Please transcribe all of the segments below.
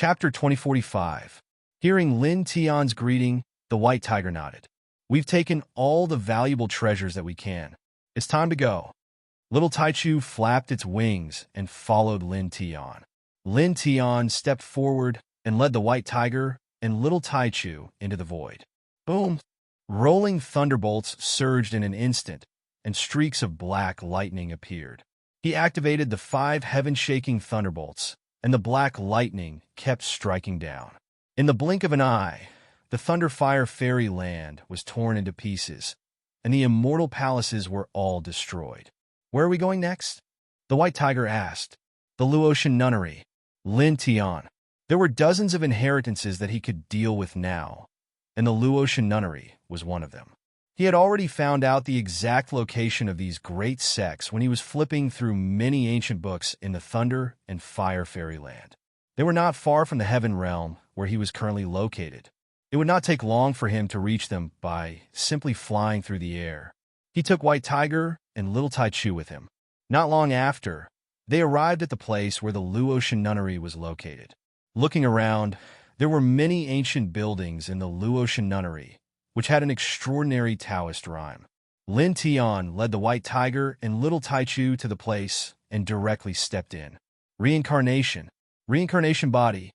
Chapter 2045. Hearing Lin Tian's greeting, the white tiger nodded. We've taken all the valuable treasures that we can. It's time to go. Little Taichu flapped its wings and followed Lin Tian. Lin Tian stepped forward and led the white tiger and little Taichu into the void. Boom! Rolling thunderbolts surged in an instant, and streaks of black lightning appeared. He activated the 5 heaven-shaking thunderbolts, and the black lightning kept striking down. In the blink of an eye, the Thunderfire Fairyland was torn into pieces, and the immortal palaces were all destroyed. Where are we going next? The white tiger asked. The Luotian Nunnery. Lin Tian. There were dozens of inheritances that he could deal with now, and the Luotian Nunnery was one of them. He had already found out the exact location of these great sects when he was flipping through many ancient books in the Thunder and Fire Fairyland. They were not far from the Heaven Realm where he was currently located. It would not take long for him to reach them by simply flying through the air. He took White Tiger and Little Taichu with him. Not long after, they arrived at the place where the Luotian Nunnery was located. Looking around, there were many ancient buildings in the Luotian Nunnery, which had an extraordinary Taoist rhyme. Lin Tian led the white tiger and little Taichu to the place and directly stepped in. Reincarnation. Reincarnation body.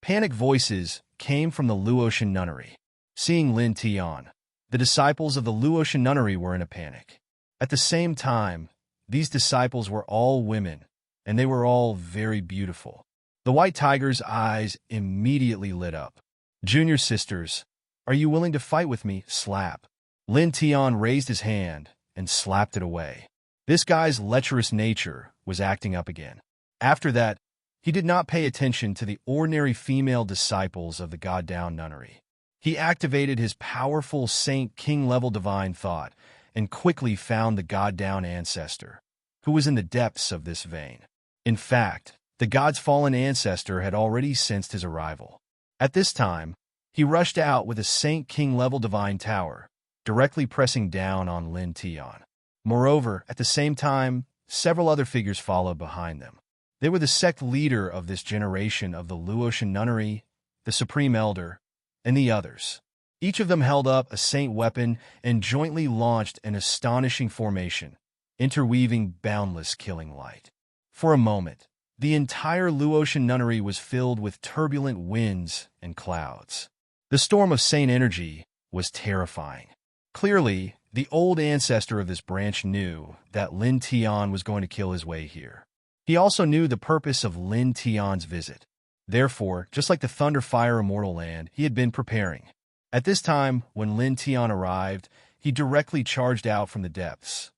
Panic voices came from the Luotian Nunnery. Seeing Lin Tian, the disciples of the Luotian Nunnery were in a panic. At the same time, these disciples were all women, and they were all very beautiful. The white tiger's eyes immediately lit up. Junior sisters, are you willing to fight with me? Slap. Lin Tian raised his hand and slapped it away. This guy's lecherous nature was acting up again. After that, he did not pay attention to the ordinary female disciples of the God-Down Nunnery. He activated his powerful Saint King-level divine thought and quickly found the God-Down ancestor, who was in the depths of this vein. In fact, the god's fallen ancestor had already sensed his arrival. At this time, he rushed out with a Saint King-level divine tower, directly pressing down on Lin Tian. Moreover, at the same time, several other figures followed behind them. They were the sect leader of this generation of the Luotian Nunnery, the Supreme Elder, and the others. Each of them held up a saint weapon and jointly launched an astonishing formation, interweaving boundless killing light. For a moment, the entire Luotian Nunnery was filled with turbulent winds and clouds. The storm of saint energy was terrifying. Clearly, the old ancestor of this branch knew that Lin Tian was going to kill his way here. He also knew the purpose of Lin Tian's visit. Therefore, just like the Thunderfire Immortal Land, he had been preparing. At this time, when Lin Tian arrived, he directly charged out from the depths.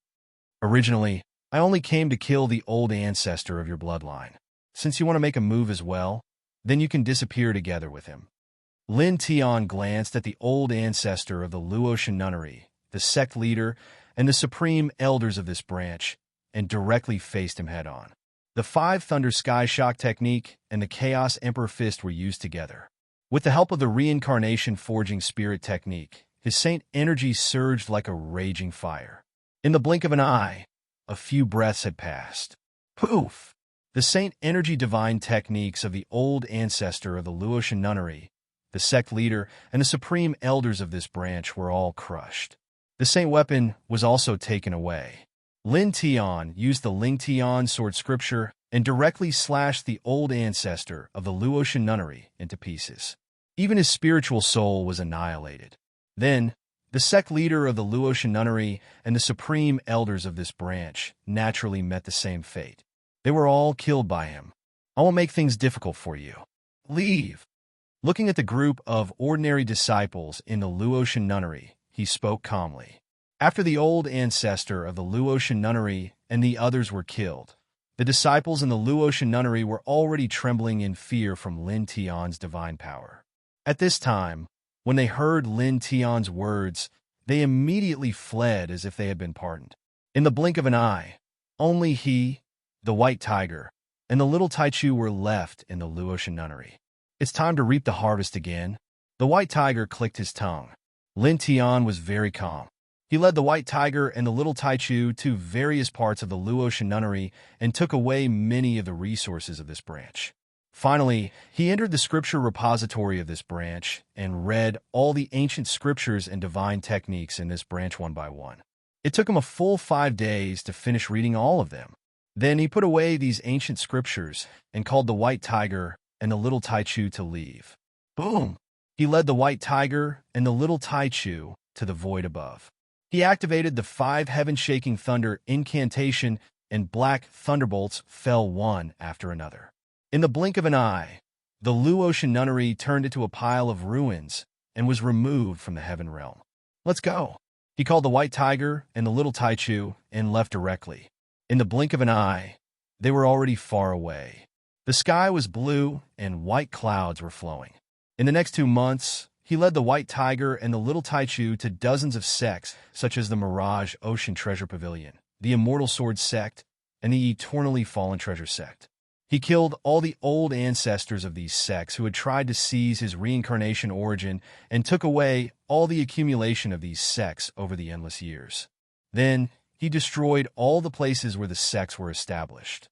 Originally, I only came to kill the old ancestor of your bloodline. Since you want to make a move as well, then you can disappear together with him. Lin Tian glanced at the old ancestor of the Luotian Nunnery, the sect leader, and the supreme elders of this branch, and directly faced him head-on. The 5 Thunder Sky Shock technique and the Chaos Emperor Fist were used together. With the help of the Reincarnation Forging Spirit technique, his saint energy surged like a raging fire. In the blink of an eye, a few breaths had passed. Poof! The saint energy divine techniques of the old ancestor of the Luotian Nunnery, the sect leader, and the supreme elders of this branch were all crushed. The saint weapon was also taken away. Lin Tian used the Ling Tian sword scripture and directly slashed the old ancestor of the Luotian Nunnery into pieces. Even his spiritual soul was annihilated. Then, the sect leader of the Luotian Nunnery and the supreme elders of this branch naturally met the same fate. They were all killed by him. I won't make things difficult for you. Leave. Looking at the group of ordinary disciples in the Luotian Nunnery, he spoke calmly. After the old ancestor of the Luotian Nunnery and the others were killed, the disciples in the Luotian Nunnery were already trembling in fear from Lin Tian's divine power. At this time, when they heard Lin Tian's words, they immediately fled as if they had been pardoned. In the blink of an eye, only he, the white tiger, and the little Taichu were left in the Luotian Nunnery. It's time to reap the harvest again. The white tiger clicked his tongue. Lin Tian was very calm. He led the white tiger and the little Taichu to various parts of the Luotian Nunnery and took away many of the resources of this branch. Finally, he entered the scripture repository of this branch and read all the ancient scriptures and divine techniques in this branch one by one. It took him a full 5 days to finish reading all of them. Then he put away these ancient scriptures and called the white tiger and the little Taichu to leave. Boom! He led the white tiger and the little Taichu to the void above. He activated the 5 heaven-shaking thunder incantation, and black thunderbolts fell one after another. In the blink of an eye, the Luotian nunnery turned into a pile of ruins and was removed from the heaven realm. Let's go. He called the white tiger and the little Taichu and left directly. In the blink of an eye, they were already far away. The sky was blue and white clouds were flowing. In the next 2 months, he led the white tiger and the little Taichu to dozens of sects, such as the Mirage Ocean Treasure Pavilion, the Immortal Sword Sect, and the Eternally Fallen Treasure Sect. He killed all the old ancestors of these sects who had tried to seize his reincarnation origin and took away all the accumulation of these sects over the endless years. Then, he destroyed all the places where the sects were established.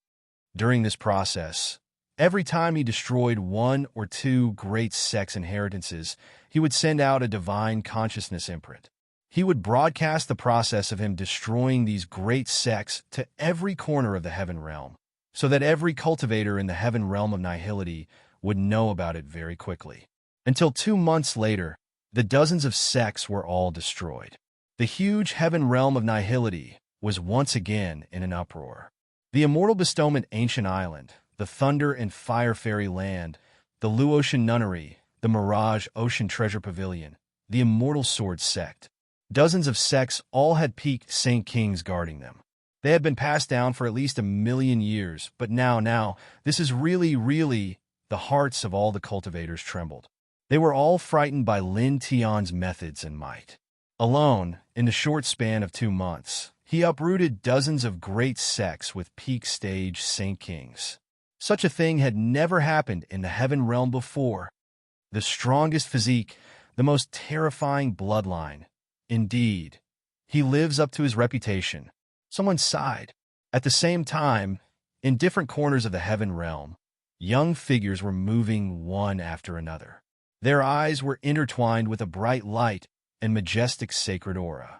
During this process, every time he destroyed 1 or 2 great sects' inheritances, he would send out a divine consciousness imprint. He would broadcast the process of him destroying these great sects to every corner of the heaven realm, so that every cultivator in the heaven realm of nihility would know about it very quickly. Until 2 months later, the dozens of sects were all destroyed. The huge heaven realm of nihility was once again in an uproar. The Immortal Bestowment Ancient Island, the Thunder and Fire Fairy Land, the Luotian Nunnery, the Mirage Ocean Treasure Pavilion, the Immortal Sword Sect. Dozens of sects all had peaked Saint Kings guarding them. They had been passed down for at least 1,000,000 years, but now, this is really, the hearts of all the cultivators trembled. They were all frightened by Lin Tian's methods and might. Alone, in the short span of 2 months, he uprooted dozens of great sects with peak stage Saint Kings. Such a thing had never happened in the heaven realm before. The strongest physique, the most terrifying bloodline. Indeed, he lives up to his reputation. Someone sighed. At the same time, in different corners of the heaven realm, young figures were moving one after another. Their eyes were intertwined with a bright light and majestic sacred aura.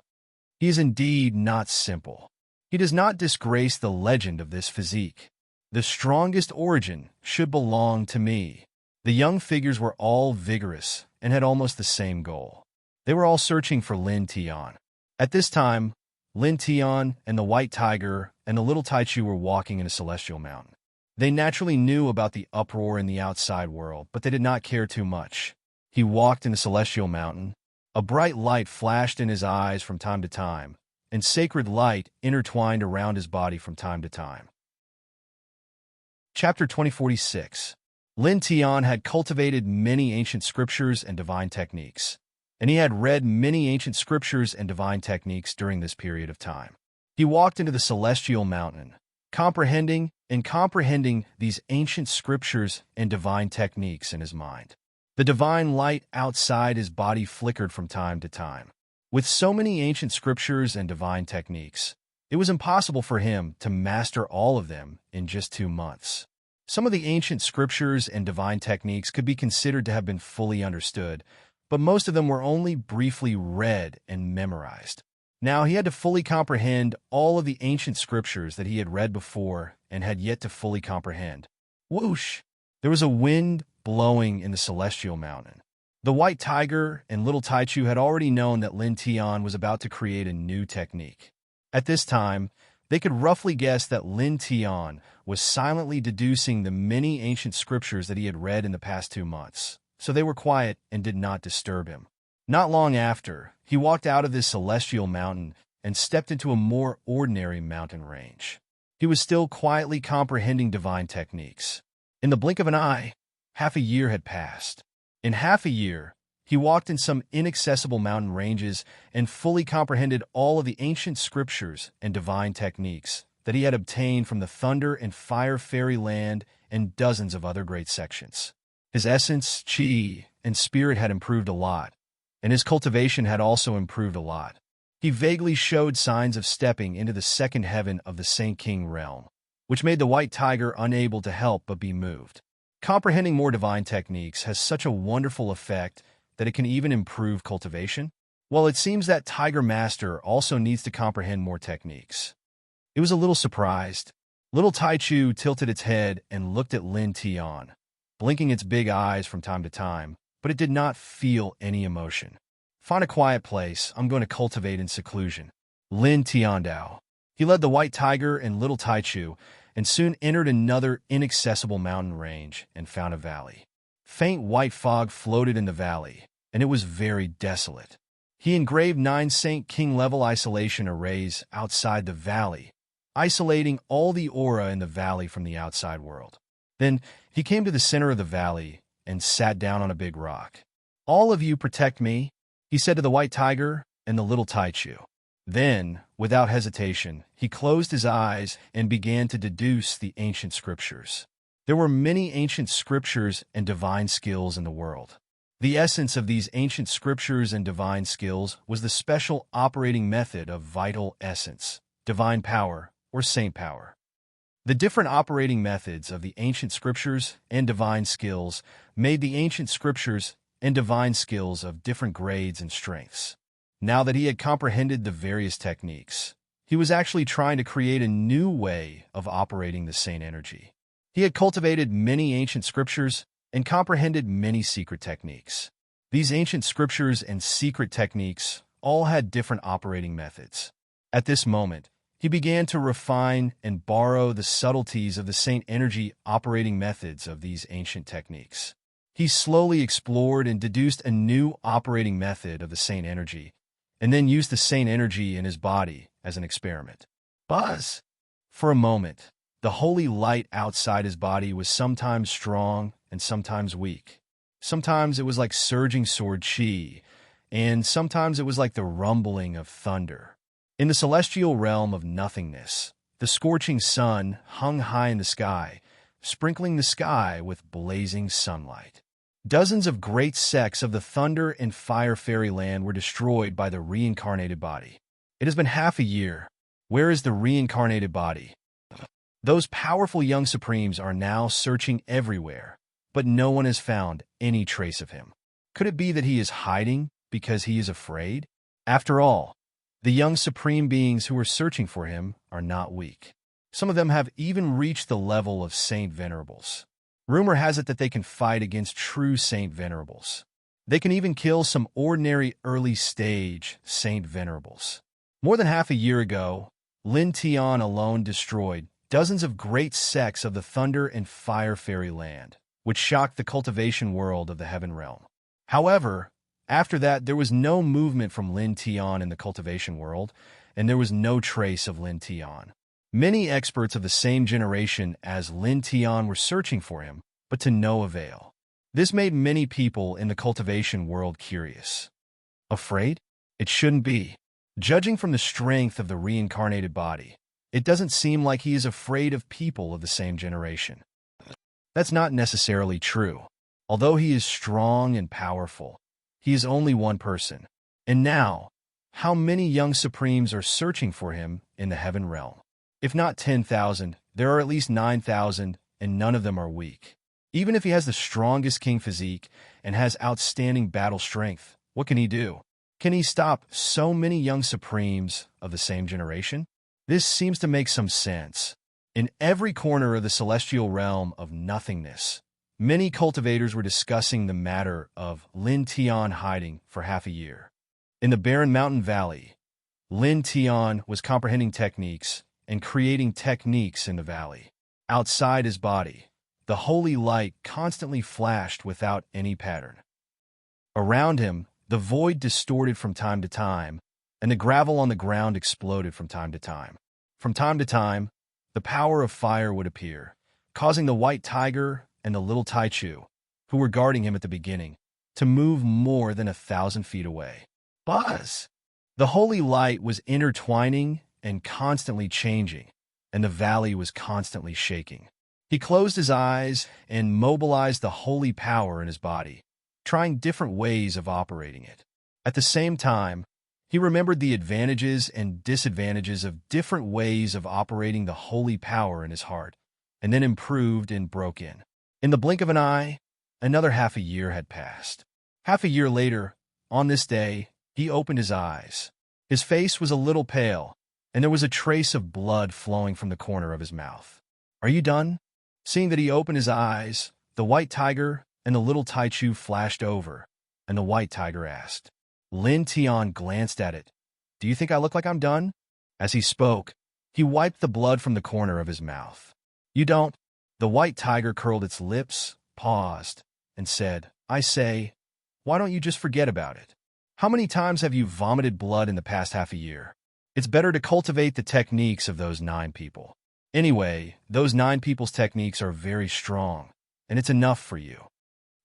He is indeed not simple. He does not disgrace the legend of this physique. The strongest origin should belong to me. The young figures were all vigorous and had almost the same goal. They were all searching for Lin Tian. At this time, Lin Tian and the white tiger and the little Taichu were walking in a celestial mountain. They naturally knew about the uproar in the outside world, but they did not care too much. He walked in the celestial mountain. A bright light flashed in his eyes from time to time, and sacred light intertwined around his body from time to time. Chapter 2046. Lin Tian had cultivated many ancient scriptures and divine techniques, and he had read many ancient scriptures and divine techniques during this period of time. He walked into the celestial mountain, comprehending these ancient scriptures and divine techniques in his mind. The divine light outside his body flickered from time to time. With so many ancient scriptures and divine techniques, it was impossible for him to master all of them in just 2 months. Some of the ancient scriptures and divine techniques could be considered to have been fully understood, but most of them were only briefly read and memorized. Now he had to fully comprehend all of the ancient scriptures that he had read before and had yet to fully comprehend. Whoosh! There was a wind blowing in the celestial mountain. The white tiger and little Taichu had already known that Lin Tian was about to create a new technique. At this time, they could roughly guess that Lin Tian was silently deducing the many ancient scriptures that he had read in the past 2 months, so they were quiet and did not disturb him. Not long after, he walked out of this celestial mountain and stepped into a more ordinary mountain range. He was still quietly comprehending divine techniques. In the blink of an eye, half a year had passed. In half a year, he walked in some inaccessible mountain ranges and fully comprehended all of the ancient scriptures and divine techniques that he had obtained from the Thunder and Fire Fairy Land and dozens of other great sections. His essence, chi, and spirit had improved a lot, and his cultivation had also improved a lot. He vaguely showed signs of stepping into the second heaven of the Saint King realm, which made the white tiger unable to help but be moved. Comprehending more divine techniques has such a wonderful effect that it can even improve cultivation. Well, it seems that Tiger Master also needs to comprehend more techniques. It was a little surprised. Little Taichu tilted its head and looked at Lin Tian, blinking its big eyes from time to time, but it did not feel any emotion. Find a quiet place. I'm going to cultivate in seclusion. Lin Tiandao. He led the white tiger and little Taichu, and soon entered another inaccessible mountain range and found a valley. Faint white fog floated in the valley, and it was very desolate. He engraved 9 Saint King level isolation arrays outside the valley, isolating all the aura in the valley from the outside world. Then he came to the center of the valley and sat down on a big rock. All of you protect me, he said to the white tiger and the little Taichu. Then, without hesitation, he closed his eyes and began to deduce the ancient scriptures. There were many ancient scriptures and divine skills in the world. The essence of these ancient scriptures and divine skills was the special operating method of vital essence, divine power, or saint power. The different operating methods of the ancient scriptures and divine skills made the ancient scriptures and divine skills of different grades and strengths. Now that he had comprehended the various techniques, he was actually trying to create a new way of operating the saint energy. He had cultivated many ancient scriptures and comprehended many secret techniques. These ancient scriptures and secret techniques all had different operating methods. At this moment, he began to refine and borrow the subtleties of the saint energy operating methods of these ancient techniques. He slowly explored and deduced a new operating method of the saint energy, and then used the saint energy in his body as an experiment. Buzz! For a moment, the holy light outside his body was sometimes strong and sometimes weak. Sometimes it was like surging sword chi, and sometimes it was like the rumbling of thunder. In the celestial realm of nothingness, the scorching sun hung high in the sky, sprinkling the sky with blazing sunlight. Dozens of great sects of the thunder and fire fairyland were destroyed by the reincarnated body. It has been half a year. Where is the reincarnated body? Those powerful young supremes are now searching everywhere, but no one has found any trace of him. Could it be that he is hiding because he is afraid? After all, the young supreme beings who are searching for him are not weak. Some of them have even reached the level of Saint Venerables. Rumor has it that they can fight against true Saint Venerables. They can even kill some ordinary early-stage Saint Venerables. More than half a year ago, Lin Tian alone destroyed dozens of great sects of the thunder and fire fairyland, which shocked the cultivation world of the heaven realm. However, after that, there was no movement from Lin Tian in the cultivation world, and there was no trace of Lin Tian. Many experts of the same generation as Lin Tian were searching for him, but to no avail. This made many people in the cultivation world curious. Afraid? It shouldn't be. Judging from the strength of the reincarnated body, it doesn't seem like he is afraid of people of the same generation. That's not necessarily true. Although he is strong and powerful, he is only one person. And now, how many young supremes are searching for him in the heaven realm? If not 10,000, there are at least 9,000, and none of them are weak. Even if he has the strongest king physique and has outstanding battle strength, what can he do? Can he stop so many young supremes of the same generation? This seems to make some sense. In every corner of the celestial realm of nothingness, many cultivators were discussing the matter of Lin Tian hiding for half a year. In the barren mountain valley, Lin Tian was comprehending techniques and creating techniques in the valley. Outside his body, the holy light constantly flashed without any pattern. Around him, the void distorted from time to time, and the gravel on the ground exploded from time to time. From time to time, the power of fire would appear, causing the white tiger and the little Taichu, who were guarding him at the beginning, to move more than 1,000 feet away. Buzz! The holy light was intertwining and constantly changing, and the valley was constantly shaking. He closed his eyes and mobilized the holy power in his body, trying different ways of operating it. At the same time, he remembered the advantages and disadvantages of different ways of operating the holy power in his heart, and then improved and broke in. In the blink of an eye, another half a year had passed. Half a year later, on this day, he opened his eyes. His face was a little pale, and there was a trace of blood flowing from the corner of his mouth. "Are you done?" Seeing that he opened his eyes, the white tiger and the little Taichu flashed over, and the white tiger asked. Lin Tian glanced at it. "Do you think I look like I'm done?" As he spoke, he wiped the blood from the corner of his mouth. "You don't?" The white tiger curled its lips, paused, and said, "I say, why don't you just forget about it? How many times have you vomited blood in the past half a year? It's better to cultivate the techniques of those 9 people. Anyway, those 9 people's techniques are very strong, and it's enough for you."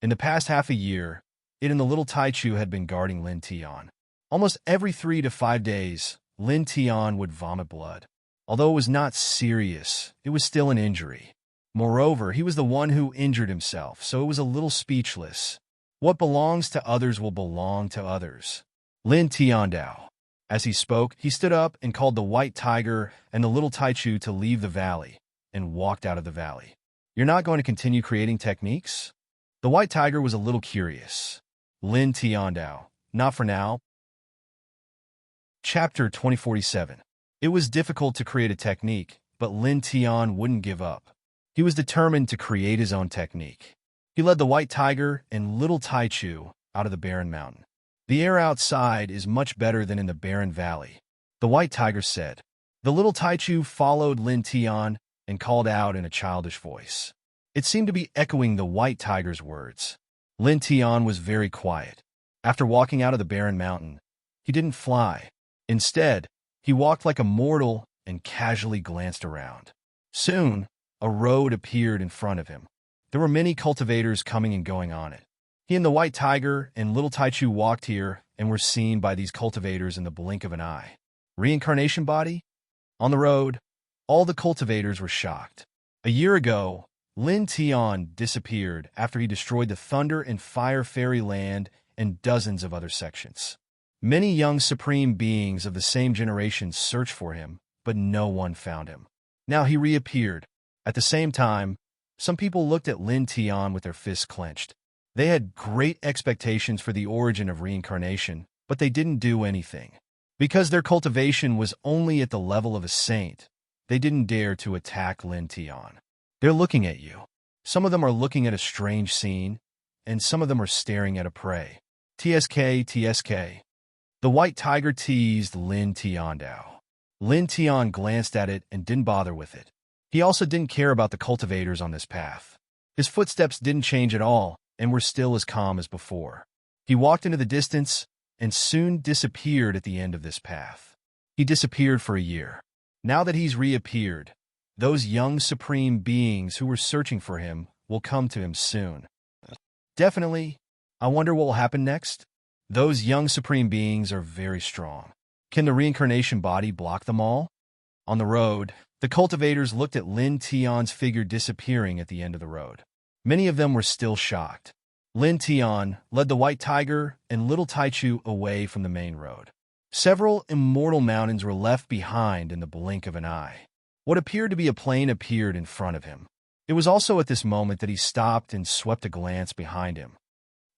In the past half a year, it and the little Taichu had been guarding Lin Tian. Almost every 3 to 5 days, Lin Tian would vomit blood. Although it was not serious, it was still an injury. Moreover, he was the one who injured himself, so it was a little speechless. What belongs to others will belong to others. Lin Tiandao. As he spoke, he stood up and called the white tiger and the little Taichu to leave the valley, and walked out of the valley. "You're not going to continue creating techniques?" The white tiger was a little curious. Lin Tiandao. "Not for now." Chapter 2047. It was difficult to create a technique, but Lin Tian wouldn't give up. He was determined to create his own technique. He led the white tiger and little Taichu out of the barren mountain. "The air outside is much better than in the barren valley," the white tiger said. The little Taichu followed Lin Tian and called out in a childish voice. It seemed to be echoing the white tiger's words. Lin Tian was very quiet. After walking out of the barren mountain, he didn't fly. Instead, he walked like a mortal and casually glanced around. Soon, a road appeared in front of him. There were many cultivators coming and going on it. He and the white tiger and little Taichu walked here and were seen by these cultivators in the blink of an eye. Reincarnation body? On the road, all the cultivators were shocked. A year ago, Lin Tian disappeared after he destroyed the Thunder and Fire Fairy Land and dozens of other sections. Many young supreme beings of the same generation searched for him, but no one found him. Now he reappeared. At the same time, some people looked at Lin Tian with their fists clenched. They had great expectations for the origin of reincarnation, but they didn't do anything. Because their cultivation was only at the level of a saint, they didn't dare to attack Lin Tian. "They're looking at you. Some of them are looking at a strange scene, and some of them are staring at a prey. TSK, TSK. The white tiger teased Lin Tiandao. Lin Tian glanced at it and didn't bother with it. He also didn't care about the cultivators on this path. His footsteps didn't change at all and were still as calm as before. He walked into the distance and soon disappeared at the end of this path. He disappeared for a year. Now that he's reappeared, those young supreme beings who were searching for him will come to him soon. Definitely, I wonder what will happen next? Those young supreme beings are very strong. Can the reincarnation body block them all? On the road, the cultivators looked at Lin Tian's figure disappearing at the end of the road. Many of them were still shocked. Lin Tian led the white tiger and little Taichu away from the main road. Several immortal mountains were left behind in the blink of an eye. What appeared to be a plain appeared in front of him. It was also at this moment that he stopped and swept a glance behind him.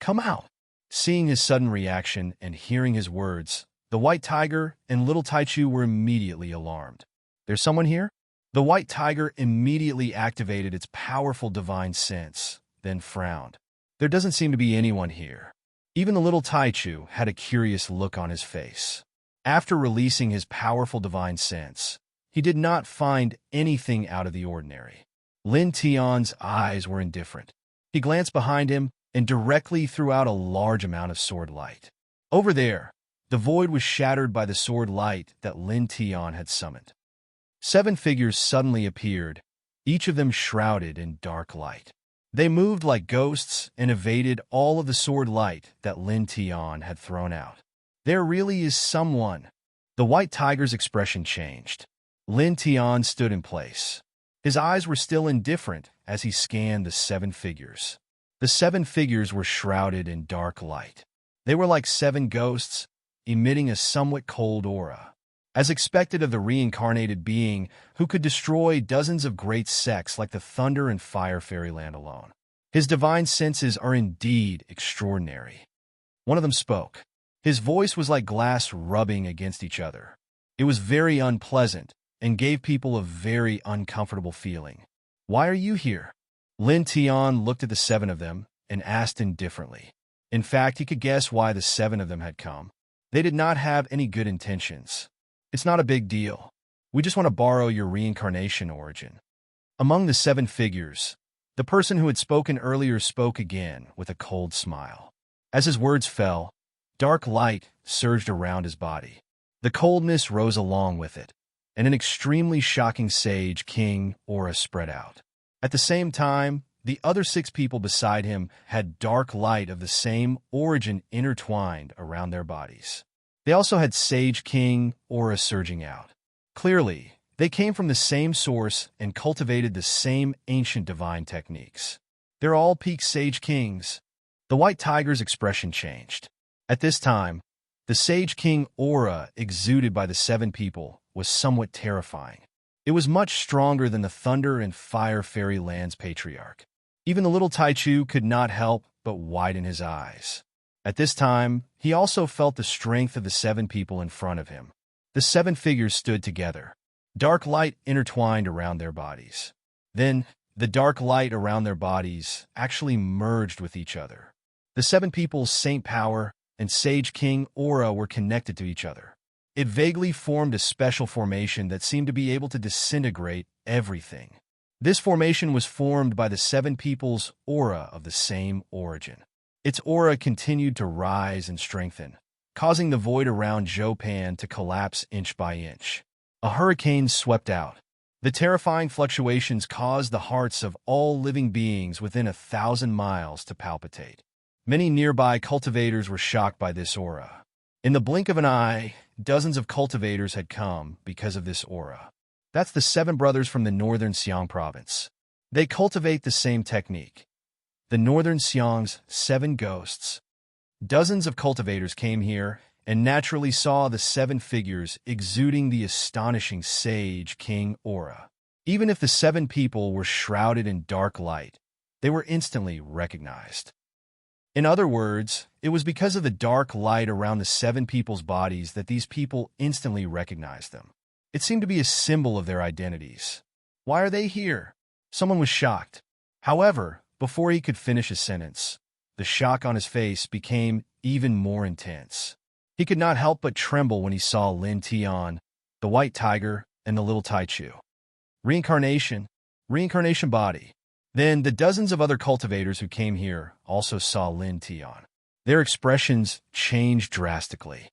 "Come out!" Seeing his sudden reaction and hearing his words, the white tiger and little Taichu were immediately alarmed. "There's someone here?" The white tiger immediately activated its powerful divine sense, then frowned. "There doesn't seem to be anyone here." Even the little Taichu had a curious look on his face. After releasing his powerful divine sense, he did not find anything out of the ordinary. Lin Tian's eyes were indifferent. He glanced behind him and directly threw out a large amount of sword light. Over there, the void was shattered by the sword light that Lin Tian had summoned. 7 figures suddenly appeared, each of them shrouded in dark light. They moved like ghosts and evaded all of the sword light that Lin Tian had thrown out. "There really is someone." The white tiger's expression changed. Lin Tian stood in place. His eyes were still indifferent as he scanned the 7 figures. The 7 figures were shrouded in dark light. They were like 7 ghosts, emitting a somewhat cold aura. As expected of the reincarnated being who could destroy dozens of great sects like the Thunder and Fire Fairyland alone. His divine senses are indeed extraordinary. One of them spoke. His voice was like glass rubbing against each other. It was very unpleasant and gave people a very uncomfortable feeling. "Why are you here?" Lin Tian looked at the seven of them and asked indifferently. In fact, he could guess why the seven of them had come. They did not have any good intentions. "It's not a big deal. We just want to borrow your reincarnation origin." Among the seven figures, the person who had spoken earlier spoke again with a cold smile. As his words fell, dark light surged around his body. The coldness rose along with it, and an extremely shocking Sage King aura spread out. At the same time, the other six people beside him had dark light of the same origin intertwined around their bodies. They also had Sage King aura surging out. Clearly, they came from the same source and cultivated the same ancient divine techniques. They're all peak Sage Kings. The white tiger's expression changed. At this time, the Sage King aura exuded by the seven people was somewhat terrifying. It was much stronger than the Thunder and Fire Fairy Land's patriarch. Even the little Taichu could not help but widen his eyes. At this time, he also felt the strength of the seven people in front of him. The seven figures stood together. Dark light intertwined around their bodies. Then, the dark light around their bodies actually merged with each other. The seven people's Saint Power and Sage King aura were connected to each other. It vaguely formed a special formation that seemed to be able to disintegrate everything. This formation was formed by the seven people's aura of the same origin. Its aura continued to rise and strengthen, causing the void around Japan to collapse inch by inch. A hurricane swept out. The terrifying fluctuations caused the hearts of all living beings within 1,000 miles to palpitate. Many nearby cultivators were shocked by this aura. In the blink of an eye, dozens of cultivators had come because of this aura. That's the seven brothers from the northern Xiang province. They cultivate the same technique. The northern Xiang's seven ghosts. Dozens of cultivators came here and naturally saw the seven figures exuding the astonishing Sage King aura. Even if the seven people were shrouded in dark light, they were instantly recognized. In other words, it was because of the dark light around the seven people's bodies that these people instantly recognized them. It seemed to be a symbol of their identities. "Why are they here?" Someone was shocked. However, before he could finish his sentence, the shock on his face became even more intense. He could not help but tremble when he saw Lin Tian, the white tiger, and the little Taichu. Reincarnation body. Then the dozens of other cultivators who came here also saw Lin Tian. Their expressions changed drastically.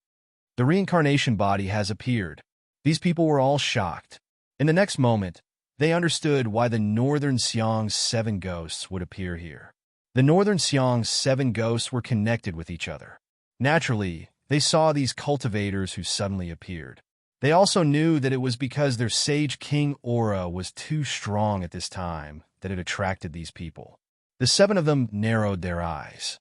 The reincarnation body has appeared. These people were all shocked. In the next moment, they understood why the Northern Xiang's seven ghosts would appear here. The Northern Xiang's seven ghosts were connected with each other. Naturally, they saw these cultivators who suddenly appeared. They also knew that it was because their Sage King aura was too strong at this time that it attracted these people. The seven of them narrowed their eyes.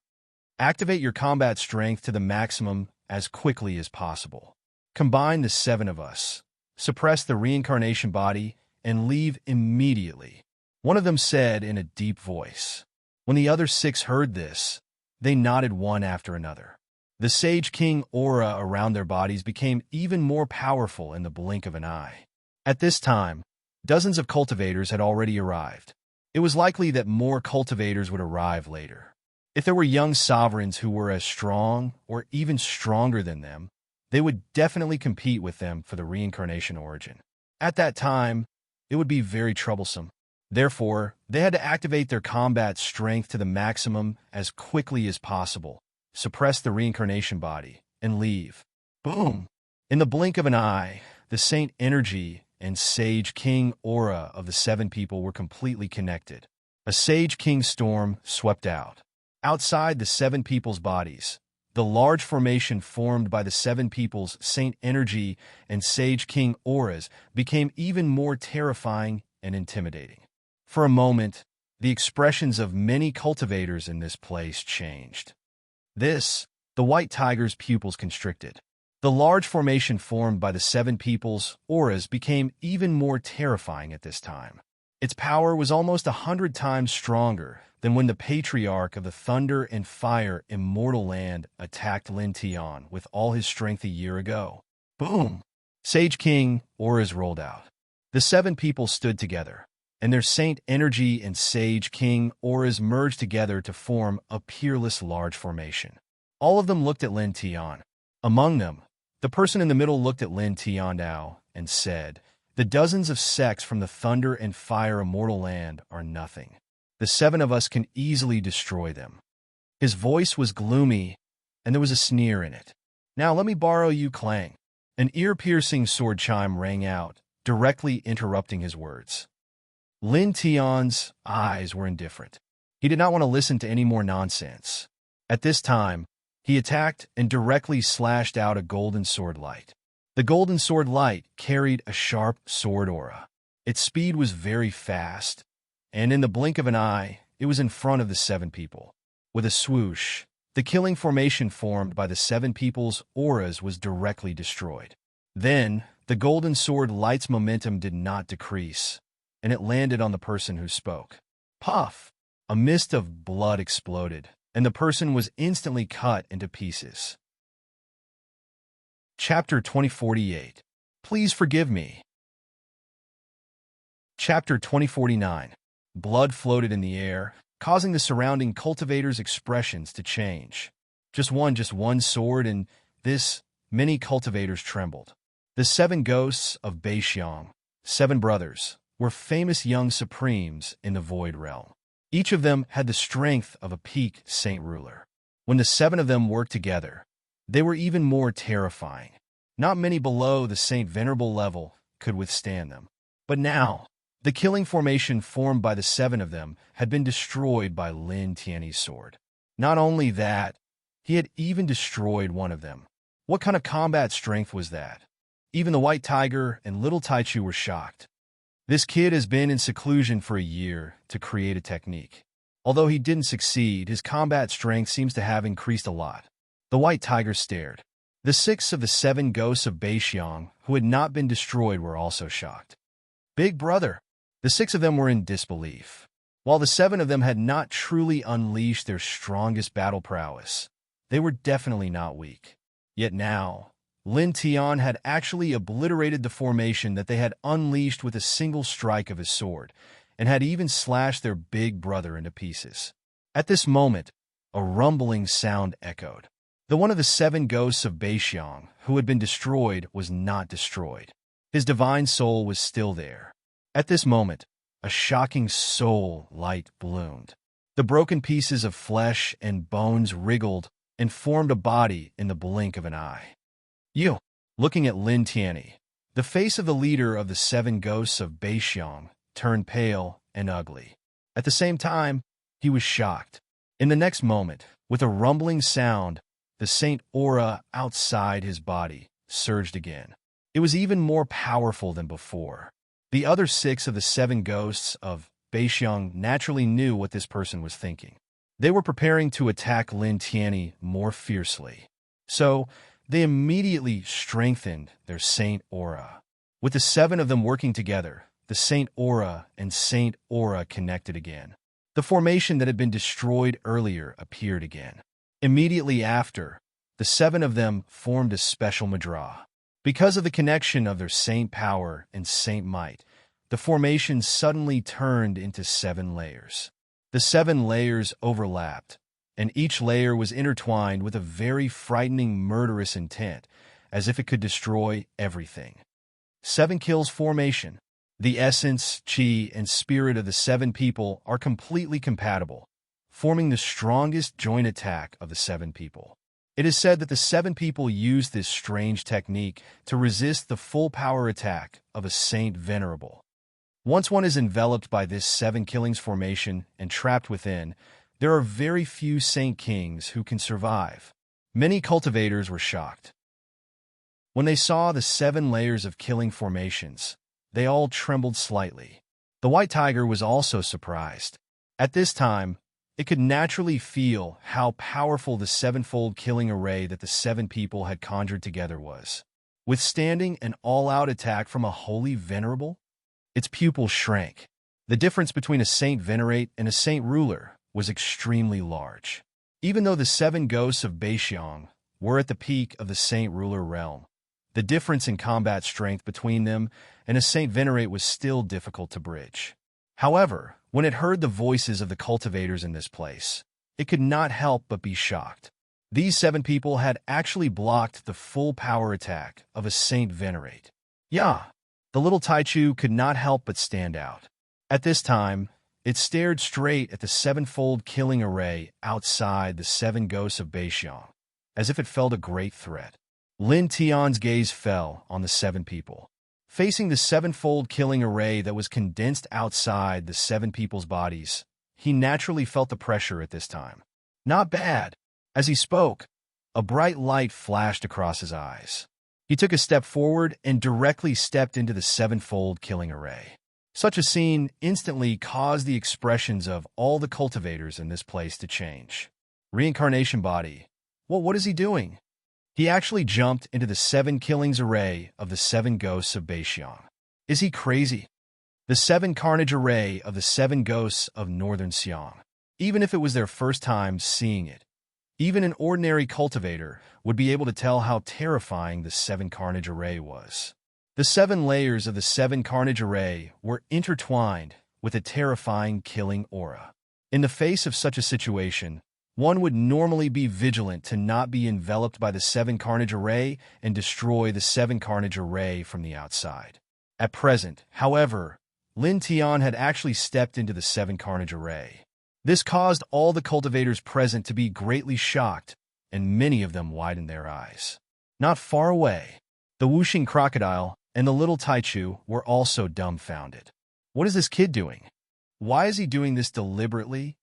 Activate your combat strength to the maximum as quickly as possible. Combine the seven of us. Suppress the reincarnation body and leave immediately, one of them said in a deep voice. When the other six heard this, they nodded one after another. The Sage King aura around their bodies became even more powerful in the blink of an eye. At this time, dozens of cultivators had already arrived. It was likely that more cultivators would arrive later. If there were young sovereigns who were as strong or even stronger than them, they would definitely compete with them for the reincarnation origin. At that time, it would be very troublesome. Therefore, they had to activate their combat strength to the maximum as quickly as possible, suppress the reincarnation body, and leave. Boom! In the blink of an eye, the Saint energy and Sage King aura of the seven people were completely connected. A Sage King storm swept out. Outside the seven people's bodies, the large formation formed by the seven people's Saint energy and Sage King auras became even more terrifying and intimidating. For a moment, the expressions of many cultivators in this place changed. The white tiger's pupils constricted. The large formation formed by the seven people's auras became even more terrifying at this time. Its power was almost 100 times stronger than when the patriarch of the thunder and fire immortal land attacked Lin Tian with all his strength a year ago. Boom! Sage King auras rolled out. The 7 people stood together, and their saint energy and Sage King auras merged together to form a peerless large formation. All of them looked at Lin Tian. Among them, the person in the middle looked at Lin Tian now and said, "The dozens of sects from the thunder and fire immortal land are nothing. The 7 of us can easily destroy them." His voice was gloomy, and there was a sneer in it. "Now let me borrow you, Clang." An ear-piercing sword chime rang out, directly interrupting his words. Lin Tian's eyes were indifferent. He did not want to listen to any more nonsense. At this time, he attacked and directly slashed out a golden sword light. The golden sword light carried a sharp sword aura. Its speed was very fast, and in the blink of an eye, it was in front of the 7 people. With a swoosh, the killing formation formed by the 7 people's auras was directly destroyed. Then, the golden sword light's momentum did not decrease, and it landed on the person who spoke. Puff! A mist of blood exploded, and the person was instantly cut into pieces. Chapter 2048. Please forgive me. Chapter 2049. Blood floated in the air, causing the surrounding cultivators' expressions to change. Just one sword, and many cultivators trembled. The 7 ghosts of Beixiang, 7 brothers, were famous young supremes in the Void Realm. Each of them had the strength of a peak saint ruler. When the 7 of them worked together, they were even more terrifying. Not many below the Saint Venerable level could withstand them. But now, the killing formation formed by the 7 of them had been destroyed by Lin Tian's sword. Not only that, he had even destroyed one of them. What kind of combat strength was that? Even the White Tiger and Little Taichu were shocked. This kid has been in seclusion for a year to create a technique. Although he didn't succeed, his combat strength seems to have increased a lot. The White Tiger stared. The 6 of the 7 ghosts of Beixiang, who had not been destroyed, were also shocked. Big brother! The 6 of them were in disbelief. While the 7 of them had not truly unleashed their strongest battle prowess, they were definitely not weak. Yet now, Lin Tian had actually obliterated the formation that they had unleashed with a single strike of his sword, and had even slashed their big brother into pieces. At this moment, a rumbling sound echoed. The one of the 7 ghosts of Beixiang, who had been destroyed, was not destroyed. His divine soul was still there. At this moment, a shocking soul light bloomed. The broken pieces of flesh and bones wriggled and formed a body in the blink of an eye. You! Looking at Lin Tian, the face of the leader of the 7 ghosts of Beixiang turned pale and ugly. At the same time, he was shocked. In the next moment, with a rumbling sound, the saint aura outside his body surged again. It was even more powerful than before. The other 6 of the 7 ghosts of Beixiang naturally knew what this person was thinking. They were preparing to attack Lin Tian more fiercely. So, they immediately strengthened their saint aura. With the 7 of them working together, the saint aura and saint aura connected again. The formation that had been destroyed earlier appeared again. Immediately after, the 7 of them formed a special madra. Because of the connection of their saint power and saint might, the formation suddenly turned into 7 layers. The 7 layers overlapped, and each layer was intertwined with a very frightening murderous intent, as if it could destroy everything. 7 kills formation. The essence, chi, and spirit of the 7 people are completely compatible, forming the strongest joint attack of the 7 people. It is said that the 7 people used this strange technique to resist the full power attack of a Saint Venerable. Once one is enveloped by this 7 killings formation and trapped within, there are very few Saint Kings who can survive. Many cultivators were shocked. When they saw the 7 layers of killing formations, they all trembled slightly. The White Tiger was also surprised. At this time, it could naturally feel how powerful the 7-fold killing array that the 7 people had conjured together was. Withstanding an all-out attack from a holy venerable? Its pupils shrank. The difference between a saint venerate and a saint ruler was extremely large. Even though the 7 ghosts of Beixiang were at the peak of the Saint Ruler realm, the difference in combat strength between them and a Saint Venerate was still difficult to bridge. However, when it heard the voices of the cultivators in this place, it could not help but be shocked. These 7 people had actually blocked the full power attack of a Saint Venerate. Yeah, the little Taichu could not help but stand out. At this time, it stared straight at the 7-fold killing array outside the 7 ghosts of Beixiang, as if it felt a great threat. Lin Tian's gaze fell on the 7 people. Facing the 7-fold killing array that was condensed outside the 7 people's bodies, he naturally felt the pressure at this time. Not bad. As he spoke, a bright light flashed across his eyes. He took a step forward and directly stepped into the 7-fold killing array. Such a scene instantly caused the expressions of all the cultivators in this place to change. Reincarnation body. Well, what is he doing? He actually jumped into the 7 killings array of the 7 ghosts of Beixiang. Is he crazy? The 7 carnage array of the 7 ghosts of Northern Xiang. Even if it was their first time seeing it, even an ordinary cultivator would be able to tell how terrifying the 7 carnage array was. The 7 layers of the 7 carnage array were intertwined with a terrifying killing aura. In the face of such a situation, one would normally be vigilant to not be enveloped by the 7 carnage array and destroy the 7 carnage array from the outside. At present, however, Lin Tian had actually stepped into the 7 carnage array. This caused all the cultivators present to be greatly shocked, and many of them widened their eyes. Not far away, the Wuxing crocodile and the little Taichu were also dumbfounded. What is this kid doing? Why is he doing this deliberately?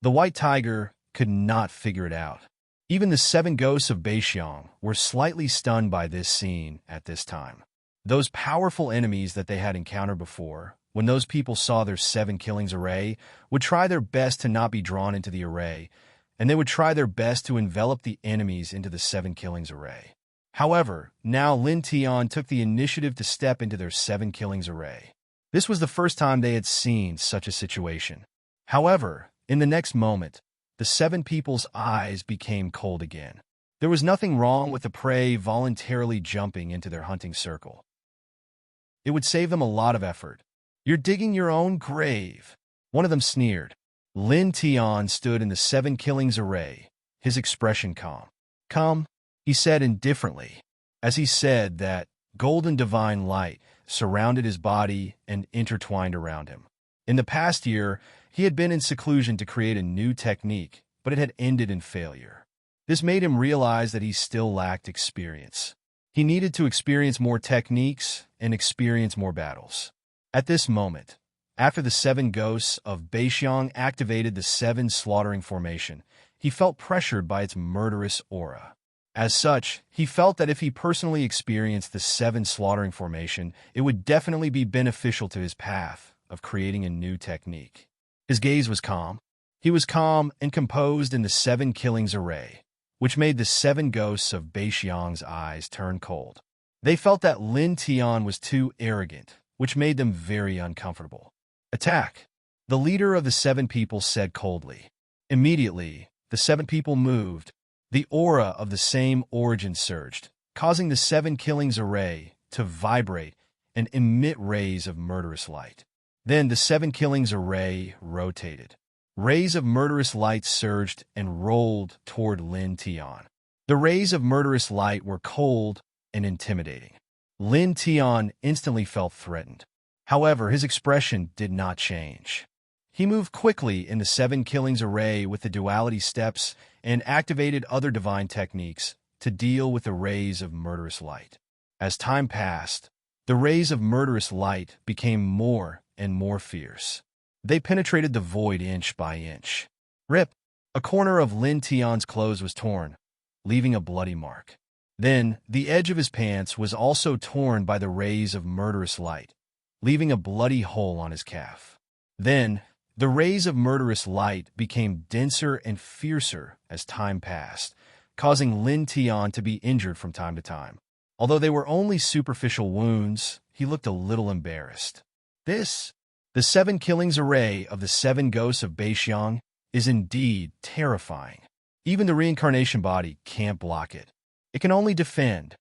The white tiger could not figure it out. Even the 7 ghosts of Beixiang were slightly stunned by this scene at this time. Those powerful enemies that they had encountered before, when those people saw their 7 killings array, would try their best to not be drawn into the array, and they would try their best to envelop the enemies into the 7 killings array. However, now Lin Tian took the initiative to step into their 7 killings array. This was the first time they had seen such a situation. However, in the next moment, the 7 people's eyes became cold again. There was nothing wrong with the prey voluntarily jumping into their hunting circle. It would save them a lot of effort. You're digging your own grave, one of them sneered. Lin Tian stood in the 7 killings array, his expression calm. Come, he said indifferently. As he said that, golden divine light surrounded his body and intertwined around him. In the past year, he had been in seclusion to create a new technique, but it had ended in failure. This made him realize that he still lacked experience. He needed to experience more techniques and experience more battles. At this moment, after the 7 ghosts of Beixiang activated the 7 slaughtering formation, he felt pressured by its murderous aura. As such, he felt that if he personally experienced the 7 slaughtering formation, it would definitely be beneficial to his path of creating a new technique. His gaze was calm. He was calm and composed in the 7 killings array, which made the 7 ghosts of Beixiang's eyes turn cold. They felt that Lin Tian was too arrogant, which made them very uncomfortable. Attack! The leader of the 7 people said coldly. Immediately, the 7 people moved. The aura of the same origin surged, causing the 7 killings array to vibrate and emit rays of murderous light. Then the 7 killings array rotated. Rays of murderous light surged and rolled toward Lin Tian. The rays of murderous light were cold and intimidating. Lin Tian instantly felt threatened. However, his expression did not change. He moved quickly in the 7 killings array with the duality steps and activated other divine techniques to deal with the rays of murderous light. As time passed, the rays of murderous light became more and more fierce. They penetrated the void inch by inch. Rip! A corner of Lin Tian's clothes was torn, leaving a bloody mark. Then, the edge of his pants was also torn by the rays of murderous light, leaving a bloody hole on his calf. Then, the rays of murderous light became denser and fiercer as time passed, causing Lin Tian to be injured from time to time. Although they were only superficial wounds, he looked a little embarrassed. The 7 killings array of the 7 ghosts of Beixiang is indeed terrifying. Even the reincarnation body can't block it. It can only defend.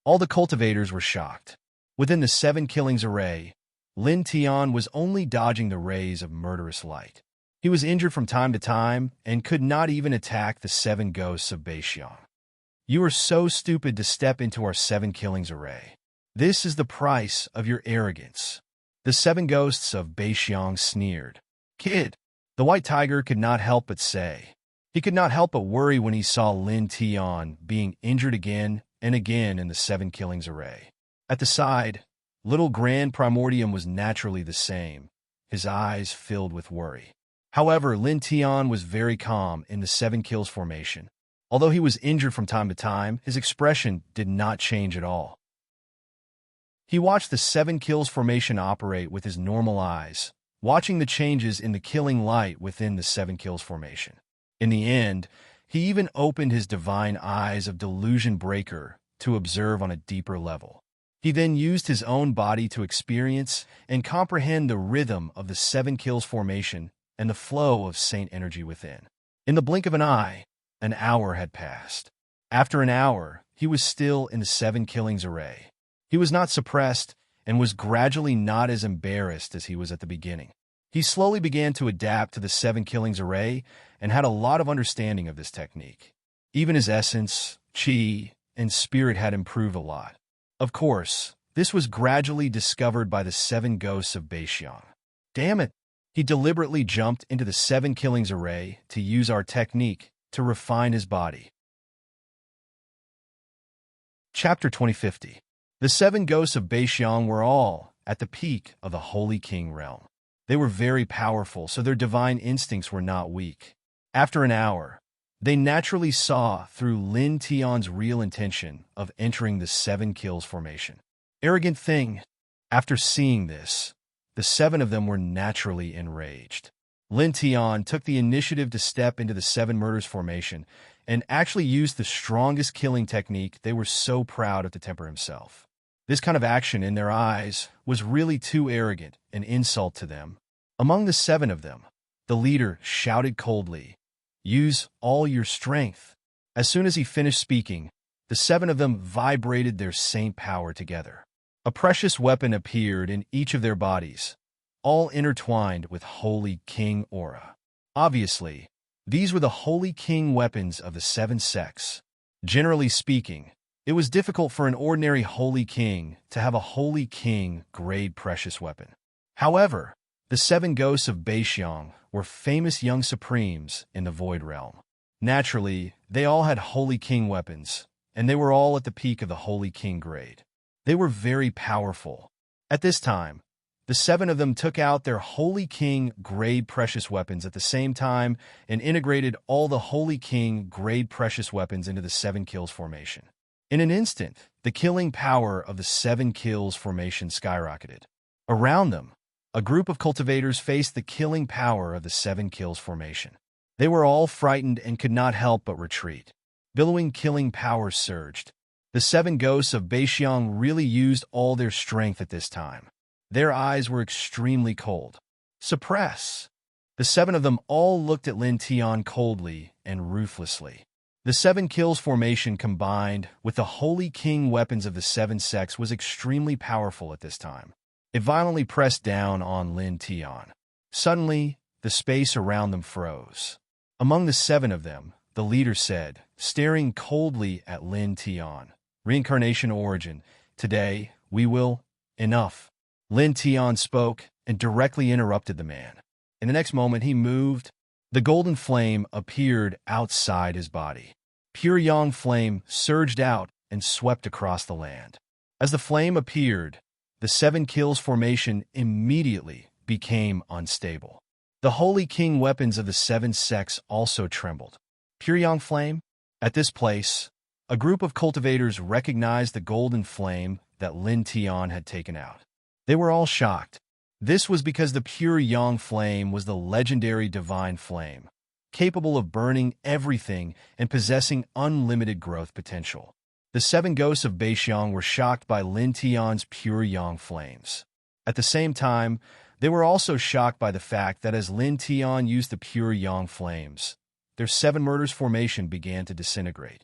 All the cultivators were shocked. Within the 7 killings array, Lin Tian was only dodging the rays of murderous light. He was injured from time to time and could not even attack the 7 ghosts of Beixiang. You are so stupid to step into our 7 killings array. This is the price of your arrogance. The 7 ghosts of Beixiang sneered. Kid, the white tiger could not help but say. He could not help but worry when he saw Lin Tian being injured again and again in the 7 killings array. At the side, little Grand Primordium was naturally the same, his eyes filled with worry. However, Lin Tian was very calm in the 7 kills formation. Although he was injured from time to time, his expression did not change at all. He watched the 7 kills formation operate with his normal eyes, watching the changes in the killing light within the 7 kills formation. In the end, he even opened his divine eyes of delusion breaker to observe on a deeper level. He then used his own body to experience and comprehend the rhythm of the 7 kills formation and the flow of saint energy within. In the blink of an eye, an hour had passed. After an hour, he was still in the 7 killings array. He was not suppressed and was gradually not as embarrassed as he was at the beginning. He slowly began to adapt to the 7 killings array and had a lot of understanding of this technique. Even his essence, chi, and spirit had improved a lot. Of course, this was gradually discovered by the 7 ghosts of Beixiang. Damn it! He deliberately jumped into the 7 killings array to use our technique to refine his body. Chapter 2050. The 7 ghosts of Beixiang were all at the peak of the Holy King realm. They were very powerful, so their divine instincts were not weak. After an hour, they naturally saw through Lin Tian's real intention of entering the 7 kills formation. Arrogant thing! After seeing this, the 7 of them were naturally enraged. Lin Tian took the initiative to step into the 7 murders formation and actually used the strongest killing technique they were so proud of to temper himself. This kind of action in their eyes was really too arrogant, an insult to them. Among the 7 of them, the leader shouted coldly, "Use all your strength." As soon as he finished speaking, the 7 of them vibrated their saint power together. A precious weapon appeared in each of their bodies, all intertwined with Holy King aura. Obviously, these were the Holy King weapons of the 7 sects. Generally speaking, it was difficult for an ordinary Holy King to have a Holy King grade precious weapon. However, the 7 ghosts of Beixiang were famous young supremes in the Void Realm. Naturally, they all had Holy King weapons, and they were all at the peak of the Holy King grade. They were very powerful. At this time, the 7 of them took out their Holy King grade precious weapons at the same time and integrated all the Holy King grade precious weapons into the 7 kills formation. In an instant, the killing power of the 7 kills formation skyrocketed. Around them, a group of cultivators faced the killing power of the 7 kills formation. They were all frightened and could not help but retreat. Billowing killing power surged. The 7 ghosts of Beixiang really used all their strength at this time. Their eyes were extremely cold. Suppress! The 7 of them all looked at Lin Tian coldly and ruthlessly. The 7 kills formation combined with the Holy King weapons of the 7 sects was extremely powerful at this time. It violently pressed down on Lin Tian. Suddenly, the space around them froze. Among the 7 of them, the leader said, staring coldly at Lin Tian, "Reincarnation origin, today we will..." Enough. Lin Tian spoke and directly interrupted the man. In the next moment, he moved. The golden flame appeared outside his body. Pure yang flame surged out and swept across the land. As the flame appeared, the 7 kills formation immediately became unstable. The Holy King weapons of the 7 sects also trembled. Pure yang flame? At this place, a group of cultivators recognized the golden flame that Lin Tian had taken out. They were all shocked. This was because the pure yang flame was the legendary divine flame, capable of burning everything and possessing unlimited growth potential. The 7 ghosts of Beixiang were shocked by Lin Tian's pure yang flames. At the same time, They were also shocked by the fact that as Lin Tian used the pure yang flames, their 7 murders formation began to disintegrate.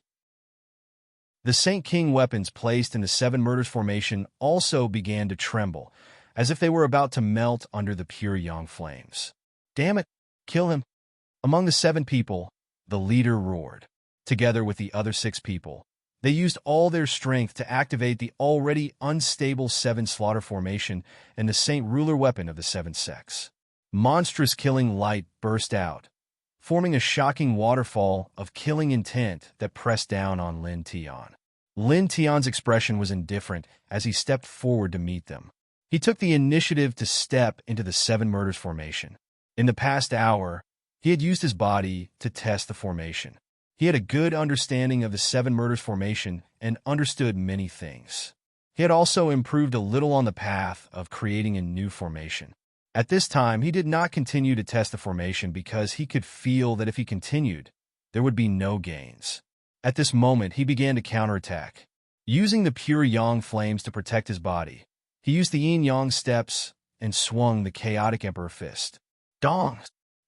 The Saint King weapons placed in the 7 murders formation also began to tremble, as if they were about to melt under the pure yang flames. "Damn it! Kill him!" Among the 7 people, the leader roared. Together with the other 6 people, they used all their strength to activate the already unstable 7 slaughter formation and the Saint Ruler weapon of the 7th sex. Monstrous killing light burst out, forming a shocking waterfall of killing intent that pressed down on Lin Tian. Lin Tian's expression was indifferent as he stepped forward to meet them. He took the initiative to step into the 7 murders formation. In the past hour, he had used his body to test the formation. He had a good understanding of the 7 murders formation and understood many things. He had also improved a little on the path of creating a new formation. At this time, he did not continue to test the formation because he could feel that if he continued, there would be no gains. At this moment, he began to counterattack. Using the pure yang flames to protect his body, he used the yin-yang steps and swung the chaotic emperor fist. Dong!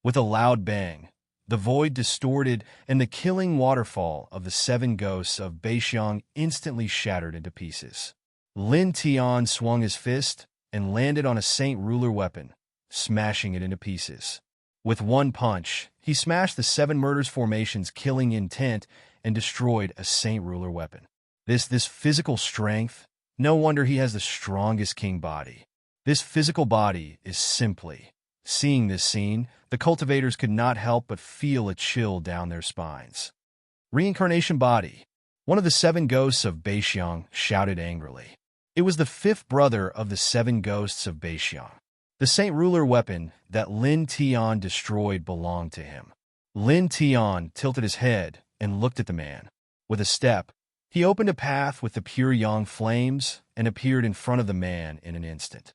With a loud bang, the void distorted and the killing waterfall of the 7 ghosts of Beixiang instantly shattered into pieces. Lin Tian swung his fist and landed on a Saint Ruler weapon, smashing it into pieces. With one punch, he smashed the 7 murders formation's killing intent and destroyed a Saint Ruler weapon. This physical strength, no wonder he has the strongest king body. This physical body is simply... Seeing this scene, the cultivators could not help but feel a chill down their spines. Reincarnation body. One of the 7 ghosts of Beixiang shouted angrily. It was the 5th brother of the 7 ghosts of Beixiang. The Saint Ruler weapon that Lin Tian destroyed belonged to him. Lin Tian tilted his head and looked at the man. With a step, he opened a path with the pure yang flames and appeared in front of the man in an instant.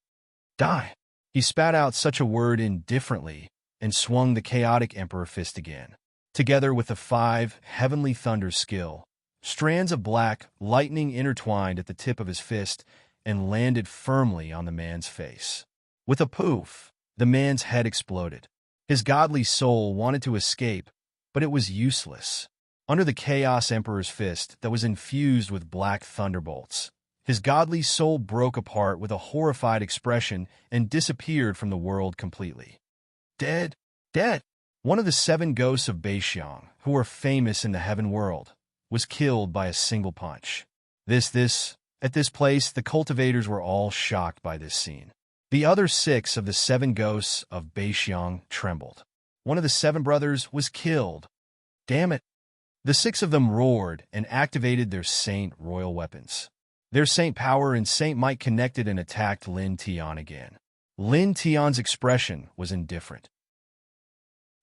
Die! He spat out such a word indifferently and swung the chaotic emperor fist again. Together with the 5 heavenly thunder skill, strands of black lightning intertwined at the tip of his fist and landed firmly on the man's face. With a poof, the man's head exploded. His godly soul wanted to escape, but it was useless. Under the Chaos Emperor's fist that was infused with black thunderbolts, his godly soul broke apart with a horrified expression and disappeared from the world completely. Dead! Dead! One of the 7 ghosts of Beixiang, who were famous in the heaven world, was killed by a single punch. At this place, the cultivators were all shocked by this scene. The other 6 of the 7 ghosts of Beixiang trembled. One of the 7 brothers was killed. Damn it! The 6 of them roared and activated their Saint Royal weapons. Their Saint Power and Saint Might connected and attacked Lin Tian again. Lin Tian's expression was indifferent.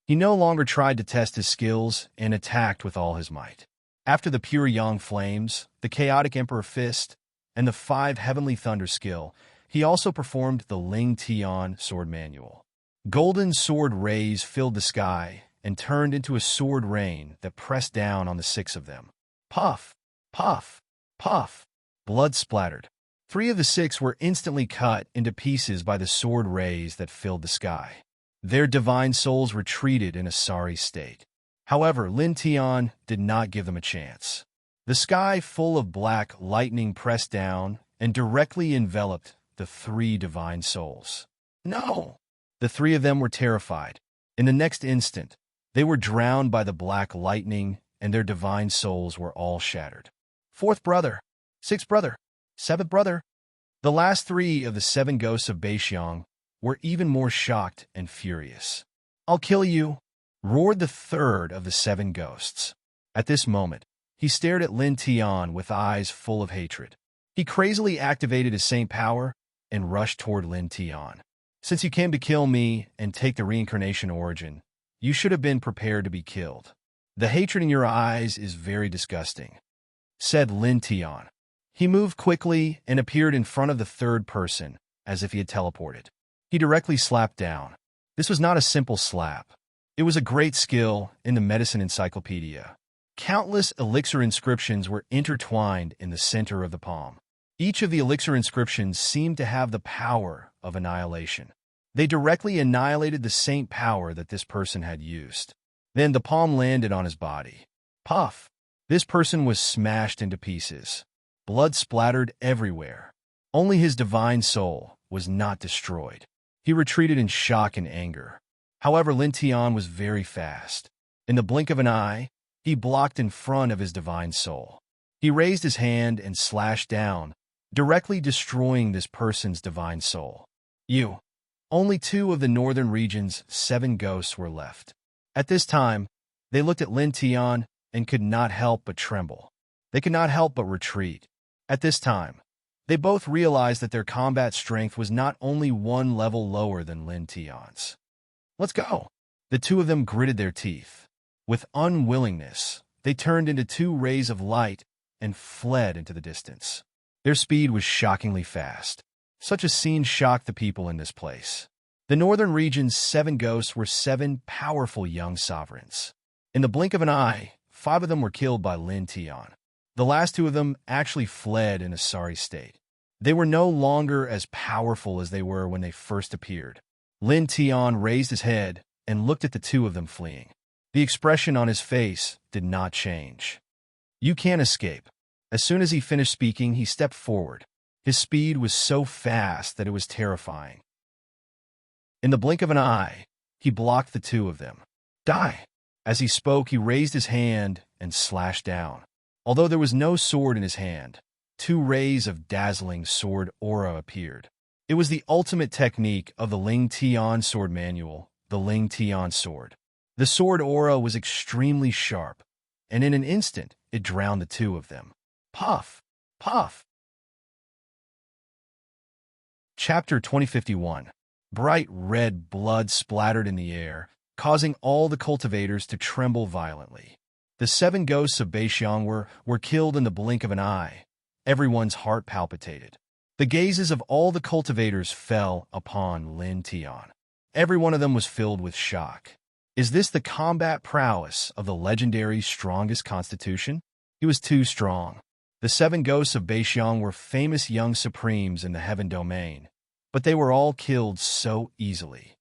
He no longer tried to test his skills and attacked with all his might. After the pure yang flames, the chaotic emperor fist, and the 5 heavenly thunder skill, he also performed the Ling Tian sword manual. Golden sword rays filled the sky and turned into a sword rain that pressed down on the 6 of them. Puff! Puff! Puff! Blood splattered. 3 of the 6 were instantly cut into pieces by the sword rays that filled the sky. Their divine souls retreated in a sorry state. However, Lin Tian did not give them a chance. The sky full of black lightning pressed down and directly enveloped the 3 divine souls. No! The 3 of them were terrified. In the next instant, they were drowned by the black lightning and their divine souls were all shattered. 4th brother! 6th brother, 7th brother. The last 3 of the 7 ghosts of Beixiang were even more shocked and furious. I'll kill you, roared the 3rd of the 7 ghosts. At this moment, he stared at Lin Tian with eyes full of hatred. He crazily activated his Saint Power and rushed toward Lin Tian. Since you came to kill me and take the reincarnation origin, you should have been prepared to be killed. The hatred in your eyes is very disgusting, said Lin Tian. He moved quickly and appeared in front of the 3rd person, as if he had teleported. He directly slapped down. This was not a simple slap. It was a great skill in the medicine encyclopedia. Countless elixir inscriptions were intertwined in the center of the palm. Each of the elixir inscriptions seemed to have the power of annihilation. They directly annihilated the saint power that this person had used. Then the palm landed on his body. Puff! This person was smashed into pieces. Blood splattered everywhere. Only his divine soul was not destroyed. He retreated in shock and anger. However, Lin Tian was very fast. In the blink of an eye, he blocked in front of his divine soul. He raised his hand and slashed down, directly destroying this person's divine soul. Only 2 of the northern region's 7 ghosts were left. At this time, they looked at Lin Tian and could not help but tremble. They could not help but retreat. At this time, they both realized that their combat strength was not only 1 level lower than Lin Tian's. Let's go! The 2 of them gritted their teeth. With unwillingness, they turned into 2 rays of light and fled into the distance. Their speed was shockingly fast. Such a scene shocked the people in this place. The northern region's 7 ghosts were 7 powerful young sovereigns. In the blink of an eye, 5 of them were killed by Lin Tian. The last 2 of them actually fled in a sorry state. They were no longer as powerful as they were when they first appeared. Lin Tian raised his head and looked at the 2 of them fleeing. The expression on his face did not change. You can't escape. As soon as he finished speaking, he stepped forward. His speed was so fast that it was terrifying. In the blink of an eye, he blocked the 2 of them. Die! As he spoke, he raised his hand and slashed down. Although there was no sword in his hand, 2 rays of dazzling sword aura appeared. It was the ultimate technique of the Ling Tian sword manual, the Ling Tian sword. The sword aura was extremely sharp, and in an instant, it drowned the 2 of them. Puff! Puff! Chapter 2051. Bright red blood splattered in the air, causing all the cultivators to tremble violently. The 7 ghosts of Beixiang were killed in the blink of an eye. Everyone's heart palpitated. The gazes of all the cultivators fell upon Lin Tian. Every one of them was filled with shock. Is this the combat prowess of the legendary strongest constitution? He was too strong. The 7 ghosts of Beixiang were famous young supremes in the heaven domain, but they were all killed so easily.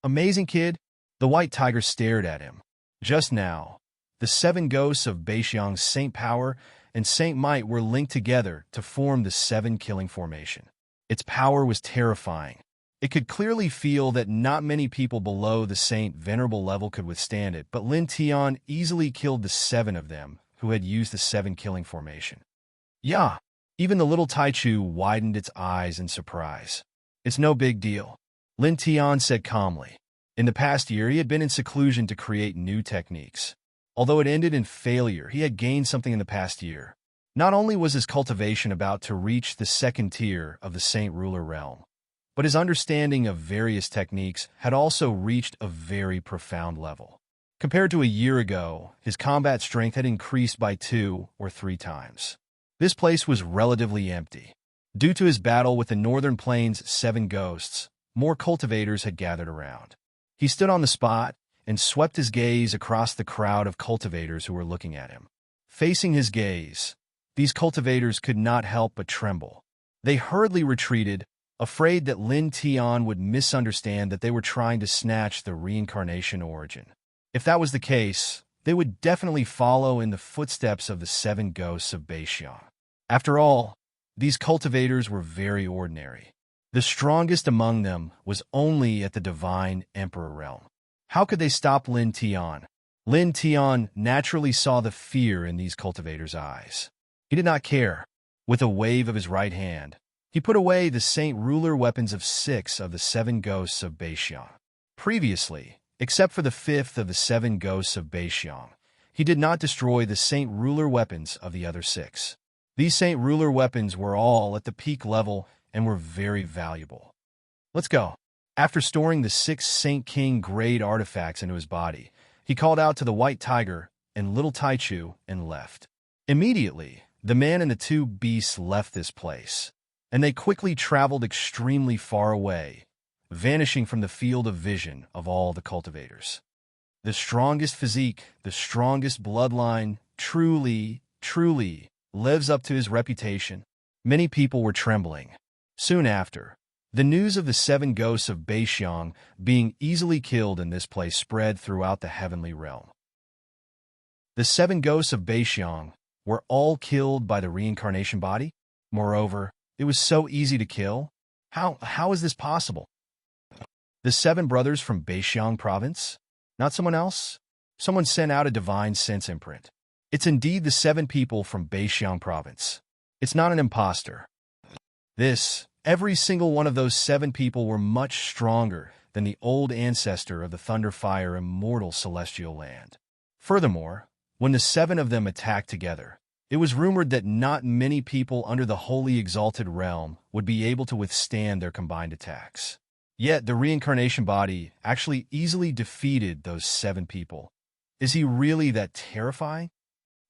Amazing kid, the white tiger stared at him. Just now, the 7 ghosts of Beixiang's Saint Power and Saint Might were linked together to form the 7 killing formation. Its power was terrifying. It could clearly feel that not many people below the Saint Venerable level could withstand it, but Lin Tian easily killed the 7 of them who had used the 7 killing formation. Yeah, even the little Taichu widened its eyes in surprise. It's no big deal, Lin Tian said calmly. In the past year, he had been in seclusion to create new techniques. Although it ended in failure, he had gained something in the past year. Not only was his cultivation about to reach the 2nd tier of the Saint Ruler realm, but his understanding of various techniques had also reached a very profound level. Compared to a year ago, his combat strength had increased by 2 or 3 times. This place was relatively empty. Due to his battle with the Northern Plains' 7 ghosts, more cultivators had gathered around. He stood on the spot and swept his gaze across the crowd of cultivators who were looking at him. Facing his gaze, these cultivators could not help but tremble. They hurriedly retreated, afraid that Lin Tian would misunderstand that they were trying to snatch the reincarnation origin. If that was the case, they would definitely follow in the footsteps of the 7 ghosts of Beixiang. After all, these cultivators were very ordinary. The strongest among them was only at the Divine Emperor realm. How could they stop Lin Tian? Lin Tian naturally saw the fear in these cultivators' eyes. He did not care. With a wave of his right hand, he put away the Saint Ruler weapons of 6 of the 7 ghosts of Beixiang. Previously, except for the 5th of the 7 ghosts of Beixiang, he did not destroy the Saint Ruler weapons of the other 6. These Saint Ruler weapons were all at the peak level and were very valuable. Let's go. After storing the 6 Saint King grade artifacts into his body, he called out to the white tiger and little Taichu and left. Immediately, the man and the 2 beasts left this place, and they quickly traveled extremely far away, vanishing from the field of vision of all the cultivators. The strongest physique, the strongest bloodline, truly lives up to his reputation. Many people were trembling. Soon after, The news of the 7 ghosts of Beixiang being easily killed in this place spread throughout the heavenly realm. The 7 ghosts of Beixiang were all killed by the reincarnation body. Moreover, it was so easy to kill. How is this possible? The 7 brothers from Beixiang province? Not someone else? Someone sent out a divine sense imprint. It's indeed the 7 people from Beixiang province. It's not an imposter. Every single one of those 7 people were much stronger than the old ancestor of the thunder fire immortal celestial land. Furthermore, when the 7 of them attacked together, it was rumored that not many people under the holy exalted realm would be able to withstand their combined attacks. Yet the reincarnation body actually easily defeated those 7 people. Is he really that terrifying?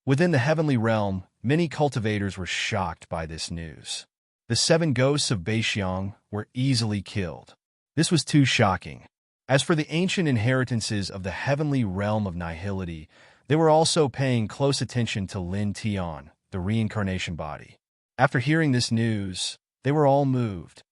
Within the heavenly realm, many cultivators were shocked by this news. The 7 ghosts of Beixiang were easily killed. This was too shocking. As for the ancient inheritances of the heavenly realm of nihility, they were also paying close attention to Lin Tian, the reincarnation body. After hearing this news, they were all moved.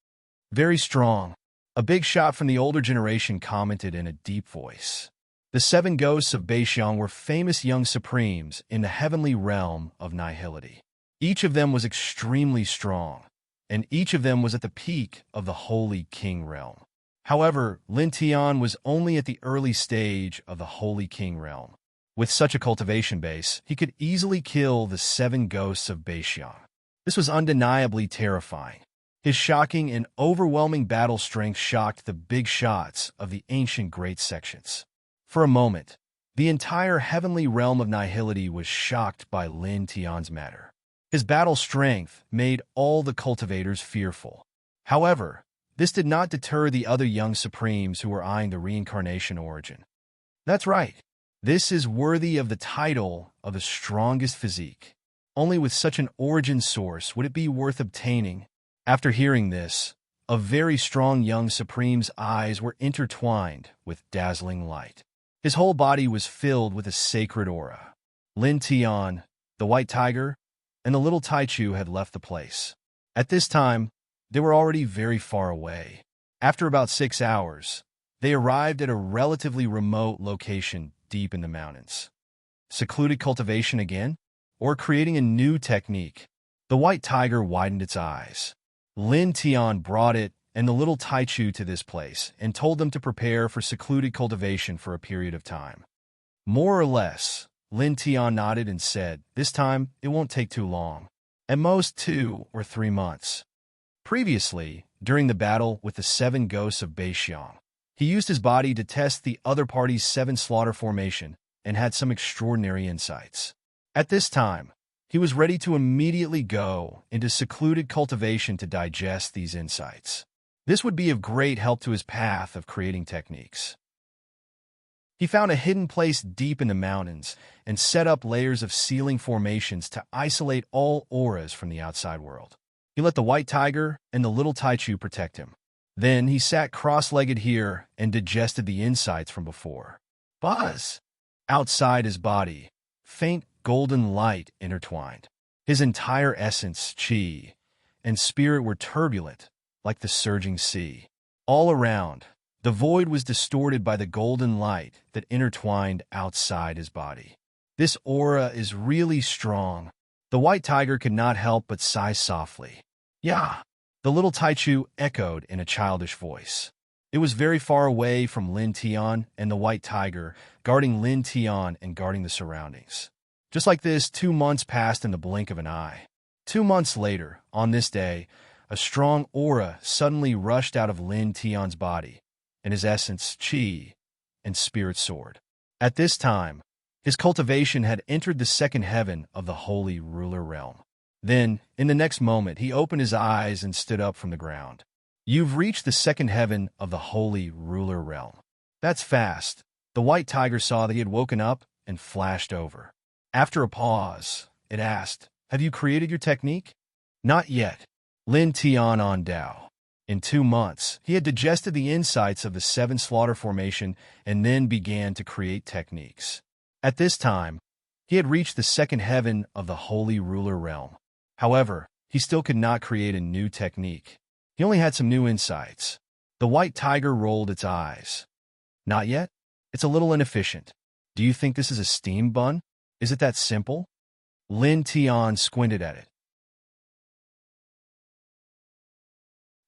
Very strong. A big shot from the older generation commented in a deep voice. The 7 ghosts of Beixiang were famous young supremes in the heavenly realm of nihility. Each of them was extremely strong, and each of them was at the peak of the Holy King realm. However, Lin Tian was only at the early stage of the Holy King realm. With such a cultivation base, he could easily kill the 7 ghosts of Beixiang. This was undeniably terrifying. His shocking and overwhelming battle strength shocked the big shots of the ancient great sections. For a moment, the entire heavenly realm of nihility was shocked by Lin Tian's matter. His battle strength made all the cultivators fearful. However, this did not deter the other young supremes who were eyeing the reincarnation origin. That's right. This is worthy of the title of the strongest physique. Only with such an origin source would it be worth obtaining. After hearing this, a very strong young supreme's eyes were intertwined with dazzling light. His whole body was filled with a sacred aura. Lin Tian, the white tiger, and the little Taichu had left the place. At this time, they were already very far away. After about 6 hours, they arrived at a relatively remote location deep in the mountains. Secluded cultivation again? Or creating a new technique? The white tiger widened its eyes. Lin Tian brought it and the little Taichu to this place and told them to prepare for secluded cultivation for a period of time. More or less, Lin Tian nodded and said, this time it won't take too long. At most 2 or 3 months. Previously, during the battle with the 7 ghosts of Beixiang, he used his body to test the other party's 7 slaughter formation and had some extraordinary insights. At this time, he was ready to immediately go into secluded cultivation to digest these insights. This would be of great help to his path of creating techniques. He found a hidden place deep in the mountains and set up layers of ceiling formations to isolate all auras from the outside world. He let the white tiger and the little Taichu protect him. Then he sat cross-legged here and digested the insights from before. Buzz! Outside his body, faint golden light intertwined. His entire essence, chi, and spirit were turbulent, like the surging sea. All around, the void was distorted by the golden light that intertwined outside his body. This aura is really strong. The white tiger could not help but sigh softly. Yeah, the little Taichu echoed in a childish voice. It was very far away from Lin Tian and the white tiger, guarding Lin Tian and guarding the surroundings. Just like this, 2 months passed in the blink of an eye. 2 months later, on this day, a strong aura suddenly rushed out of Lin Tian's body, and his essence, chi, and spirit soared. At this time, his cultivation had entered the 2nd heaven of the holy ruler realm. Then, in the next moment, he opened his eyes and stood up from the ground. You've reached the 2nd heaven of the holy ruler realm. That's fast. The white tiger saw that he had woken up and flashed over. After a pause, it asked, have you created your technique? Not yet. Lin Tian on Dao. In 2 months, he had digested the insights of the 7 slaughter formation and then began to create techniques. At this time, he had reached the 2nd heaven of the holy ruler realm. However, he still could not create a new technique. He only had some new insights. The white tiger rolled its eyes. Not yet? It's a little inefficient. Do you think this is a steam bun? Is it that simple? Lin Tian squinted at it.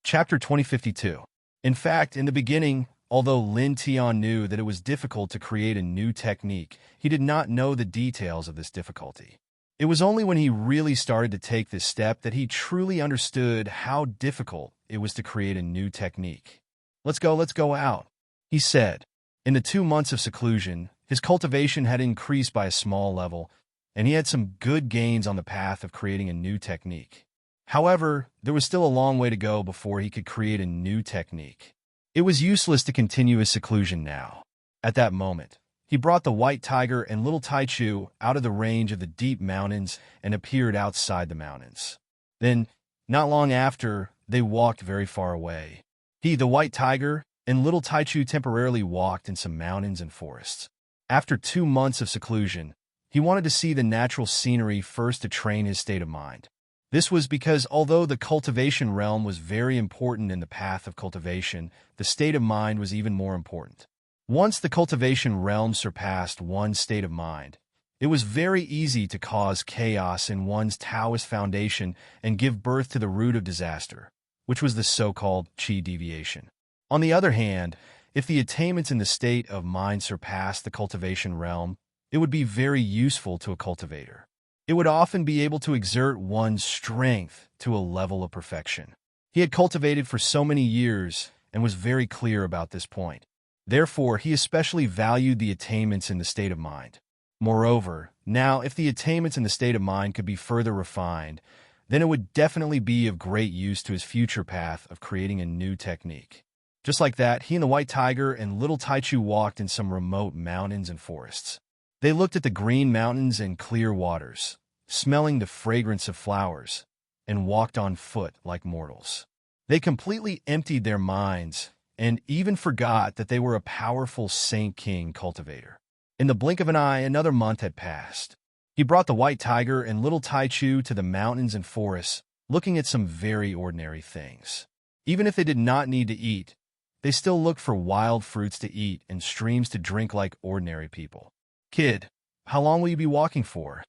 Chapter 2052. In fact, in the beginning, although Lin Tian knew that it was difficult to create a new technique, he did not know the details of this difficulty. It was only when he really started to take this step that he truly understood how difficult it was to create a new technique. Let's go out, he said. In the 2 months of seclusion, his cultivation had increased by a small level, and he had some good gains on the path of creating a new technique. However, there was still a long way to go before he could create a new technique. It was useless to continue his seclusion now. At that moment, he brought the white tiger and little Taichu out of the range of the deep mountains and appeared outside the mountains. Then, not long after, they walked very far away. He, the white tiger, and little Taichu temporarily walked in some mountains and forests. After 2 months of seclusion, he wanted to see the natural scenery first to train his state of mind. This was because although the cultivation realm was very important in the path of cultivation, the state of mind was even more important. Once the cultivation realm surpassed one's state of mind, it was very easy to cause chaos in one's Taoist foundation and give birth to the root of disaster, which was the so-called qi deviation. On the other hand, if the attainments in the state of mind surpassed the cultivation realm, it would be very useful to a cultivator. It would often be able to exert one's strength to a level of perfection. He had cultivated for so many years and was very clear about this point. Therefore, he especially valued the attainments in the state of mind. Moreover, now, if the attainments in the state of mind could be further refined, then it would definitely be of great use to his future path of creating a new technique. Just like that, he and the white tiger and little Taichu walked in some remote mountains and forests. They looked at the green mountains and clear waters, smelling the fragrance of flowers, and walked on foot like mortals. They completely emptied their minds and even forgot that they were a powerful Saint King cultivator. In the blink of an eye, another month had passed. He brought the white tiger and little Taichu to the mountains and forests, looking at some very ordinary things. Even if they did not need to eat, they still looked for wild fruits to eat and streams to drink like ordinary people. Kid, how long will you be walking for?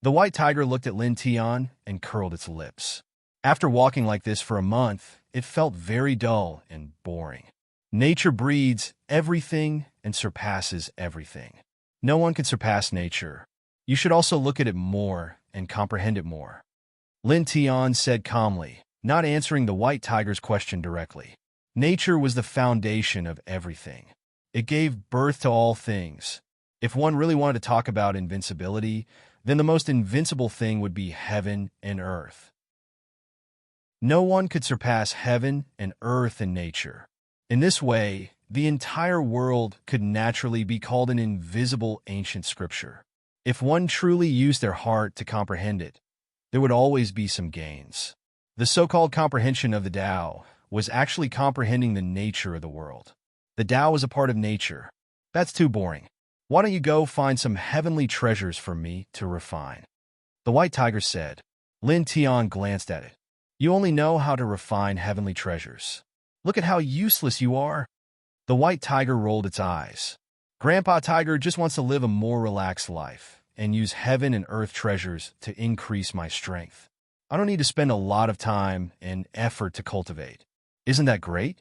The white tiger looked at Lin Tian and curled its lips. After walking like this for a month, it felt very dull and boring. Nature breeds everything and surpasses everything. No one can surpass nature. You should also look at it more and comprehend it more. Lin Tian said calmly, not answering the white tiger's question directly. Nature was the foundation of everything. It gave birth to all things. If one really wanted to talk about invincibility, then the most invincible thing would be heaven and earth. No one could surpass heaven and earth in nature. In this way, the entire world could naturally be called an invisible ancient scripture. If one truly used their heart to comprehend it, there would always be some gains. The so-called comprehension of the Tao was actually comprehending the nature of the world. The Tao was a part of nature. That's too boring. Why don't you go find some heavenly treasures for me to refine? The white tiger said. Lin Tian glanced at it. You only know how to refine heavenly treasures. Look at how useless you are. The white tiger rolled its eyes. Grandpa Tiger just wants to live a more relaxed life and use heaven and earth treasures to increase my strength. I don't need to spend a lot of time and effort to cultivate. Isn't that great?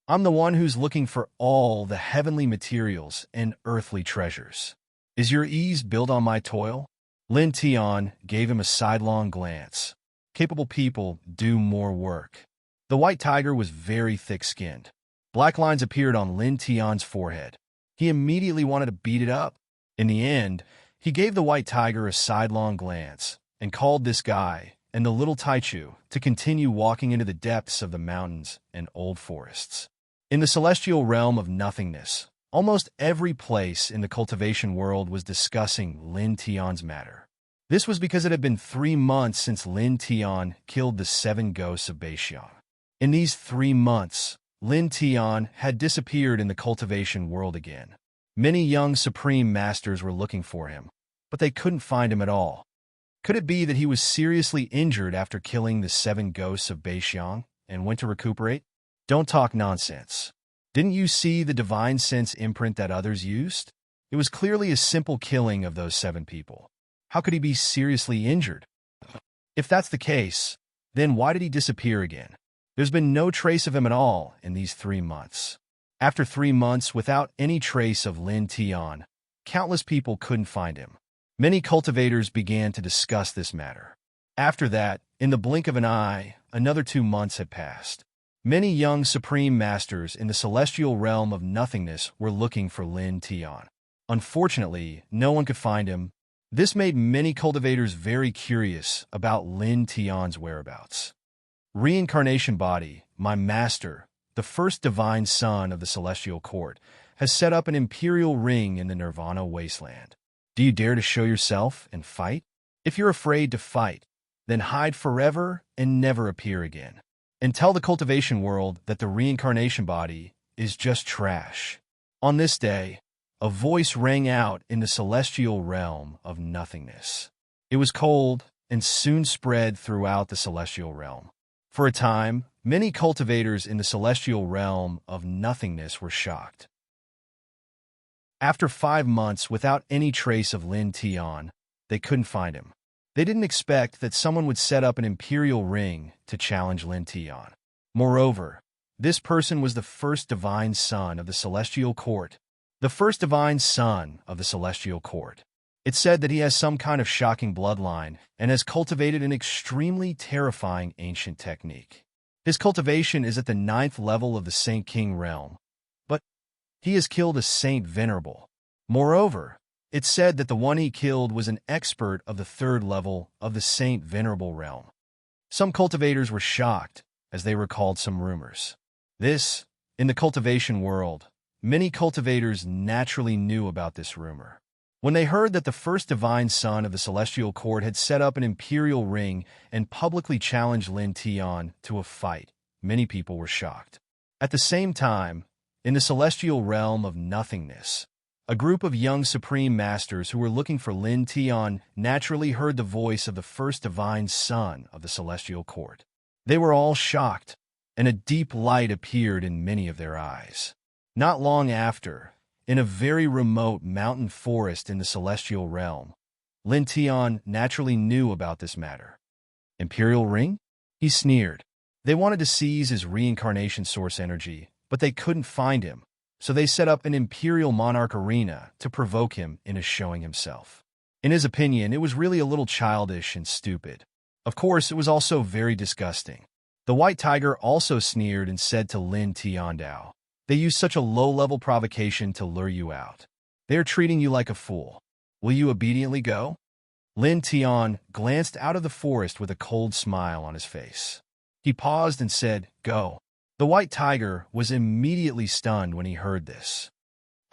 I'm the one who's looking for all the heavenly materials and earthly treasures. Is your ease built on my toil? Lin Tian gave him a sidelong glance. Capable people do more work. The white tiger was very thick-skinned. Black lines appeared on Lin Tian's forehead. He immediately wanted to beat it up. In the end, he gave the white tiger a sidelong glance and called this guy and the little Taichu to continue walking into the depths of the mountains and old forests. In the celestial realm of nothingness, almost every place in the cultivation world was discussing Lin Tian's matter. This was because it had been 3 months since Lin Tian killed the 7 ghosts of Beixiang. In these 3 months, Lin Tian had disappeared in the cultivation world again. Many young supreme masters were looking for him, but they couldn't find him at all. Could it be that he was seriously injured after killing the 7 ghosts of Beixiang and went to recuperate? Don't talk nonsense. Didn't you see the divine sense imprint that others used? It was clearly a simple killing of those 7 people. How could he be seriously injured? If that's the case, then why did he disappear again? There's been no trace of him at all in these 3 months. After 3 months without any trace of Lin Tian, countless people couldn't find him. Many cultivators began to discuss this matter. After that, in the blink of an eye, another 2 months had passed. Many young supreme masters in the celestial realm of nothingness were looking for Lin Tian. Unfortunately, no one could find him. This made many cultivators very curious about Lin Tian's whereabouts. Reincarnation Body, my master, the first divine son of the celestial court, has set up an imperial ring in the Nirvana wasteland. Do you dare to show yourself and fight? If you're afraid to fight, then hide forever and never appear again. And tell the cultivation world that the reincarnation body is just trash. On this day, a voice rang out in the celestial realm of nothingness. It was cold and soon spread throughout the celestial realm. For a time, many cultivators in the celestial realm of nothingness were shocked. After 5 months without any trace of Lin Tian, they couldn't find him. They didn't expect that someone would set up an imperial ring to challenge Lin Tian. Moreover, this person was the first divine son of the celestial court. The first divine son of the celestial court. It said that he has some kind of shocking bloodline and has cultivated an extremely terrifying ancient technique. His cultivation is at the 9th level of the Saint King realm, but he has killed a Saint Venerable. Moreover, it said that the one he killed was an expert of the 3rd level of the Saint Venerable realm. Some cultivators were shocked as they recalled some rumors. This, in the cultivation world, many cultivators naturally knew about this rumor. When they heard that the first divine son of the celestial court had set up an imperial ring and publicly challenged Lin Tian to a fight, many people were shocked. At the same time, in the celestial realm of nothingness, a group of young supreme masters who were looking for Lin Tian naturally heard the voice of the first divine son of the celestial court. They were all shocked, and a deep light appeared in many of their eyes. Not long after, in a very remote mountain forest in the celestial realm, Lin Tian naturally knew about this matter. Imperial ring? He sneered. They wanted to seize his reincarnation source energy, but they couldn't find him, so they set up an imperial monarch arena to provoke him into showing himself. In his opinion, it was really a little childish and stupid. Of course, it was also very disgusting. The white tiger also sneered and said to Lin Tiandao, "They use such a low-level provocation to lure you out. They are treating you like a fool. Will you obediently go?" Lin Tian glanced out of the forest with a cold smile on his face. He paused and said, "Go." The white tiger was immediately stunned when he heard this.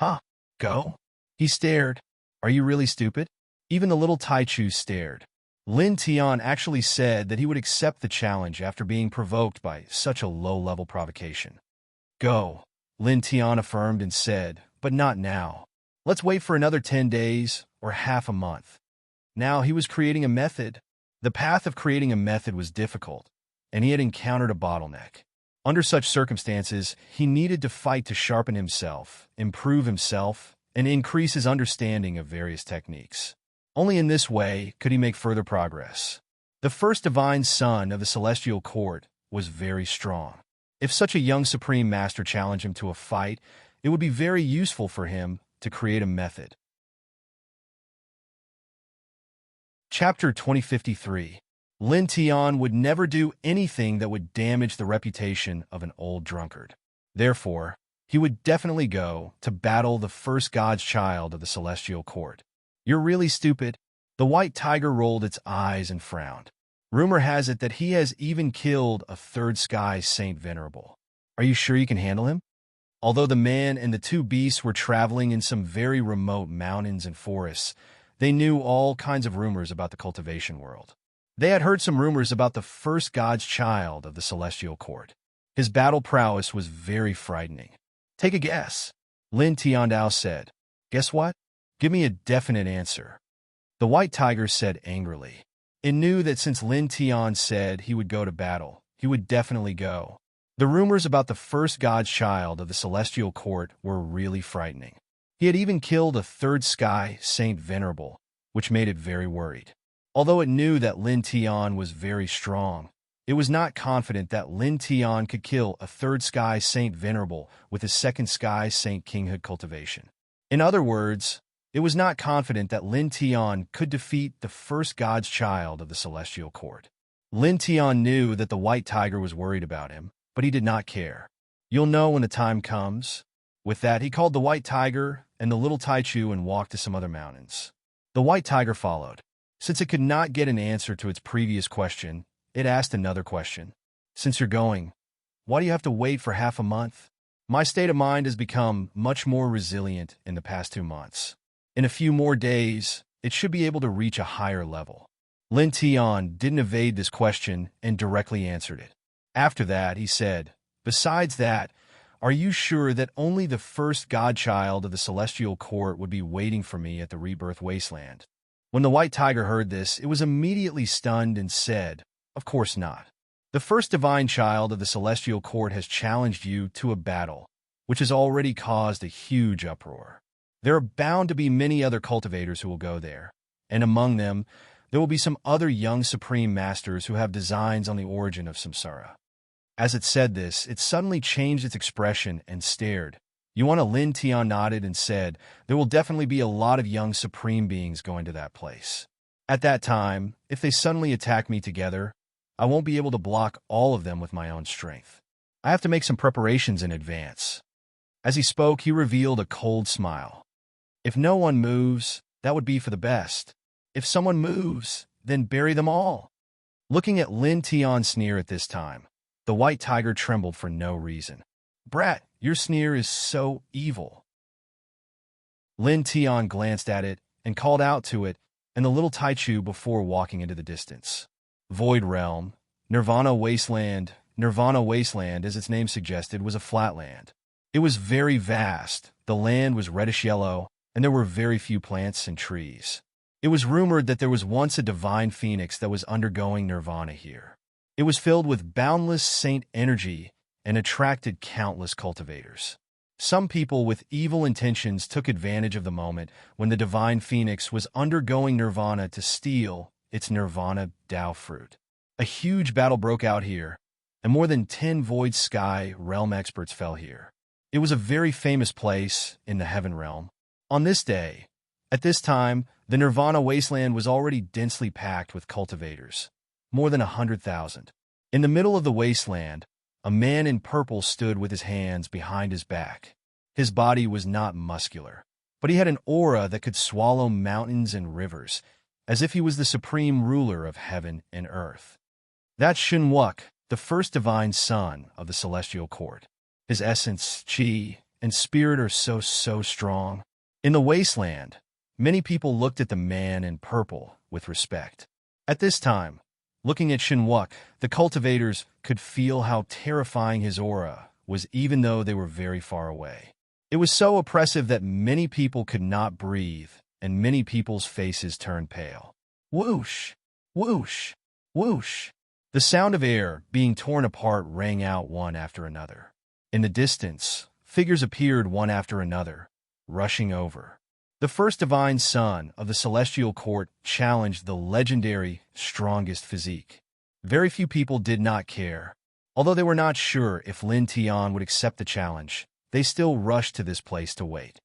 "Huh? Go?" He stared. "Are you really stupid?" Even the little Taichu stared. Lin Tian actually said that he would accept the challenge after being provoked by such a low-level provocation. "Go," Lin Tian affirmed and said, "but not now. Let's wait for another 10 days or half a month." Now he was creating a method. The path of creating a method was difficult, and he had encountered a bottleneck. Under such circumstances, he needed to fight to sharpen himself, improve himself, and increase his understanding of various techniques. Only in this way could he make further progress. The first divine son of the celestial court was very strong. If such a young supreme master challenged him to a fight, it would be very useful for him to create a method. Chapter 2053. Lin Tian would never do anything that would damage the reputation of an old drunkard. Therefore, he would definitely go to battle the first god's child of the celestial court. "You're really stupid." The white tiger rolled its eyes and frowned. Rumor has it that he has even killed a 3rd sky Saint Venerable. "Are you sure you can handle him?" Although the man and the 2 beasts were traveling in some very remote mountains and forests, they knew all kinds of rumors about the cultivation world. They had heard some rumors about the first god's child of the celestial court. His battle prowess was very frightening. "Take a guess," Lin Tiandao said. "Guess what? Give me a definite answer." The white tiger said angrily. It knew that since Lin Tian said he would go to battle, he would definitely go. The rumors about the first god's child of the celestial court were really frightening. He had even killed a third sky saint venerable, which made it very worried. Although it knew that Lin Tian was very strong, it was not confident that Lin Tian could kill a third sky saint venerable with his second sky saint kinghood cultivation. In other words, it was not confident that Lin Tian could defeat the first god's child of the celestial court. Lin Tian knew that the white tiger was worried about him, but he did not care. You'll know when the time comes. With that, he called the white tiger and the little Taichu and walked to some other mountains. The white tiger followed. Since it could not get an answer to its previous question, it asked another question. Since you're going, why do you have to wait for half a month? My state of mind has become much more resilient in the past 2 months. In a few more days, it should be able to reach a higher level. Lin Tian didn't evade this question and directly answered it. After that, he said, besides that, are you sure that only the first godchild of the celestial court would be waiting for me at the rebirth wasteland? When the white tiger heard this, it was immediately stunned and said, of course not. The first divine child of the celestial court has challenged you to a battle, which has already caused a huge uproar. There are bound to be many other cultivators who will go there, and among them, there will be some other young supreme masters who have designs on the origin of samsara. As it said this, it suddenly changed its expression and stared. Yuan Lin Tian nodded and said, there will definitely be a lot of young supreme beings going to that place. At that time, if they suddenly attack me together, I won't be able to block all of them with my own strength. I have to make some preparations in advance. As he spoke, he revealed a cold smile. If no one moves, that would be for the best. If someone moves, then bury them all. Looking at Lin Tian's sneer at this time, the white tiger trembled for no reason. Brat, your sneer is so evil. Lin Tian glanced at it and called out to it and the little Taichu before walking into the distance. Void Realm, Nirvana Wasteland. Nirvana Wasteland, as its name suggested, was a flatland. It was very vast, the land was reddish-yellow, and there were very few plants and trees. It was rumored that there was once a divine phoenix that was undergoing nirvana here. It was filled with boundless saint energy and attracted countless cultivators. Some people with evil intentions took advantage of the moment when the divine phoenix was undergoing nirvana to steal its nirvana Tao fruit. A huge battle broke out here, and more than 10 void sky realm experts fell here. It was a very famous place in the heaven realm. On this day, at this time, the Nirvana Wasteland was already densely packed with cultivators, more than 100,000. In the middle of the wasteland, a man in purple stood with his hands behind his back. His body was not muscular, but he had an aura that could swallow mountains and rivers, as if he was the supreme ruler of heaven and earth. That's Shinwuk, the first divine son of the celestial court. His essence, chi, and spirit are so strong. In the wasteland, many people looked at the man in purple with respect. At this time, looking at Shinwuk, the cultivators could feel how terrifying his aura was even though they were very far away. It was so oppressive that many people could not breathe, and many people's faces turned pale. Whoosh! Whoosh! Whoosh! The sound of air being torn apart rang out one after another. In the distance, figures appeared one after another, rushing over. The first divine son of the celestial court challenged the legendary strongest physique. Very few people did not care. Although they were not sure if Lin Tian would accept the challenge, they still rushed to this place to wait.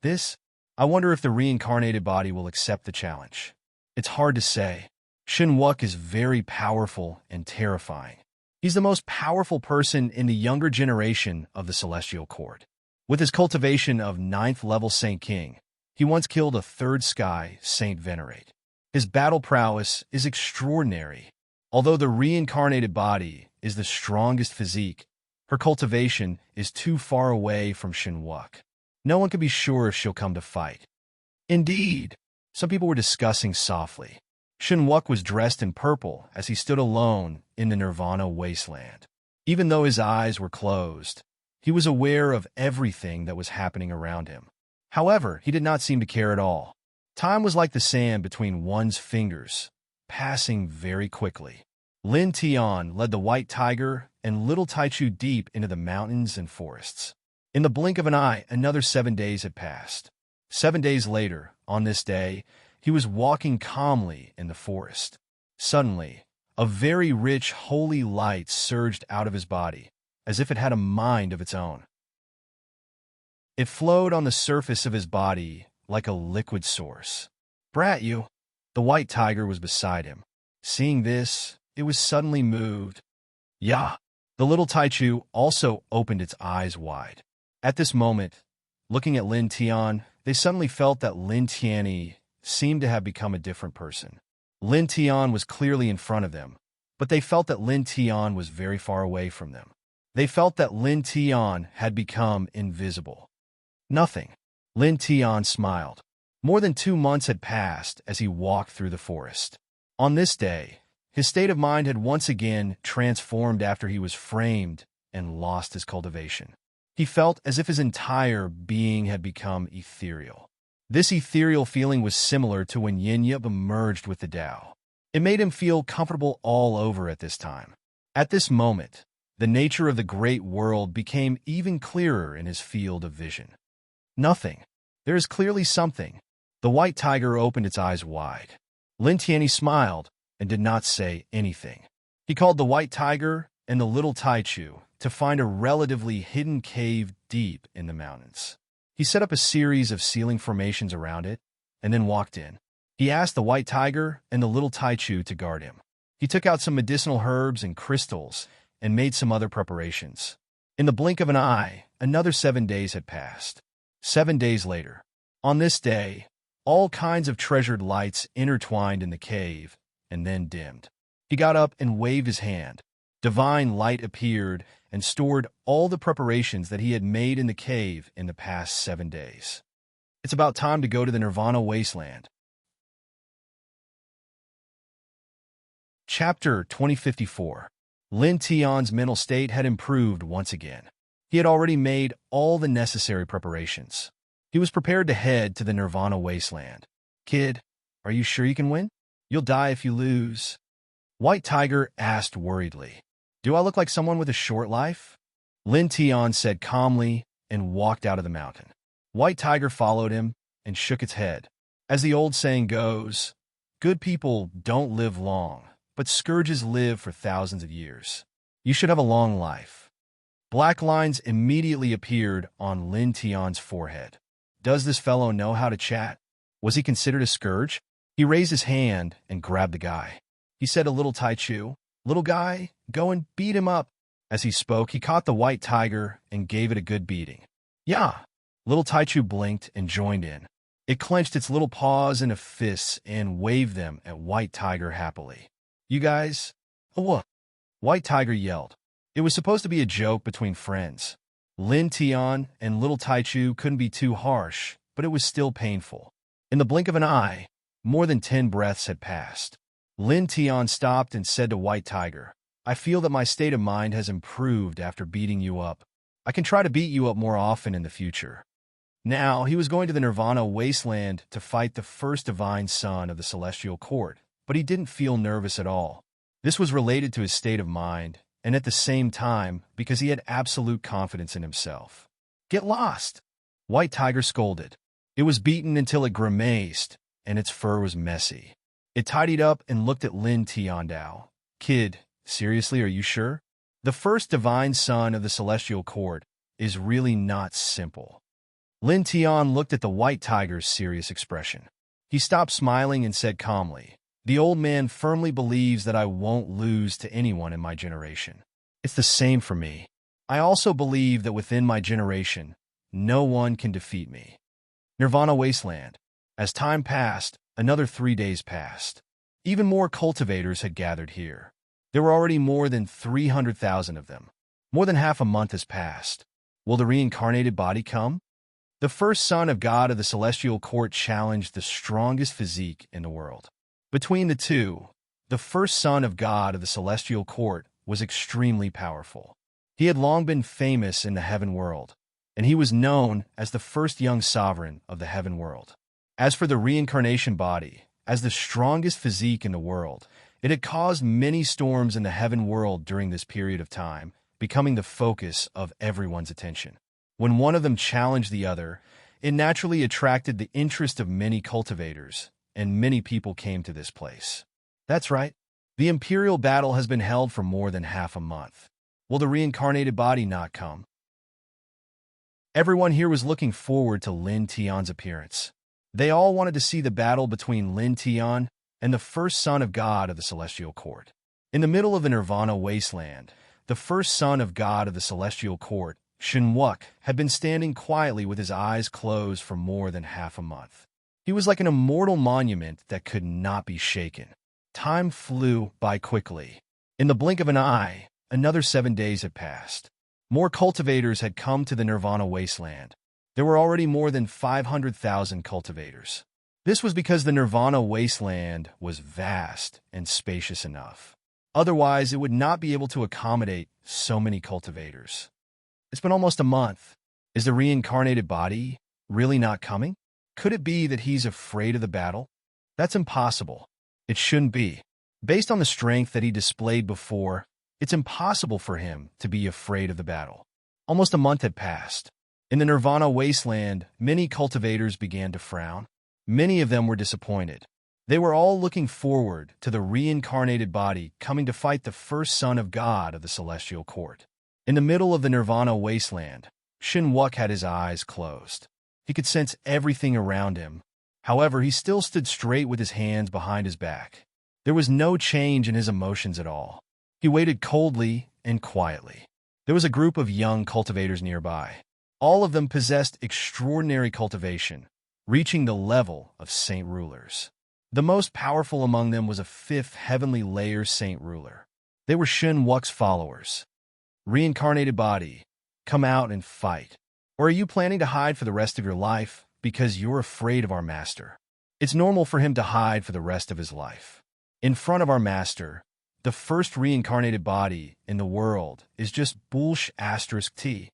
I wonder if the reincarnated body will accept the challenge. It's hard to say. Shinwuk is very powerful and terrifying. He's the most powerful person in the younger generation of the celestial court. With his cultivation of 9th level Saint King, he once killed a 3rd sky Saint Venerate. His battle prowess is extraordinary. Although the reincarnated body is the strongest physique, her cultivation is too far away from Shinwuk. No one can be sure if she'll come to fight. Indeed, some people were discussing softly. Shinwuk was dressed in purple as he stood alone in the Nirvana Wasteland. Even though his eyes were closed, he was aware of everything that was happening around him. However, he did not seem to care at all. Time was like the sand between one's fingers, passing very quickly. Lin Tian led the white tiger and little Taichu deep into the mountains and forests. In the blink of an eye, another 7 days had passed. 7 days later, on this day, he was walking calmly in the forest. Suddenly, a very rich, holy light surged out of his body, as if it had a mind of its own. It flowed on the surface of his body like a liquid source. "Brat you!" The white tiger was beside him. Seeing this, it was suddenly moved. "Yeah!" The little Taichu also opened its eyes wide. At this moment, looking at Lin Tian, they suddenly felt that Lin Tianyi seemed to have become a different person. Lin Tian was clearly in front of them, but they felt that Lin Tian was very far away from them. They felt that Lin Tian had become invisible. "Nothing." Lin Tian smiled. More than 2 months had passed as he walked through the forest. On this day, his state of mind had once again transformed after he was framed and lost his cultivation. He felt as if his entire being had become ethereal. This ethereal feeling was similar to when Yin Yang merged with the Tao. It made him feel comfortable all over at this time. At this moment, the nature of the great world became even clearer in his field of vision. "Nothing. There is clearly something." The white tiger opened its eyes wide. Lin Tianyi smiled and did not say anything. He called the white tiger and the little Taichu to find a relatively hidden cave deep in the mountains. He set up a series of ceiling formations around it and then walked in. He asked the white tiger and the little Taichu to guard him. He took out some medicinal herbs and crystals and made some other preparations. In the blink of an eye, another 7 days had passed. 7 days later, on this day, all kinds of treasured lights intertwined in the cave and then dimmed. He got up and waved his hand. Divine light appeared and stored all the preparations that he had made in the cave in the past 7 days. It's about time to go to the Nirvana wasteland. Chapter 2054. Lin Tian's mental state had improved once again. He had already made all the necessary preparations. He was prepared to head to the Nirvana wasteland. "Kid, are you sure you can win? You'll die if you lose." White Tiger asked worriedly. "Do I look like someone with a short life?" Lin Tian said calmly and walked out of the mountain. White Tiger followed him and shook its head. As the old saying goes, good people don't live long, but scourges live for thousands of years. You should have a long life. Black lines immediately appeared on Lin Tian's forehead. Does this fellow know how to chat? Was he considered a scourge? He raised his hand and grabbed the guy. He said to little Taichu, "Little guy, go and beat him up." As he spoke, he caught the white tiger and gave it a good beating. "Yeah." Little Taichu blinked and joined in. It clenched its little paws into fists and waved them at White Tiger happily. "You guys, what?" White Tiger yelled. It was supposed to be a joke between friends. Lin Tian and little Taichu couldn't be too harsh, but it was still painful. In the blink of an eye, more than 10 breaths had passed. Lin Tian stopped and said to White Tiger, "I feel that my state of mind has improved after beating you up. I can try to beat you up more often in the future." Now, he was going to the Nirvana wasteland to fight the first divine son of the celestial court, but he didn't feel nervous at all. This was related to his state of mind, and at the same time, because he had absolute confidence in himself. "Get lost!" White Tiger scolded. It was beaten until it grimaced, and its fur was messy. It tidied up and looked at Lin Tiandao. "Kid, seriously, are you sure? The first divine son of the celestial court is really not simple." Lin Tian looked at the white tiger's serious expression. He stopped smiling and said calmly, "The old man firmly believes that I won't lose to anyone in my generation. It's the same for me. I also believe that within my generation, no one can defeat me." Nirvana wasteland. As time passed, another 3 days passed. Even more cultivators had gathered here. There were already more than 300,000 of them. More than half a month has passed. Will the reincarnated body come? The first son of God of the celestial court challenged the strongest physique in the world. Between the two, the first son of God of the celestial court was extremely powerful. He had long been famous in the heaven world, and he was known as the first young sovereign of the heaven world. As for the reincarnation body, as the strongest physique in the world, It had caused many storms in the heaven world during this period of time, becoming the focus of everyone's attention. When one of them challenged the other, it naturally attracted the interest of many cultivators, and many people came to this place. That's right. The imperial battle has been held for more than half a month. Will the reincarnated body not come? Everyone here was looking forward to Lin Tian's appearance. They all wanted to see the battle between Lin Tian and the first son of God of the Celestial Court. In the middle of the Nirvana wasteland, the first son of God of the Celestial Court, Shenwuk, had been standing quietly with his eyes closed for more than half a month. He was like an immortal monument that could not be shaken. Time flew by quickly. In the blink of an eye, another 7 days had passed. More cultivators had come to the Nirvana wasteland. There were already more than 500,000 cultivators. This was because the Nirvana wasteland was vast and spacious enough. Otherwise, it would not be able to accommodate so many cultivators. It's been almost a month. Is the reincarnated body really not coming? Could it be that he's afraid of the battle? That's impossible. It shouldn't be. Based on the strength that he displayed before, it's impossible for him to be afraid of the battle. Almost a month had passed. In the Nirvana wasteland, many cultivators began to frown. Many of them were disappointed. They were all looking forward to the reincarnated body coming to fight the first son of God of the Celestial Court. In the middle of the Nirvana wasteland, Shenwuk had his eyes closed. He could sense everything around him. However, he still stood straight with his hands behind his back. There was no change in his emotions at all. He waited coldly and quietly. There was a group of young cultivators nearby. All of them possessed extraordinary cultivation, reaching the level of saint rulers. The most powerful among them was a fifth heavenly layer saint ruler. They were Shenwuk's followers. Reincarnated body, come out and fight. Or are you planning to hide for the rest of your life because you're afraid of our master? It's normal for him to hide for the rest of his life. In front of our master, the first reincarnated body in the world is just *T.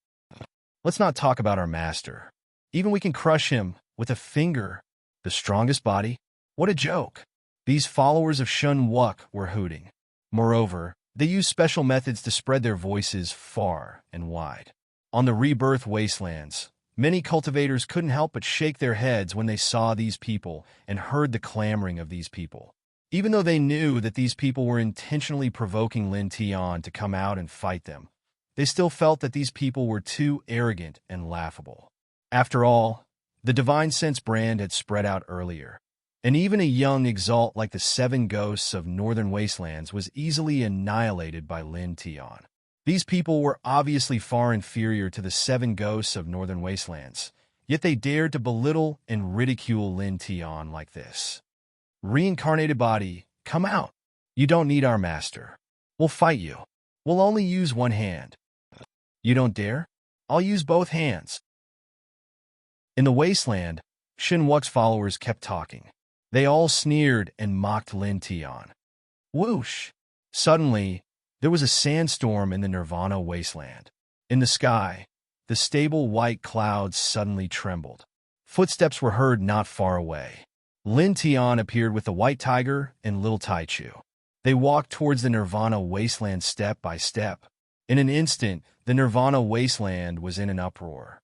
Let's not talk about our master. Even we can crush him with a finger. The strongest body? What a joke. These followers of Shenwuk were hooting. Moreover, they used special methods to spread their voices far and wide. On the rebirth wastelands, many cultivators couldn't help but shake their heads when they saw these people and heard the clamoring of these people. Even though they knew that these people were intentionally provoking Lin Tian to come out and fight them, they still felt that these people were too arrogant and laughable. After all, the Divine Sense brand had spread out earlier, and even a young exalt like the 7 ghosts of Northern Wastelands was easily annihilated by Lin Tian. These people were obviously far inferior to the 7 ghosts of Northern Wastelands, yet they dared to belittle and ridicule Lin Tian like this. Reincarnated body, come out. You don't need our master. We'll fight you. We'll only use one hand. You don't dare? I'll use both hands. In the wasteland, Shenwuk's followers kept talking. They all sneered and mocked Lin Tian. Whoosh! Suddenly, there was a sandstorm in the Nirvana wasteland. In the sky, the stable white clouds suddenly trembled. Footsteps were heard not far away. Lin Tian appeared with the white tiger and little Taichu. They walked towards the Nirvana wasteland step by step. In an instant, the Nirvana wasteland was in an uproar.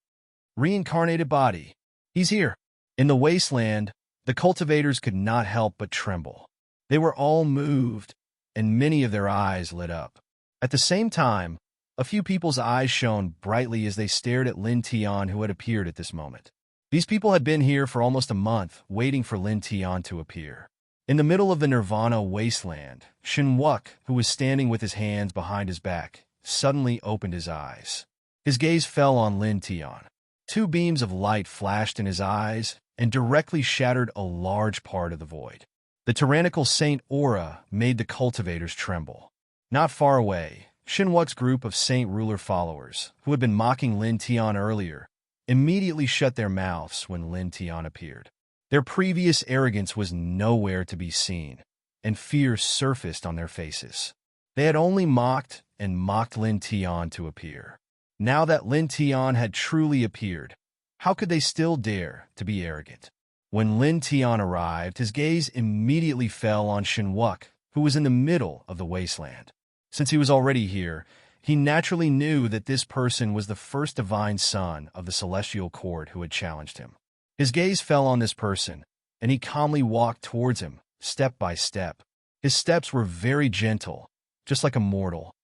Reincarnated body. He's here. In the wasteland, the cultivators could not help but tremble. They were all moved, and many of their eyes lit up. At the same time, a few people's eyes shone brightly as they stared at Lin Tian, who had appeared at this moment. These people had been here for almost a month, waiting for Lin Tian to appear. In the middle of the Nirvana wasteland, Shenwuk, who was standing with his hands behind his back, suddenly opened his eyes. His gaze fell on Lin Tian. 2 beams of light flashed in his eyes and directly shattered a large part of the void. The tyrannical saint aura made the cultivators tremble. Not far away, Shenwuk's group of saint ruler followers, who had been mocking Lin Tian earlier, immediately shut their mouths when Lin Tian appeared. Their previous arrogance was nowhere to be seen, and fear surfaced on their faces. They had only mocked and mocked Lin Tian to appear. Now that Lin Tian had truly appeared, how could they still dare to be arrogant? When Lin Tian arrived, his gaze immediately fell on Shenwuk, who was in the middle of the wasteland. Since he was already here, he naturally knew that this person was the first divine son of the celestial court who had challenged him. His gaze fell on this person, and he calmly walked towards him, step by step. His steps were very gentle, just like a mortal.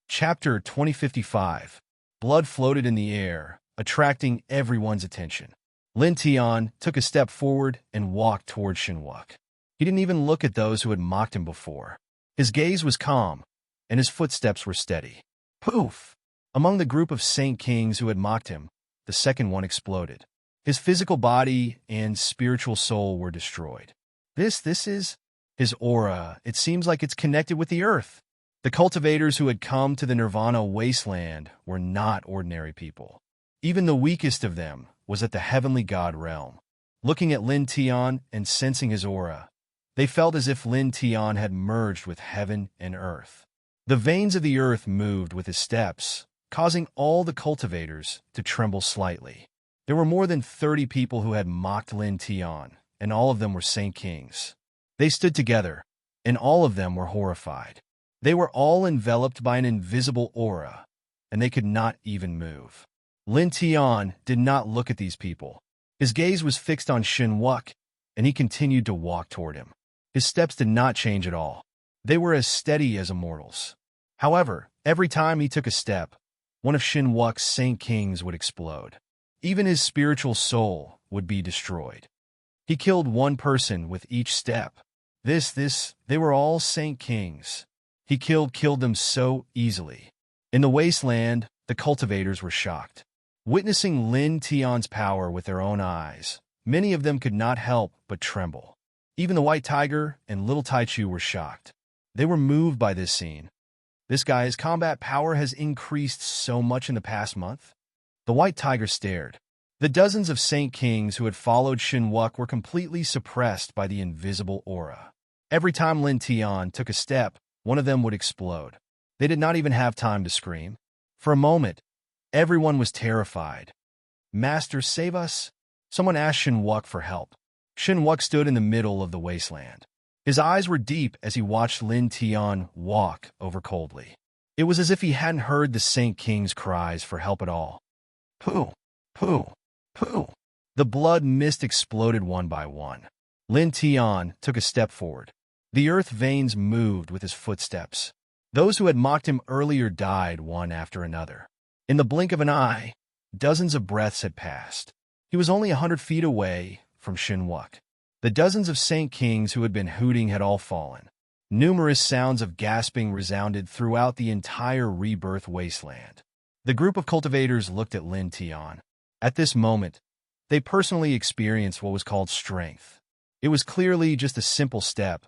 Chapter 2055. Blood floated in the air, attracting everyone's attention. Lin Tian took a step forward and walked toward Shinwuk. He didn't even look at those who had mocked him before. His gaze was calm, and his footsteps were steady. Poof! Among the group of Saint Kings who had mocked him, the second one exploded. His physical body and spiritual soul were destroyed. This is his aura. It seems like it's connected with the earth. The cultivators who had come to the Nirvana wasteland were not ordinary people. Even the weakest of them was at the heavenly god realm. Looking at Lin Tian and sensing his aura, they felt as if Lin Tian had merged with heaven and earth. The veins of the earth moved with his steps, causing all the cultivators to tremble slightly. There were more than 30 people who had mocked Lin Tian, and all of them were Saint Kings. They stood together, and all of them were horrified. They were all enveloped by an invisible aura, and they could not even move. Lin Tian did not look at these people. His gaze was fixed on Shinwuk, and he continued to walk toward him. His steps did not change at all. They were as steady as a mortal's. However, every time he took a step, one of Shinwuk's Saint Kings would explode. Even his spiritual soul would be destroyed. He killed one person with each step. They were all Saint Kings. He killed them so easily. In the wasteland, the cultivators were shocked. Witnessing Lin Tian's power with their own eyes, many of them could not help but tremble. Even the White Tiger and Little Taichu were shocked. They were moved by this scene. This guy's combat power has increased so much in the past month. The White Tiger stared. The dozens of Saint Kings who had followed Shinwuk were completely suppressed by the invisible aura. Every time Lin Tian took a step, one of them would explode. They did not even have time to scream. For a moment, everyone was terrified. "Master, save us!" Someone asked Shinwuk for help. Shinwuk stood in the middle of the wasteland. His eyes were deep as he watched Lin Tian walk over coldly. It was as if he hadn't heard the Saint King's cries for help at all. Pooh! Pooh! Pooh! The blood mist exploded one by one. Lin Tian took a step forward. The earth veins moved with his footsteps. Those who had mocked him earlier died one after another. In the blink of an eye, dozens of breaths had passed. He was only 100 feet away from Shinwuk. The dozens of Saint Kings who had been hooting had all fallen. Numerous sounds of gasping resounded throughout the entire rebirth wasteland. The group of cultivators looked at Lin Tian. At this moment, they personally experienced what was called strength. It was clearly just a simple step,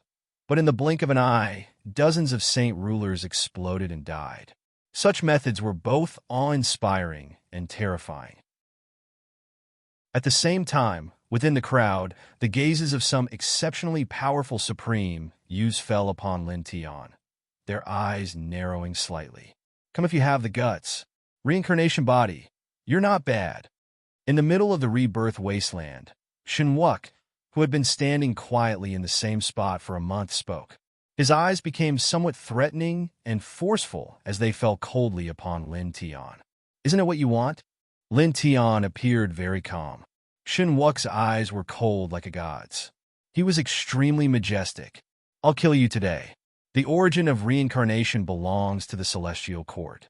but in the blink of an eye, dozens of saint rulers exploded and died. Such methods were both awe-inspiring and terrifying. At the same time, within the crowd, the gazes of some exceptionally powerful supreme youths fell upon Lin Tian, their eyes narrowing slightly. "Come if you have the guts. Reincarnation body, you're not bad." In the middle of the rebirth wasteland, Shinwuk, who had been standing quietly in the same spot for a month, spoke. His eyes became somewhat threatening and forceful as they fell coldly upon Lin Tian. "Isn't it what you want?" Lin Tian appeared very calm. Shinwuk's eyes were cold like a god's. He was extremely majestic. "I'll kill you today. The origin of reincarnation belongs to the celestial court.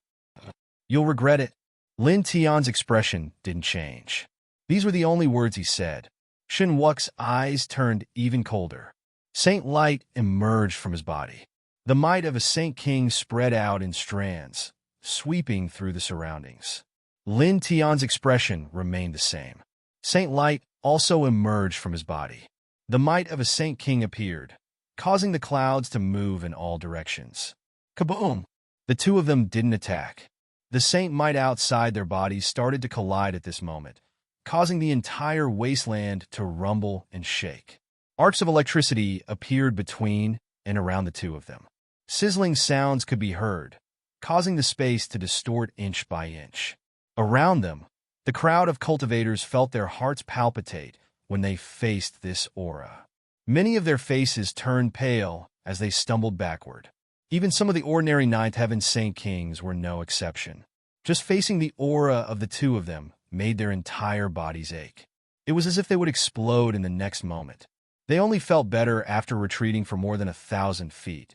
You'll regret it." Lin Tian's expression didn't change. These were the only words he said. Shinwuk's eyes turned even colder. Saint light emerged from his body. The might of a Saint King spread out in strands, sweeping through the surroundings. Lin Tian's expression remained the same. Saint light also emerged from his body. The might of a Saint King appeared, causing the clouds to move in all directions. Kaboom! The two of them didn't attack. The saint might outside their bodies started to collide at this moment, causing the entire wasteland to rumble and shake. Arcs of electricity appeared between and around the two of them. Sizzling sounds could be heard, causing the space to distort inch by inch. Around them, the crowd of cultivators felt their hearts palpitate when they faced this aura. Many of their faces turned pale as they stumbled backward. Even some of the ordinary Ninth Heaven Saint Kings were no exception. Just facing the aura of the two of them made their entire bodies ache. It was as if they would explode in the next moment. They only felt better after retreating for more than 1,000 feet.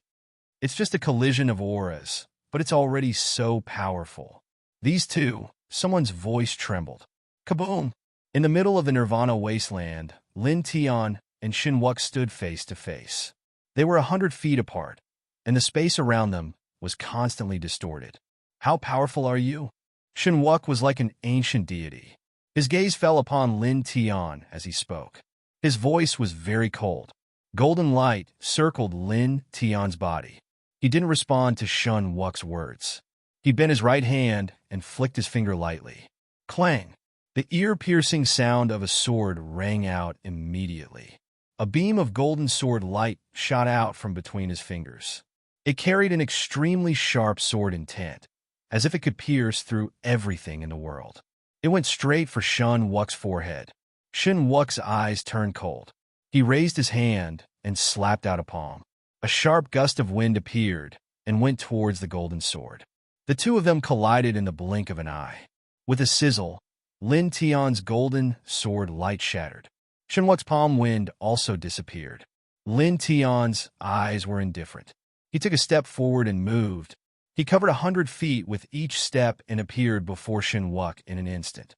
It's just a collision of auras, but it's already so powerful. These two, someone's voice trembled. Kaboom! In the middle of the Nirvana wasteland, Lin Tian and Xin Wuk stood face to face. They were 100 feet apart, and the space around them was constantly distorted. How powerful are you? Xin Wuk was like an ancient deity. His gaze fell upon Lin Tian as he spoke. His voice was very cold. Golden light circled Lin Tian's body. He didn't respond to Xin Wuk's words. He bent his right hand and flicked his finger lightly. Clang! The ear-piercing sound of a sword rang out immediately. A beam of golden sword light shot out from between his fingers. It carried an extremely sharp sword intent, as if it could pierce through everything in the world. It went straight for Xin Wuk's forehead. Xin Wuk's eyes turned cold. He raised his hand and slapped out a palm. A sharp gust of wind appeared and went towards the golden sword. The two of them collided in the blink of an eye. With a sizzle, Lin Tian's golden sword light shattered. Xin Wuk's palm wind also disappeared. Lin Tian's eyes were indifferent. He took a step forward and moved. He covered 100 feet with each step and appeared before Xin Wuk in an instant.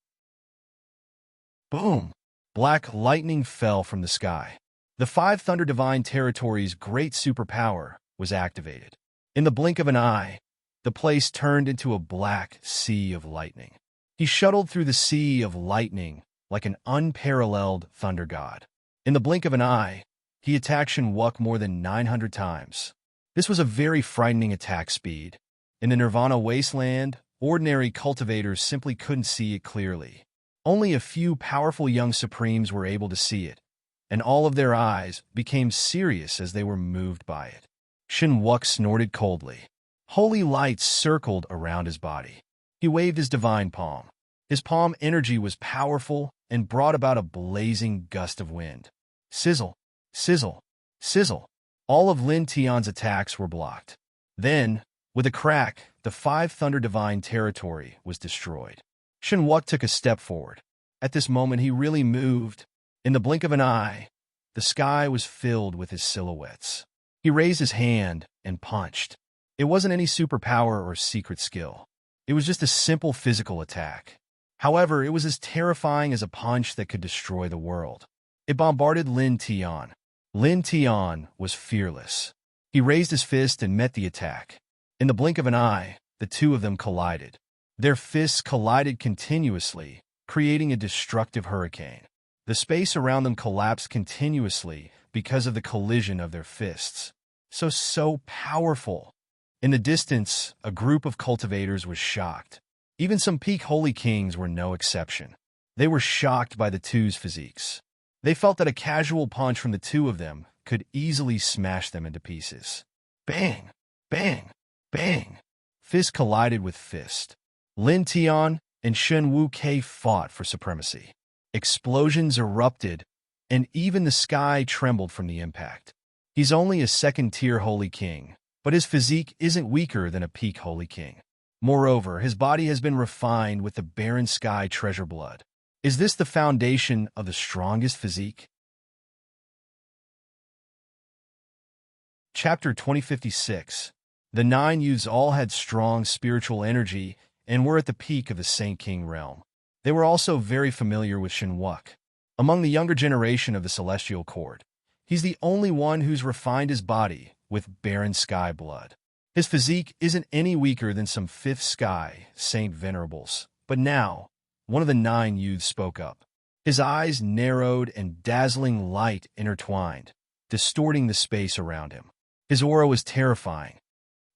Boom! Black lightning fell from the sky. The Five Thunder Divine Territory's great superpower was activated. In the blink of an eye, the place turned into a black sea of lightning. He shuttled through the sea of lightning like an unparalleled thunder god. In the blink of an eye, he attacked Xin Wuk more than 900 times. This was a very frightening attack speed. In the Nirvana wasteland, ordinary cultivators simply couldn't see it clearly. Only a few powerful young supremes were able to see it, and all of their eyes became serious as they were moved by it. Xin Wuk snorted coldly. Holy lights circled around his body. He waved his divine palm. His palm energy was powerful and brought about a blazing gust of wind. Sizzle, sizzle, sizzle. All of Lin Tian's attacks were blocked. Then, with a crack, the Five Thunder Divine Territory was destroyed. Xin Wuk took a step forward. At this moment, he really moved. In the blink of an eye, the sky was filled with his silhouettes. He raised his hand and punched. It wasn't any superpower or secret skill. It was just a simple physical attack. However, it was as terrifying as a punch that could destroy the world. It bombarded Lin Tian. Lin Tian was fearless. He raised his fist and met the attack. In the blink of an eye, the two of them collided. Their fists collided continuously, creating a destructive hurricane. The space around them collapsed continuously because of the collision of their fists. So powerful. In the distance, a group of cultivators was shocked. Even some peak holy kings were no exception. They were shocked by the two's physiques. They felt that a casual punch from the two of them could easily smash them into pieces. Bang! Bang! Bang! Fist collided with fist. Lin Tian and Shen Wu Kei fought for supremacy. Explosions erupted, and even the sky trembled from the impact. He's only a second-tier holy king, but his physique isn't weaker than a peak holy king. Moreover, his body has been refined with the barren sky treasure blood. Is this the foundation of the strongest physique? Chapter 2056. The 9 youths all had strong spiritual energy and were at the peak of the Saint King realm. They were also very familiar with Xin Wuk. Among the younger generation of the Celestial Court, he's the only one who's refined his body with barren sky blood. His physique isn't any weaker than some 5th sky Saint Venerables. But now, one of the 9 youths spoke up. His eyes narrowed and dazzling light intertwined, distorting the space around him. His aura was terrifying.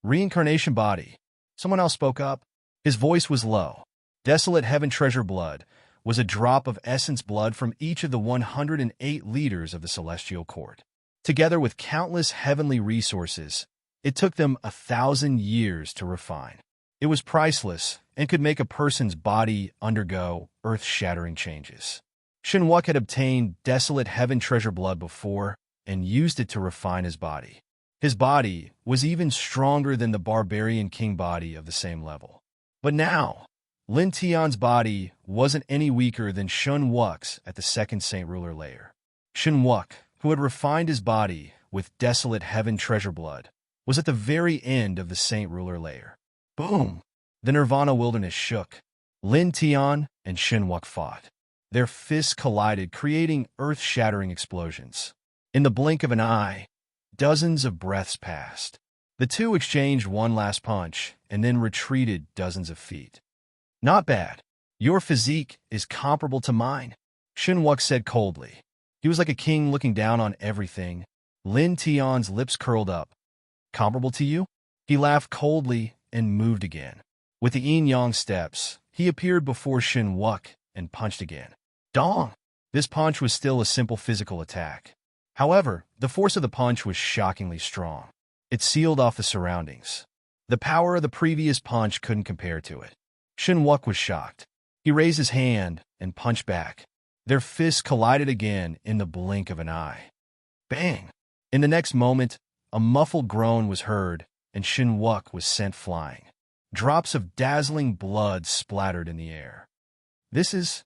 Reincarnation body. Someone else spoke up. His voice was low. Desolate heaven treasure blood was a drop of essence blood from each of the 108 leaders of the Celestial Court. Together with countless heavenly resources, it took them 1,000 years to refine. It was priceless and could make a person's body undergo earth-shattering changes. Shinwuk had obtained desolate heaven treasure blood before and used it to refine his body. His body was even stronger than the barbarian king body of the same level. But now, Lin Tian's body wasn't any weaker than Shinwuk's at the second Saint Ruler layer. Shinwuk, who had refined his body with desolate heaven treasure blood, was at the very end of the Saint Ruler layer. Boom! The Nirvana wilderness shook. Lin Tian and Shinwuk fought. Their fists collided, creating earth-shattering explosions. In the blink of an eye, dozens of breaths passed. The two exchanged one last punch and then retreated dozens of feet. Not bad. Your physique is comparable to mine, Shinwuk said coldly. He was like a king looking down on everything. Lin Tian's lips curled up. Comparable to you? He laughed coldly and moved again. With the yin-yang steps, he appeared before Shinwuk and punched again. Dong! This punch was still a simple physical attack. However, the force of the punch was shockingly strong. It sealed off the surroundings. The power of the previous punch couldn't compare to it. Shinwuk was shocked. He raised his hand and punched back. Their fists collided again in the blink of an eye. Bang! In the next moment, a muffled groan was heard, and Shinwuk was sent flying. Drops of dazzling blood splattered in the air. His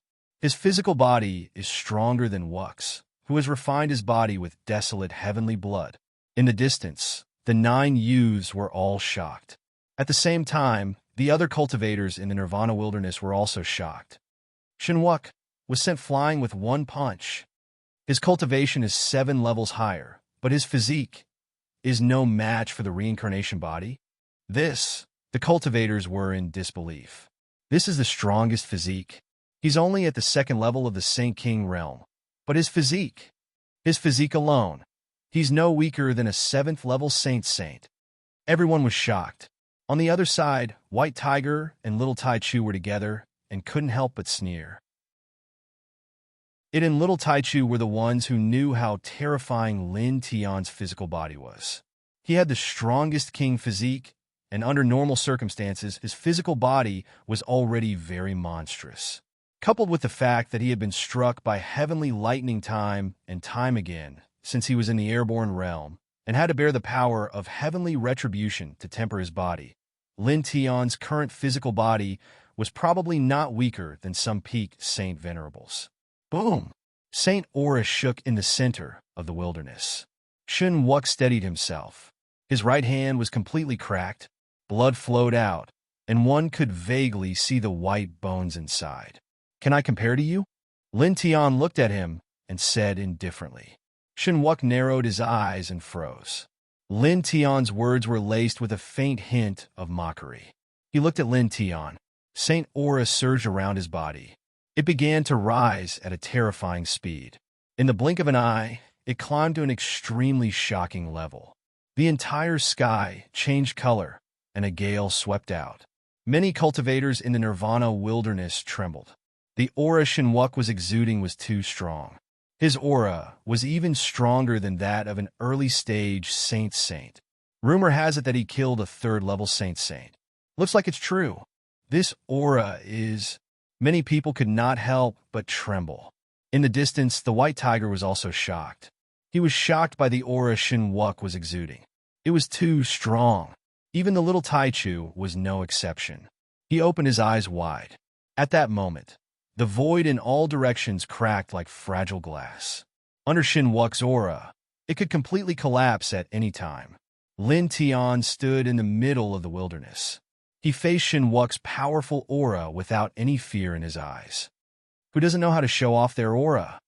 physical body is stronger than Wuk's, who has refined his body with desolate heavenly blood. In the distance, the 9 youths were all shocked. At the same time, the other cultivators in the Nirvana wilderness were also shocked. Shinwuk was sent flying with one punch. His cultivation is 7 levels higher, but his physique is no match for the reincarnation body. The cultivators were in disbelief. This is the strongest physique. He's only at the 2nd level of the Saint King realm. But his physique alone, he's no weaker than a 7th level Saint. Everyone was shocked. On the other side, White Tiger and Little Tai Chu were together and couldn't help but sneer. It and Little Tai Chu were the ones who knew how terrifying Lin Tian's physical body was. He had the strongest king physique, and under normal circumstances, his physical body was already very monstrous. Coupled with the fact that he had been struck by heavenly lightning time and time again since he was in the airborne realm, and had to bear the power of heavenly retribution to temper his body, Lin Tian's current physical body was probably not weaker than some peak Saint Venerables. Boom! Saint Aura shook in the center of the wilderness. Shinwuk steadied himself. His right hand was completely cracked, blood flowed out, and one could vaguely see the white bones inside. Can I compare to you? Lin Tian looked at him and said indifferently. Shinwuk narrowed his eyes and froze. Lin Tian's words were laced with a faint hint of mockery. He looked at Lin Tian. Saint Aura surged around his body. It began to rise at a terrifying speed. In the blink of an eye, it climbed to an extremely shocking level. The entire sky changed color, and a gale swept out. Many cultivators in the Nirvana wilderness trembled. The aura Shinwuk was exuding was too strong. His aura was even stronger than that of an early-stage Saint. Rumor has it that he killed a 3rd-level Saint. Looks like it's true. This aura is... Many people could not help but tremble. In the distance, the White Tiger was also shocked. He was shocked by the aura Shinwuk was exuding. It was too strong. Even the Little Tai Chu was no exception. He opened his eyes wide. At that moment, the void in all directions cracked like fragile glass. Under Shinwuk's aura, it could completely collapse at any time. Lin Tian stood in the middle of the wilderness. He faced Shinwuk's powerful aura without any fear in his eyes. Who doesn't know how to show off their aura?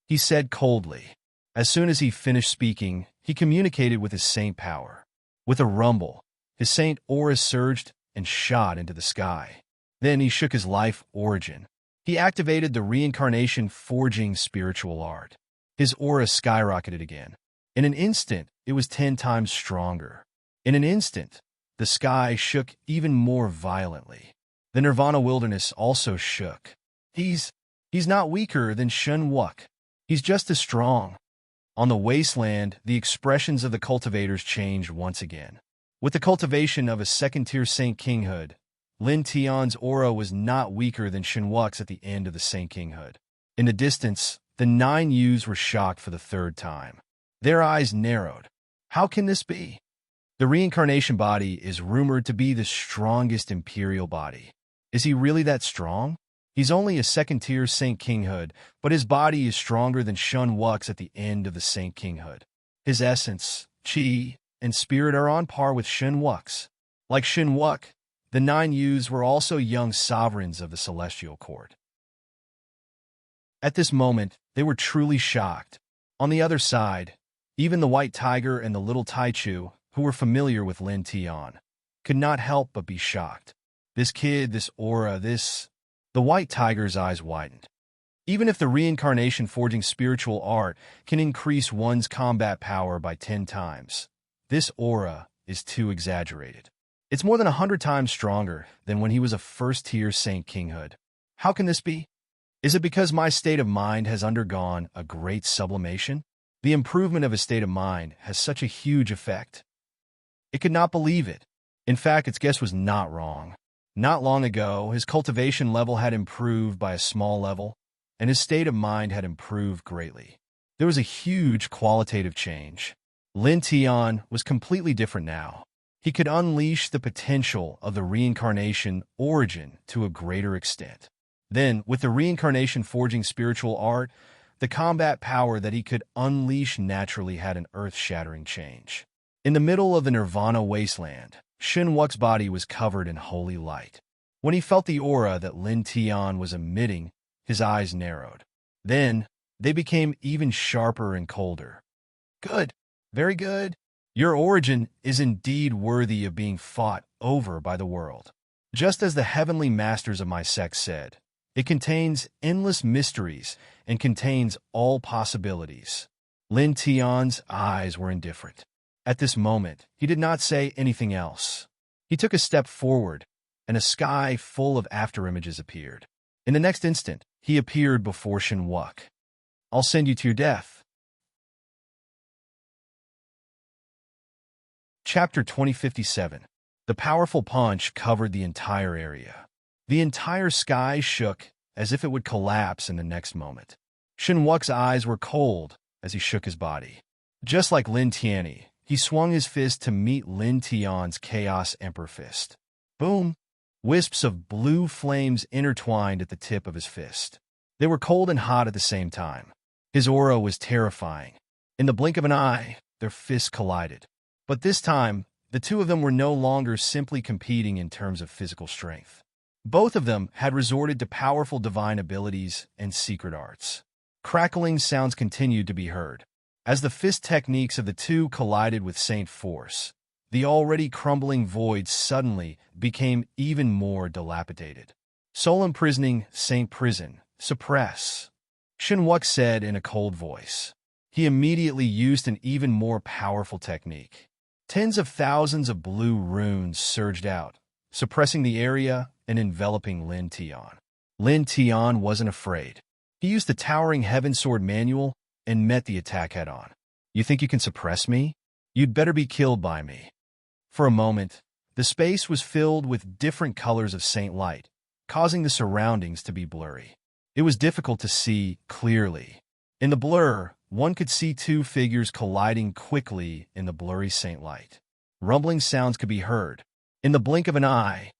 He said coldly. As soon as he finished speaking, he communicated with his saint power. With a rumble, his saint aura surged and shot into the sky. Then he shook his life origin. He activated the reincarnation forging spiritual art. His aura skyrocketed again. In an instant, it was 10 times stronger. In an instant, the sky shook even more violently. The Nirvana wilderness also shook. He's not weaker than Shinwuk. He's just as strong. On the wasteland, the expressions of the cultivators changed once again. With the cultivation of a 2nd-tier Saint Kinghood, Lin Tian's aura was not weaker than Shinwuk's at the end of the Saint Kinghood. In the distance, the 9 youths were shocked for the third time. Their eyes narrowed. How can this be? The reincarnation body is rumored to be the strongest imperial body. Is he really that strong? He's only a second-tier Saint Kinghood, but his body is stronger than Shun Wux's at the end of the Saint Kinghood. His essence, chi, and spirit are on par with Shun Wux's. Like Shun Wux, the 9 youths were also young sovereigns of the celestial court. At this moment, they were truly shocked. On the other side, even the White Tiger and the little Taichu, who were familiar with Lin Tian, could not help but be shocked. This kid, this aura, this... The White Tiger's eyes widened. Even if the reincarnation forging spiritual art can increase one's combat power by 10 times, this aura is too exaggerated. It's more than 100 times stronger than when he was a first-tier Saint Kinghood. How can this be? Is it because my state of mind has undergone a great sublimation? The improvement of his state of mind has such a huge effect. It could not believe it. In fact, its guess was not wrong. Not long ago, his cultivation level had improved by a small level, and his state of mind had improved greatly. There was a huge qualitative change. Lin Tian was completely different now. He could unleash the potential of the reincarnation origin to a greater extent. Then, with the reincarnation forging spiritual art, the combat power that he could unleash naturally had an earth-shattering change. In the middle of the Nirvana wasteland, Shun Wux's body was covered in holy light. When he felt the aura that Lin Tian was emitting, his eyes narrowed. Then, they became even sharper and colder. Good. Very good. Your origin is indeed worthy of being fought over by the world. Just as the heavenly masters of my sect said, it contains endless mysteries and contains all possibilities. Lin Tian's eyes were indifferent. At this moment, he did not say anything else. He took a step forward, and a sky full of afterimages appeared. In the next instant, he appeared before Shun Wux. I'll send you to your death. Chapter 2057. The powerful punch covered the entire area. The entire sky shook as if it would collapse in the next moment. Shun Wux's eyes were cold as he shook his body. Just like Lin Tianyi, he swung his fist to meet Lin Tian's Chaos Emperor fist. Boom! Wisps of blue flames intertwined at the tip of his fist. They were cold and hot at the same time. His aura was terrifying. In the blink of an eye, their fists collided. But this time, the two of them were no longer simply competing in terms of physical strength. Both of them had resorted to powerful divine abilities and secret arts. Crackling sounds continued to be heard. As the fist techniques of the two collided with Saint Force, the already crumbling void suddenly became even more dilapidated. Soul imprisoning, Saint Prison, suppress, Shun Wux said in a cold voice. He immediately used an even more powerful technique. Tens of thousands of blue runes surged out, suppressing the area and enveloping Lin Tian. Lin Tian wasn't afraid. He used the towering Heaven Sword manual and met the attack head-on. You think you can suppress me? You'd better be killed by me. For a moment, the space was filled with different colors of Saint Light, causing the surroundings to be blurry. It was difficult to see clearly. In the blur, one could see two figures colliding quickly in the blurry Saint Light. Rumbling sounds could be heard. In the blink of an eye,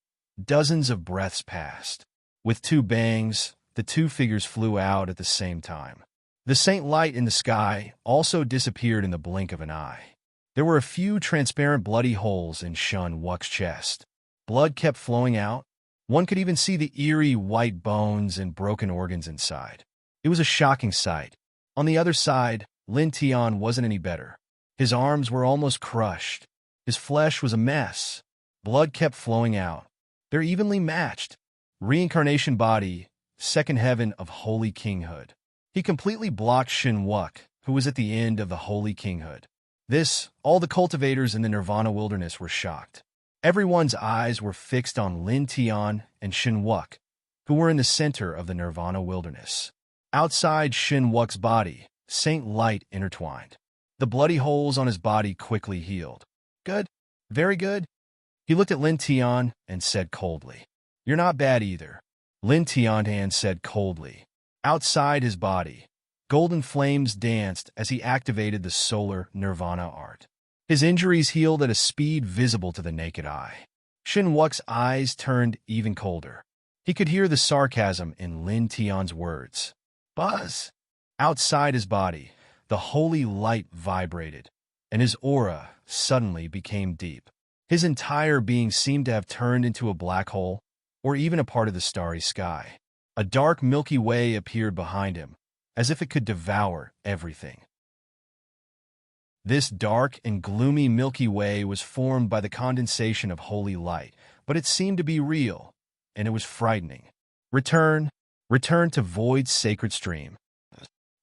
dozens of breaths passed. With two bangs, the two figures flew out at the same time. The Saint Light in the sky also disappeared in the blink of an eye. There were a few transparent bloody holes in Shun Wux's chest. Blood kept flowing out. One could even see the eerie white bones and broken organs inside. It was a shocking sight. On the other side, Lin Tian wasn't any better. His arms were almost crushed. His flesh was a mess. Blood kept flowing out. They're evenly matched. Reincarnation body, second heaven of Holy Kinghood. He completely blocked Shun Wux, who was at the end of the Holy Kinghood. All the cultivators in the Nirvana wilderness were shocked. Everyone's eyes were fixed on Lin Tian and Shun Wux, who were in the center of the Nirvana wilderness. Outside Shun Wux's body, Saint Light intertwined. The bloody holes on his body quickly healed. Good. Very good. He looked at Lin Tian and said coldly, You're not bad either. Lin Tian said coldly, Outside his body, golden flames danced as he activated the solar nirvana art. His injuries healed at a speed visible to the naked eye. Shinwuk's eyes turned even colder. He could hear the sarcasm in Lin Tian's words. Buzz! Outside his body, the holy light vibrated, and his aura suddenly became deep. His entire being seemed to have turned into a black hole, or even a part of the starry sky. A dark Milky Way appeared behind him, as if it could devour everything. This dark and gloomy Milky Way was formed by the condensation of holy light, but it seemed to be real, and it was frightening. Return to Void's sacred stream.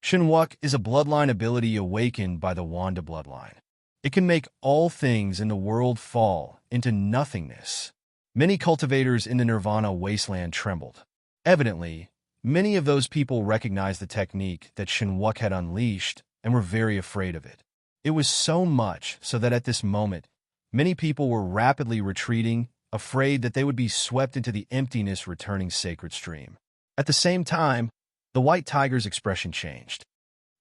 Shinwuk is a bloodline ability awakened by the Wanda bloodline. It can make all things in the world fall into nothingness. Many cultivators in the Nirvana wasteland trembled. Evidently, many of those people recognized the technique that Shinwuk had unleashed and were very afraid of it. It was so much so that at this moment, many people were rapidly retreating, afraid that they would be swept into the emptiness returning sacred stream. At the same time, the White Tiger's expression changed.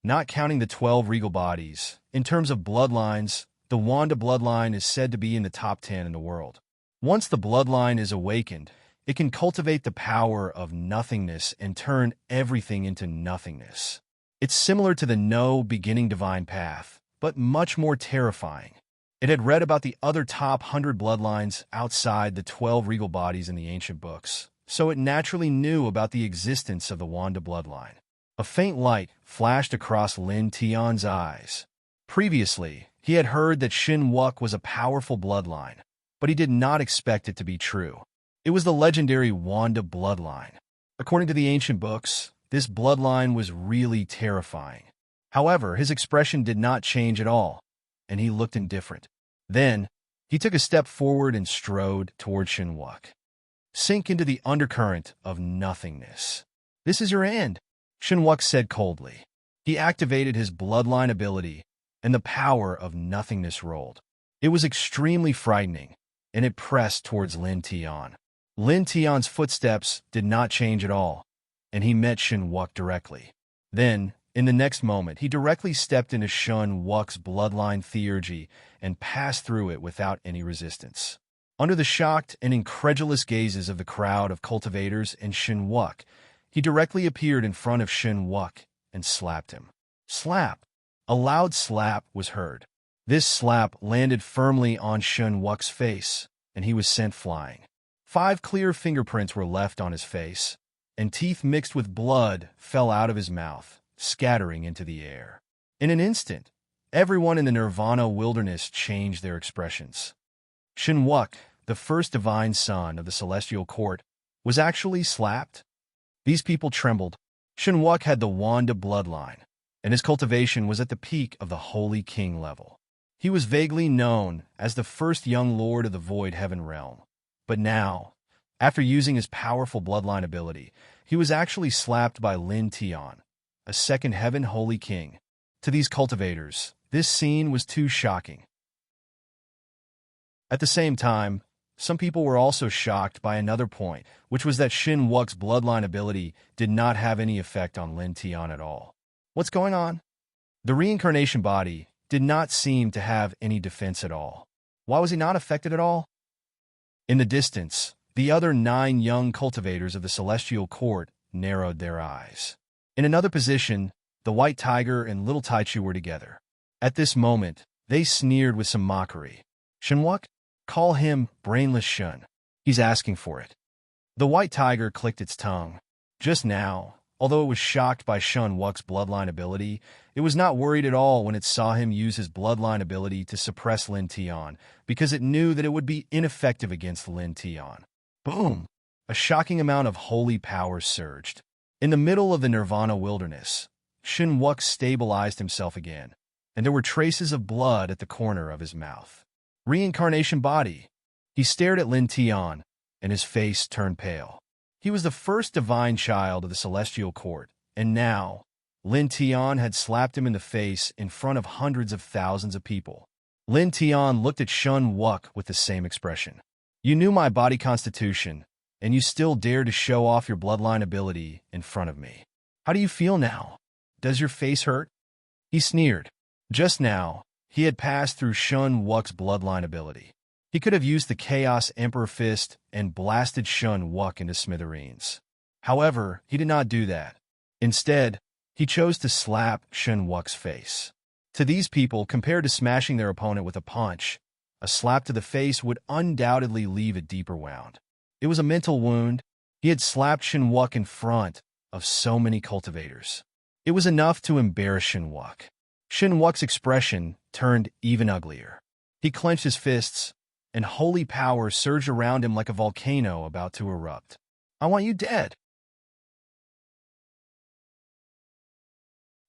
Not counting the 12 regal bodies, in terms of bloodlines, the Wanda bloodline is said to be in the top 10 in the world. Once the bloodline is awakened, it can cultivate the power of nothingness and turn everything into nothingness. It's similar to the no beginning divine path, but much more terrifying. It had read about the other top 100 bloodlines outside the 12 regal bodies in the ancient books, so it naturally knew about the existence of the Wanda bloodline. A faint light flashed across Lin Tian's eyes. Previously, he had heard that Shinwuk was a powerful bloodline, but he did not expect it to be true. It was the legendary Wanda bloodline. According to the ancient books, this bloodline was really terrifying. However, his expression did not change at all, and he looked indifferent. Then, he took a step forward and strode toward Shinwuk. Sink into the undercurrent of nothingness. This is your end, Shinwuk said coldly. He activated his bloodline ability, and the power of nothingness rolled. It was extremely frightening, and it pressed towards Lin Tian. Lin Tian's footsteps did not change at all, and he met Shinwuk directly. Then, in the next moment, he directly stepped into Shinwuk's bloodline theurgy and passed through it without any resistance. Under the shocked and incredulous gazes of the crowd of cultivators and Shinwuk, he directly appeared in front of Shinwuk and slapped him. Slap! A loud slap was heard. This slap landed firmly on Shinwuk's face, and he was sent flying. 5 clear fingerprints were left on his face, and teeth mixed with blood fell out of his mouth, scattering into the air. In an instant, everyone in the Nirvana wilderness changed their expressions. Shinwuk, the first divine son of the celestial court, was actually slapped. These people trembled. Shinwuk had the Wanda bloodline, and his cultivation was at the peak of the Holy King level. He was vaguely known as the first young lord of the Void Heaven realm. But now, after using his powerful bloodline ability, he was actually slapped by Lin Tian, a second Heaven Holy King. To these cultivators, this scene was too shocking. At the same time, some people were also shocked by another point, which was that Shinwuk's bloodline ability did not have any effect on Lin Tian at all. What's going on? The reincarnation body did not seem to have any defense at all. Why was he not affected at all? In the distance, the other 9 young cultivators of the celestial court narrowed their eyes. In another position, the White Tiger and Little Taichu were together. At this moment, they sneered with some mockery. Shinwuk? Call him Brainless Shun. He's asking for it. The White Tiger clicked its tongue. Just now, although it was shocked by Shinwuk's bloodline ability, it was not worried at all when it saw him use his bloodline ability to suppress Lin Tian, because it knew that it would be ineffective against Lin Tian. Boom! A shocking amount of holy power surged. In the middle of the Nirvana wilderness, Shinwuk stabilized himself again, and there were traces of blood at the corner of his mouth. Reincarnation body. He stared at Lin Tian, and his face turned pale. He was the first divine child of the celestial court, and now, Lin Tian had slapped him in the face in front of hundreds of thousands of people. Lin Tian looked at Shinwuk with the same expression. You knew my body constitution, and you still dare to show off your bloodline ability in front of me. How do you feel now? Does your face hurt? He sneered. Just now, he had passed through Shun Wuk's bloodline ability. He could have used the Chaos Emperor Fist and blasted Shun Wuk into smithereens. However, he did not do that. Instead, he chose to slap Shun Wuk's face. To these people, compared to smashing their opponent with a punch, a slap to the face would undoubtedly leave a deeper wound. It was a mental wound. He had slapped Shun Wuk in front of so many cultivators. It was enough to embarrass Shun Wuk. Shun Wuk's expression turned even uglier. He clenched his fists, and holy power surged around him like a volcano about to erupt. I want you dead.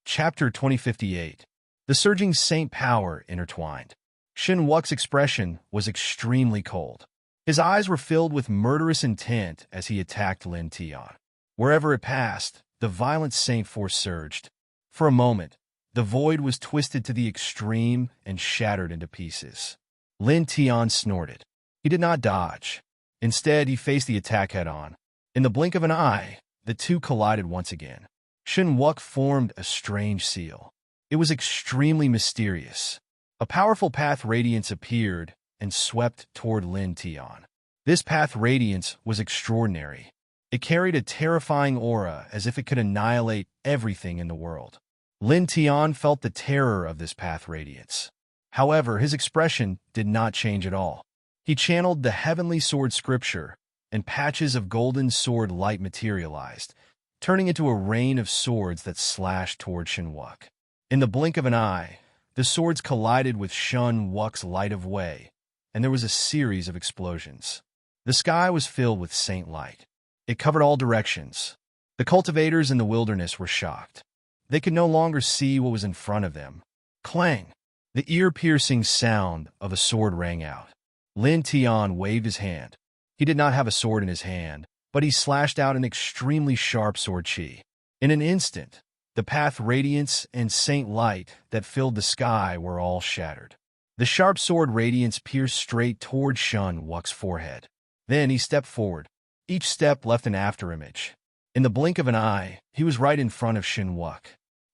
Chapter 2058. The surging saint power intertwined. Shun Wuk's expression was extremely cold. His eyes were filled with murderous intent as he attacked Lin Tian. Wherever it passed, the violent saint force surged. For a moment, the void was twisted to the extreme and shattered into pieces. Lin Tian snorted. He did not dodge. Instead, he faced the attack head-on. In the blink of an eye, the two collided once again. Shun Wuk formed a strange seal. It was extremely mysterious. A powerful path radiance appeared and swept toward Lin Tian. This path radiance was extraordinary. It carried a terrifying aura as if it could annihilate everything in the world. Lin Tian felt the terror of this path radiance. However, his expression did not change at all. He channeled the heavenly sword scripture, and patches of golden sword light materialized, turning into a rain of swords that slashed toward Shun Wuk. In the blink of an eye, the swords collided with Shun Wuk's light of way, and there was a series of explosions. The sky was filled with saint light. It covered all directions. The cultivators in the wilderness were shocked. They could no longer see what was in front of them. Clang! The ear-piercing sound of a sword rang out. Lin Tian waved his hand. He did not have a sword in his hand, but he slashed out an extremely sharp sword chi. In an instant, the path radiance and saint light that filled the sky were all shattered. The sharp sword radiance pierced straight toward Shun Wuk's forehead. Then he stepped forward. Each step left an afterimage. In the blink of an eye, he was right in front of Shun Wuk.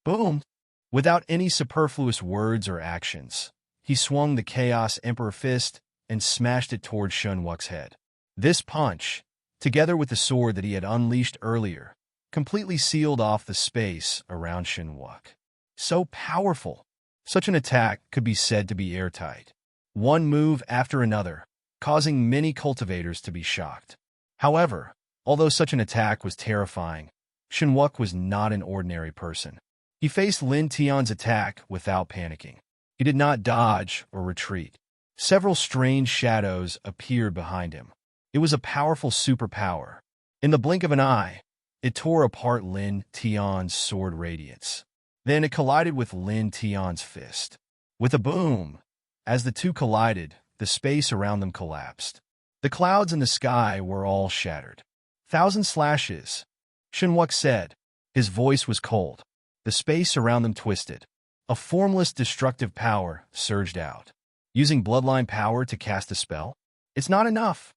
Boom! Without any superfluous words or actions, he swung the Chaos Emperor Fist and smashed it toward Shun Wuk's head. This punch, together with the sword that he had unleashed earlier, completely sealed off the space around Shun Wuk. So powerful! Such an attack could be said to be airtight. One move after another, causing many cultivators to be shocked. However, although such an attack was terrifying, Shun Wuk was not an ordinary person. He faced Lin Tian's attack without panicking. He did not dodge or retreat. Several strange shadows appeared behind him. It was a powerful superpower. In the blink of an eye, it tore apart Lin Tian's sword radiance. Then it collided with Lin Tian's fist. With a boom, as the two collided, the space around them collapsed. The clouds in the sky were all shattered. 1,000 slashes, Shun Wuk said. His voice was cold. The space around them twisted. A formless destructive power surged out. Using bloodline power to cast a spell? It's not enough,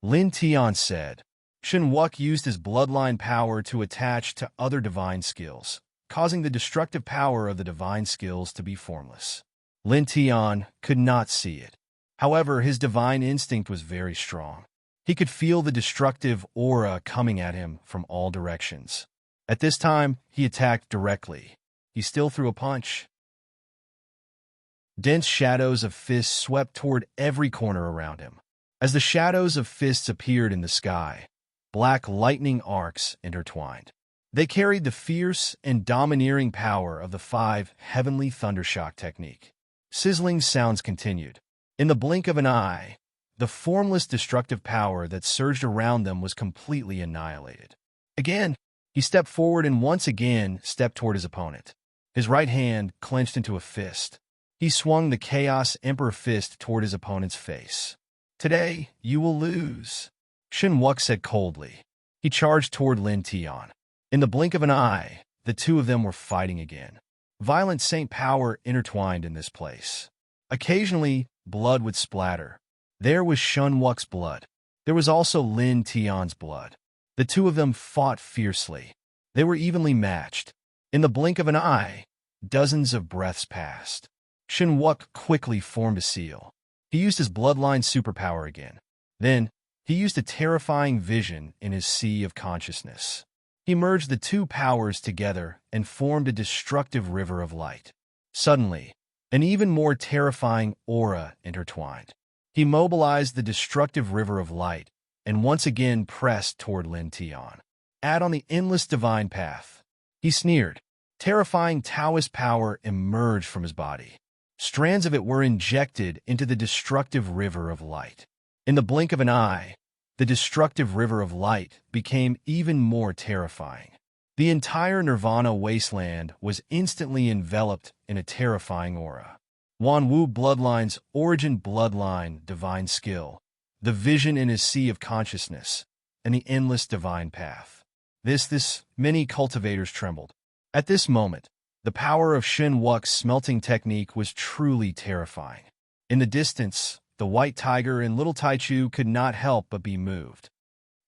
Lin Tian said. Shun Wuk used his bloodline power to attach to other divine skills, causing the destructive power of the divine skills to be formless. Lin Tian could not see it. However, his divine instinct was very strong. He could feel the destructive aura coming at him from all directions. At this time, he attacked directly. He still threw a punch. Dense shadows of fists swept toward every corner around him. As the shadows of fists appeared in the sky, black lightning arcs intertwined. They carried the fierce and domineering power of the 5 heavenly thundershock technique. Sizzling sounds continued. In the blink of an eye, the formless destructive power that surged around them was completely annihilated. Again, he stepped forward and once again stepped toward his opponent. His right hand clenched into a fist. He swung the Chaos Emperor Fist toward his opponent's face. Today, you will lose, Shun Wuk said coldly. He charged toward Lin Tian. In the blink of an eye, the two of them were fighting again. Violent saint power intertwined in this place. Occasionally, blood would splatter. There was Shun Wuk's blood. There was also Lin Tian's blood. The two of them fought fiercely. They were evenly matched. In the blink of an eye, dozens of breaths passed. Shinwuk quickly formed a seal. He used his bloodline superpower again. Then, he used a terrifying vision in his sea of consciousness. He merged the two powers together and formed a destructive river of light. Suddenly, an even more terrifying aura intertwined. He mobilized the destructive river of light and once again pressed toward Lin Tian. Add on the endless divine path. He sneered. Terrifying Taoist power emerged from his body. Strands of it were injected into the destructive river of light. In the blink of an eye, the destructive river of light became even more terrifying. The entire Nirvana wasteland was instantly enveloped in a terrifying aura. Wan Wu bloodline's origin bloodline, divine skill, the vision in his sea of consciousness, and the endless divine path. Many cultivators trembled. At this moment, the power of Shinwuk's smelting technique was truly terrifying. In the distance, the white tiger and little Taichu could not help but be moved.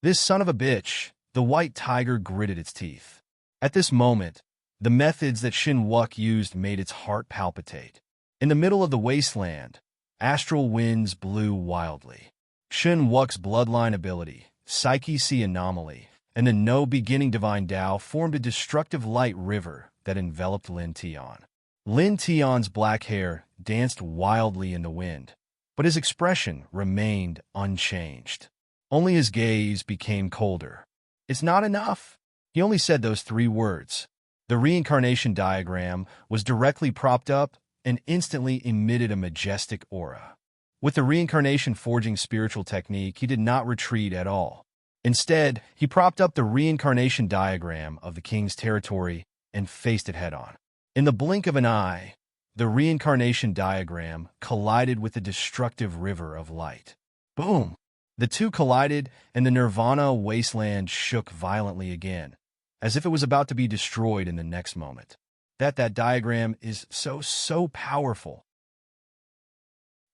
This son of a bitch, the white tiger gritted its teeth. At this moment, the methods that Shinwuk used made its heart palpitate. In the middle of the wasteland, astral winds blew wildly. Shinwuk's bloodline ability, Psyche Sea Anomaly, and the no-beginning divine Tao formed a destructive light river that enveloped Lin Tian. Lin Tian's black hair danced wildly in the wind, but his expression remained unchanged. Only his gaze became colder. "It's not enough." He only said those 3 words. The reincarnation diagram was directly propped up and instantly emitted a majestic aura. With the reincarnation forging spiritual technique, he did not retreat at all. Instead, he propped up the reincarnation diagram of the king's territory and faced it head-on. In the blink of an eye, the reincarnation diagram collided with the destructive river of light. Boom! The two collided, and the Nirvana wasteland shook violently again, as if it was about to be destroyed in the next moment. That diagram is so powerful.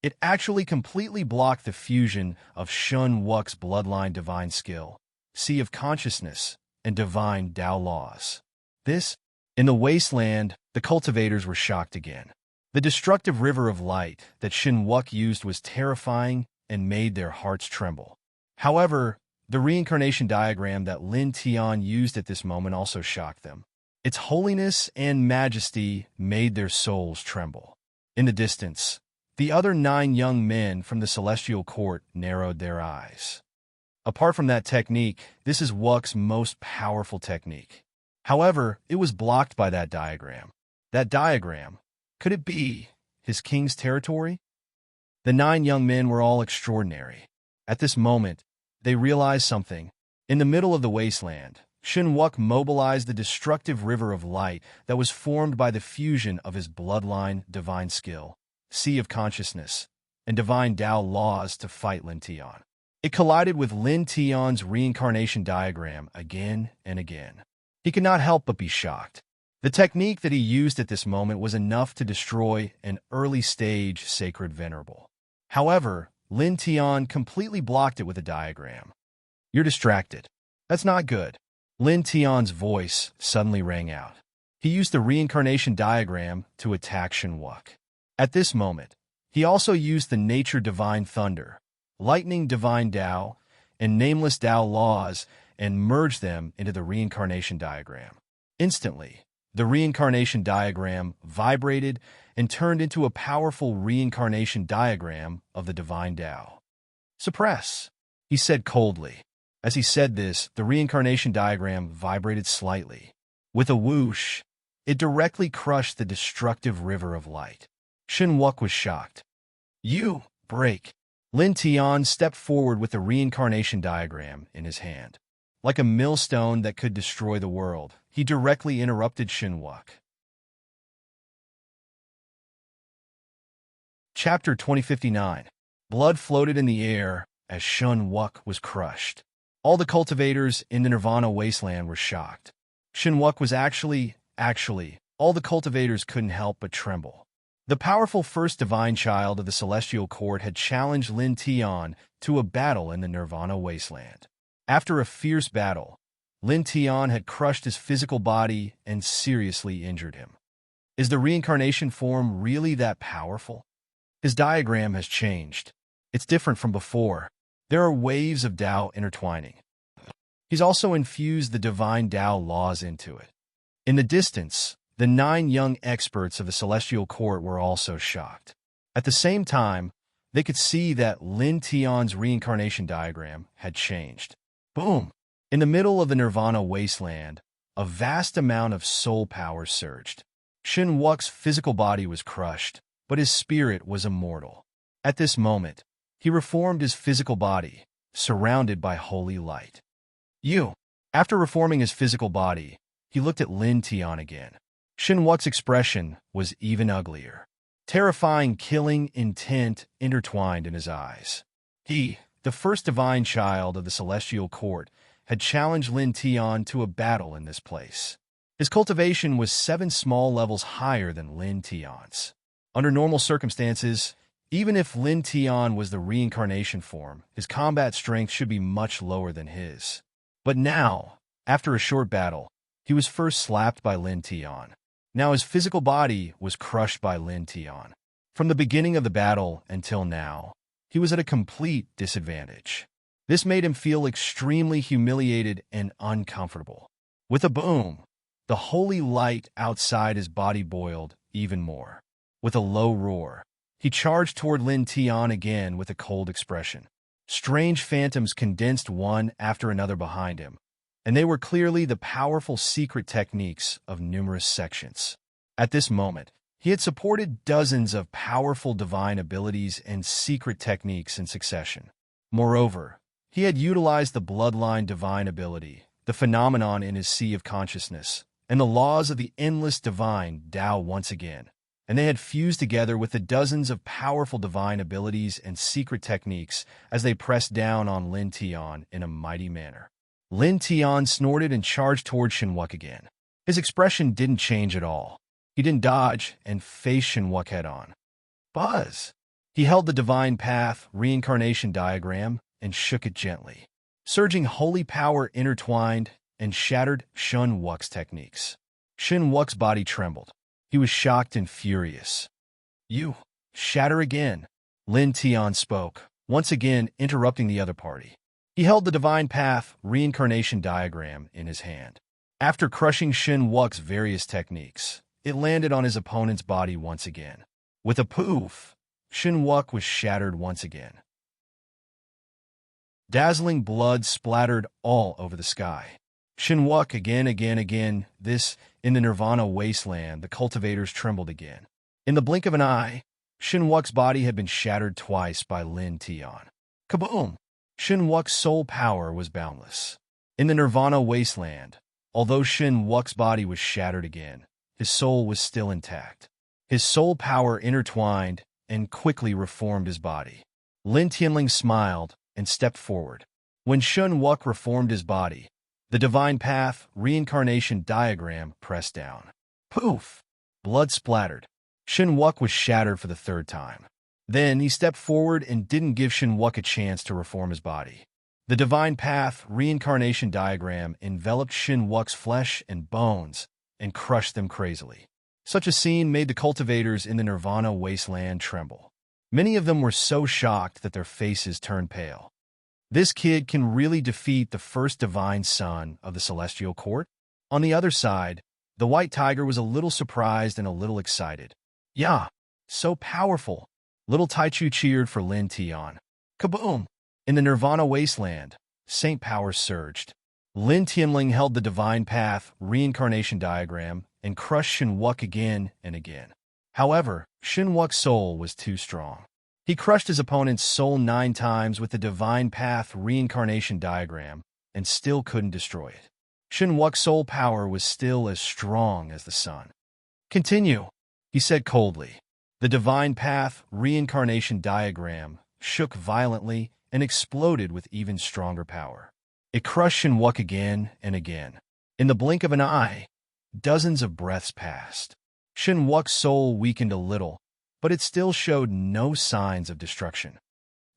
It actually completely blocked the fusion of Shun Wuk's bloodline divine skill, sea of consciousness, and divine Tao laws. In the wasteland, the cultivators were shocked again. The destructive river of light that Shin Wuk used was terrifying and made their hearts tremble. However, the reincarnation diagram that Lin Tian used at this moment also shocked them. Its holiness and majesty made their souls tremble. In the distance, the other 9 young men from the celestial court narrowed their eyes. Apart from that technique, this is Wuk's most powerful technique. However, it was blocked by that diagram. That diagram, could it be his king's territory? The 9 young men were all extraordinary. At this moment, they realized something. In the middle of the wasteland, Shin Wuk mobilized the destructive river of light that was formed by the fusion of his bloodline divine skill, sea of consciousness, and divine Tao laws to fight Lin Tian. It collided with Lin Tian's reincarnation diagram again and again. He could not help but be shocked. The technique that he used at this moment was enough to destroy an early-stage sacred venerable. However, Lin Tian completely blocked it with a diagram. "You're distracted. That's not good." Lin Tian's voice suddenly rang out. He used the reincarnation diagram to attack Shin Wuk. At this moment, he also used the nature divine thunder, lightning divine Tao, and nameless Tao laws and merged them into the reincarnation diagram. Instantly, the reincarnation diagram vibrated and turned into a powerful reincarnation diagram of the divine Tao. "Suppress," he said coldly. As he said this, the reincarnation diagram vibrated slightly. With a whoosh, it directly crushed the destructive river of light. Shin Wuk was shocked. "You break." Lin Tian stepped forward with the reincarnation diagram in his hand. Like a millstone that could destroy the world, he directly interrupted Shin Wuk. Chapter 2059. Blood floated in the air as Shin Wuk was crushed. All the cultivators in the Nirvana wasteland were shocked. Shin Wuk was actually, all the cultivators couldn't help but tremble. The powerful first divine child of the celestial court had challenged Lin Tian to a battle in the Nirvana wasteland. After a fierce battle, Lin Tian had crushed his physical body and seriously injured him. Is the reincarnation form really that powerful? His diagram has changed. It's different from before. There are waves of Tao intertwining. He's also infused the divine Tao laws into it. In the distance, the 9 young experts of the celestial court were also shocked. At the same time, they could see that Lin Tian's reincarnation diagram had changed. Boom! In the middle of the Nirvana wasteland, a vast amount of soul power surged. Shen Wux's physical body was crushed, but his spirit was immortal. At this moment, he reformed his physical body, surrounded by holy light. After reforming his physical body, he looked at Lin Tian again. Shen Wux's expression was even uglier. Terrifying killing intent intertwined in his eyes. He, the first divine child of the celestial court, had challenged Lin Tian to a battle in this place. His cultivation was 7 small levels higher than Lin Tian's. Under normal circumstances, even if Lin Tian was the reincarnation form, his combat strength should be much lower than his. But now, after a short battle, he was first slapped by Lin Tian. Now his physical body was crushed by Lin Tian. From the beginning of the battle until now, he was at a complete disadvantage. This made him feel extremely humiliated and uncomfortable. With a boom, the holy light outside his body boiled even more. With a low roar, he charged toward Lin Tian again with a cold expression. Strange phantoms condensed one after another behind him, and they were clearly the powerful secret techniques of numerous sections. At this moment, he had supported dozens of powerful divine abilities and secret techniques in succession. Moreover, he had utilized the bloodline divine ability, the phenomenon in his sea of consciousness, and the laws of the endless divine Tao once again, and they had fused together with the dozens of powerful divine abilities and secret techniques as they pressed down on Lin Tian in a mighty manner. Lin Tian snorted and charged toward Shen Wux again. His expression didn't change at all. He didn't dodge and face Shen Wux head-on. Buzz! He held the divine path reincarnation diagram and shook it gently. Surging holy power intertwined and shattered Shen Wux's techniques. Shen Wux's body trembled. He was shocked and furious. You, shatter again, Lin Tian spoke, once again interrupting the other party. He held the divine path reincarnation diagram in his hand. After crushing Shen Wux's various techniques, it landed on his opponent's body once again. With a poof, Shen Wux was shattered once again. Dazzling blood splattered all over the sky. Shen Wux again, this, in the Nirvana wasteland, the cultivators trembled again. In the blink of an eye, Shen Wux's body had been shattered twice by Lin Tian. Kaboom! Shen Wux's soul power was boundless. In the Nirvana wasteland, although Shen Wux's body was shattered again, his soul was still intact. His soul power intertwined and quickly reformed his body. Lin Tianling smiled and stepped forward. When Shen Wux reformed his body, the divine path reincarnation diagram pressed down. Poof! Blood splattered. Shen Wux was shattered for the 3rd time. Then he stepped forward and didn't give Shen Wux a chance to reform his body. The divine path reincarnation diagram enveloped Shen Wux's flesh and bones and crushed them crazily. Such a scene made the cultivators in the Nirvana wasteland tremble. Many of them were so shocked that their faces turned pale. This kid can really defeat the first divine son of the celestial court? On the other side, the white tiger was a little surprised and a little excited. Yeah, so powerful. Little Taichu cheered for Lin Tian. Kaboom! In the Nirvana wasteland, Saint power surged. Lin Tianling held the divine path reincarnation diagram and crushed Shen Wux again and again. However, Shen Wux's soul was too strong. He crushed his opponent's soul 9 times with the divine path reincarnation diagram and still couldn't destroy it. Shen Wux's soul power was still as strong as the sun. Continue, he said coldly. The divine path reincarnation diagram shook violently and exploded with even stronger power. It crushed Shen Wux again and again. In the blink of an eye, dozens of breaths passed. Shen Wux's soul weakened a little, but it still showed no signs of destruction.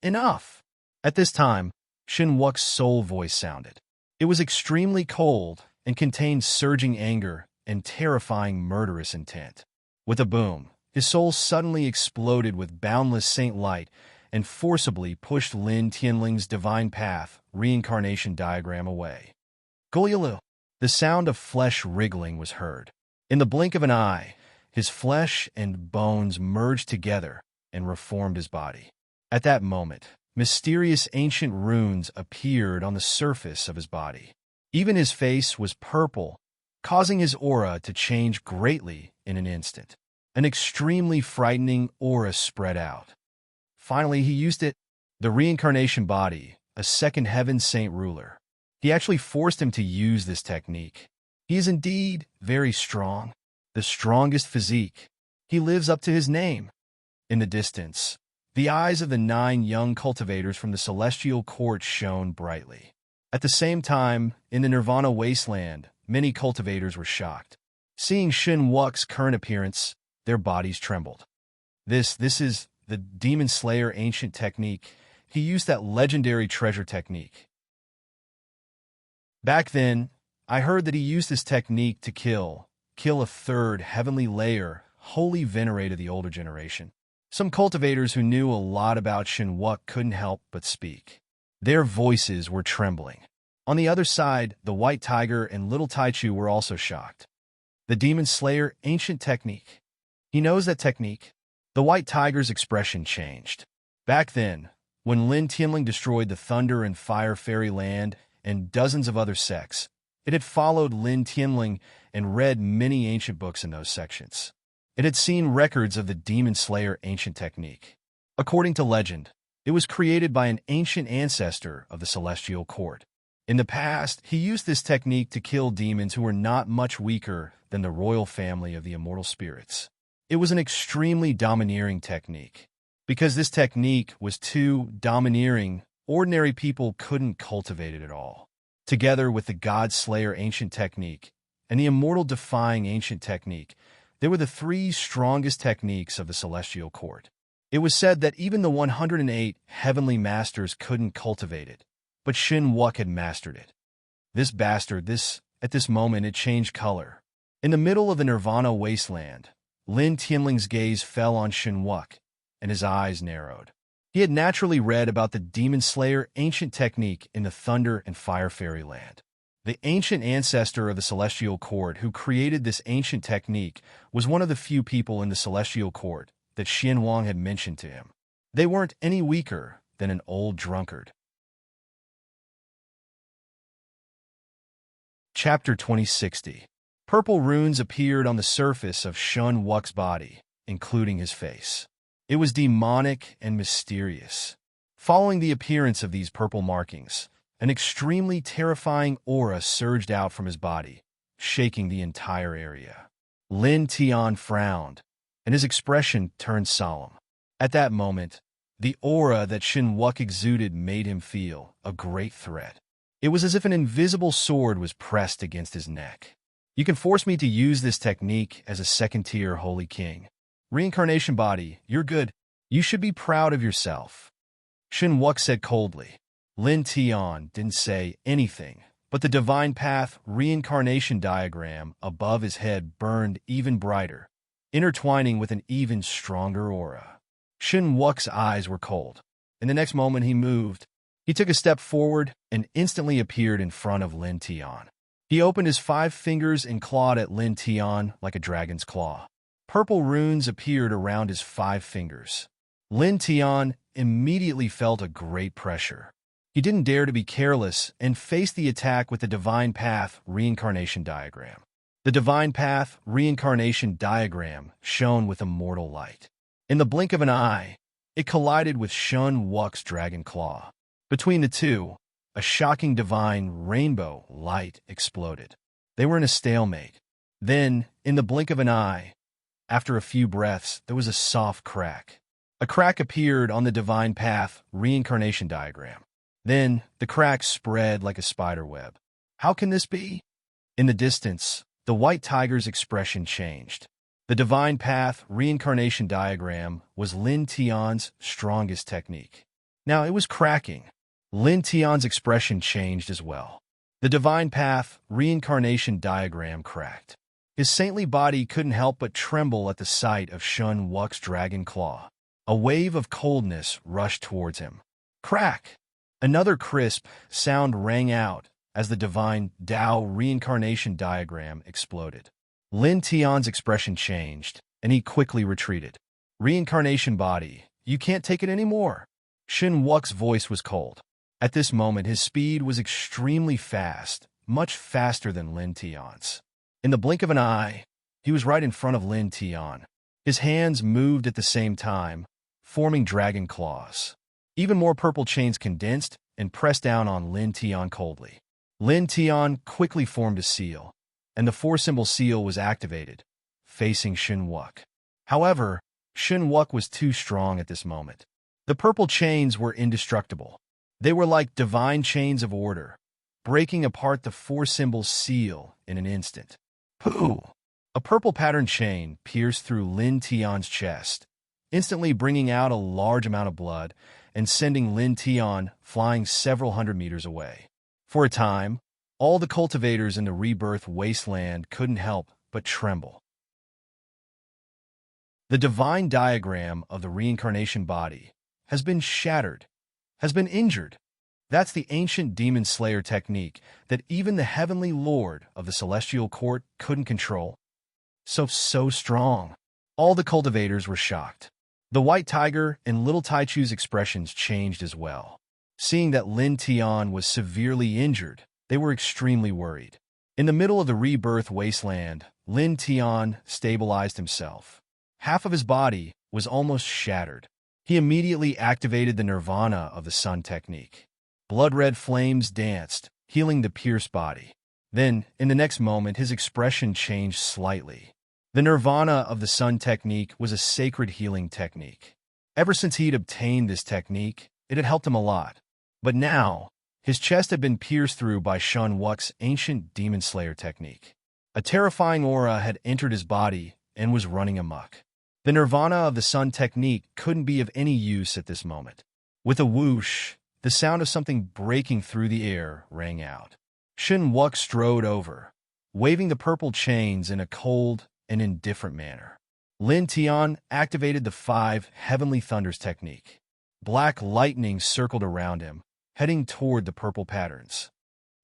Enough! At this time, Shen Wux's soul voice sounded. It was extremely cold and contained surging anger and terrifying murderous intent. With a boom, his soul suddenly exploded with boundless saint light and forcibly pushed Lin Tianling's divine path reincarnation diagram away. Goyalu. The sound of flesh wriggling was heard. In the blink of an eye, his flesh and bones merged together and reformed his body. At that moment, mysterious ancient runes appeared on the surface of his body. Even his face was purple, causing his aura to change greatly in an instant. An extremely frightening aura spread out. Finally, he used it. The reincarnation body, a second heaven saint ruler. He actually forced him to use this technique. He is indeed very strong, the strongest physique. He lives up to his name. In the distance, the eyes of the 9 young cultivators from the celestial court shone brightly. At the same time, in the Nirvana wasteland, many cultivators were shocked. Seeing Xin Wu's current appearance, their bodies trembled. This is the Demon Slayer ancient technique. He used that legendary treasure technique. Back then, I heard that he used this technique to kill a third heavenly layer, wholly venerated the older generation. Some cultivators who knew a lot about Xin Wu couldn't help but speak. Their voices were trembling. On the other side, the White Tiger and Little Taichu were also shocked. The Demon Slayer ancient technique. He knows that technique. The White Tiger's expression changed. Back then, when Lin Tianling destroyed the Thunder and Fire Fairy Land and dozens of other sects, it had followed Lin Tianling and read many ancient books in those sections. It had seen records of the Demon Slayer ancient technique. According to legend, it was created by an ancient ancestor of the Celestial Court. In the past, he used this technique to kill demons who were not much weaker than the royal family of the immortal spirits. It was an extremely domineering technique. Because this technique was too domineering, ordinary people couldn't cultivate it at all. Together with the God Slayer ancient technique and the immortal defying ancient technique, they were the 3 strongest techniques of the Celestial Court. It was said that even the 108 heavenly masters couldn't cultivate it, but Xin Wu had mastered it. This bastard, at this moment, it changed color. In the middle of the Nirvana wasteland, Lin Tianling's gaze fell on Xin Wu, and his eyes narrowed. He had naturally read about the Demon Slayer ancient technique in the Thunder and Fire Fairy Land. The ancient ancestor of the Celestial Court who created this ancient technique was one of the few people in the Celestial Court that Xianwang had mentioned to him. They weren't any weaker than an old drunkard. Chapter 2060. Purple runes appeared on the surface of Xin Wu's body, including his face. It was demonic and mysterious. Following the appearance of these purple markings, an extremely terrifying aura surged out from his body, shaking the entire area. Lin Tian frowned, and his expression turned solemn. At that moment, the aura that Xin Wu exuded made him feel a great threat. It was as if an invisible sword was pressed against his neck. You can force me to use this technique as a second-tier holy king. Reincarnation body, you're good. You should be proud of yourself. Xin Wu said coldly. Lin Tian didn't say anything, but the divine path reincarnation diagram above his head burned even brighter, intertwining with an even stronger aura. Xin Wu's eyes were cold. In the next moment he moved. He took a step forward and instantly appeared in front of Lin Tian. He opened his 5 fingers and clawed at Lin Tian like a dragon's claw. Purple runes appeared around his 5 fingers. Lin Tian immediately felt a great pressure. He didn't dare to be careless and faced the attack with the Divine Path Reincarnation Diagram. The Divine Path Reincarnation Diagram shone with immortal light. In the blink of an eye, it collided with Xin Wu's dragon claw. Between the two, a shocking divine rainbow light exploded. They were in a stalemate. Then, in the blink of an eye, after a few breaths, there was a soft crack. A crack appeared on the Divine Path Reincarnation Diagram. Then, the crack spread like a spider web. How can this be? In the distance, the White Tiger's expression changed. The Divine Path Reincarnation Diagram was Lin Tian's strongest technique. Now, it was cracking. Lin Tian's expression changed as well. The divine path reincarnation diagram cracked. His saintly body couldn't help but tremble at the sight of Shun Wuk's dragon claw. A wave of coldness rushed towards him. Crack! Another crisp sound rang out as the divine Tao reincarnation diagram exploded. Lin Tian's expression changed, and he quickly retreated. Reincarnation body, you can't take it anymore. Shun Wuk's voice was cold. At this moment, his speed was extremely fast, much faster than Lin Tian's. In the blink of an eye, he was right in front of Lin Tian. His hands moved at the same time, forming dragon claws. Even more purple chains condensed and pressed down on Lin Tian coldly. Lin Tian quickly formed a seal, and the four-symbol seal was activated, facing Shun Wuk. However, Shun Wuk was too strong at this moment. The purple chains were indestructible. They were like divine chains of order, breaking apart the four-symbol seal in an instant. Pooh! A purple pattern chain pierced through Lin Tian's chest, instantly bringing out a large amount of blood and sending Lin Tian flying several hundred meters away. For a time, all the cultivators in the rebirth wasteland couldn't help but tremble. The divine diagram of the reincarnation body has been shattered, has been injured. That's the ancient demon slayer technique that even the heavenly lord of the celestial court couldn't control. So strong. All the cultivators were shocked. The white tiger and little Taichu's expressions changed as well. Seeing that Lin Tian was severely injured, they were extremely worried. In the middle of the rebirth wasteland, Lin Tian stabilized himself. Half of his body was almost shattered. He immediately activated the nirvana of the sun technique. Blood-red flames danced, healing the pierced body. Then, in the next moment, his expression changed slightly. The nirvana of the sun technique was a sacred healing technique. Ever since he'd obtained this technique, it had helped him a lot. But now, his chest had been pierced through by Shun Wuk's ancient demon slayer technique. A terrifying aura had entered his body and was running amok. The nirvana of the sun technique couldn't be of any use at this moment. With a whoosh, the sound of something breaking through the air rang out. Shun Wuk strode over, waving the purple chains in a cold and indifferent manner. Lin Tian activated the 5 heavenly thunders technique. Black lightning circled around him, heading toward the purple patterns.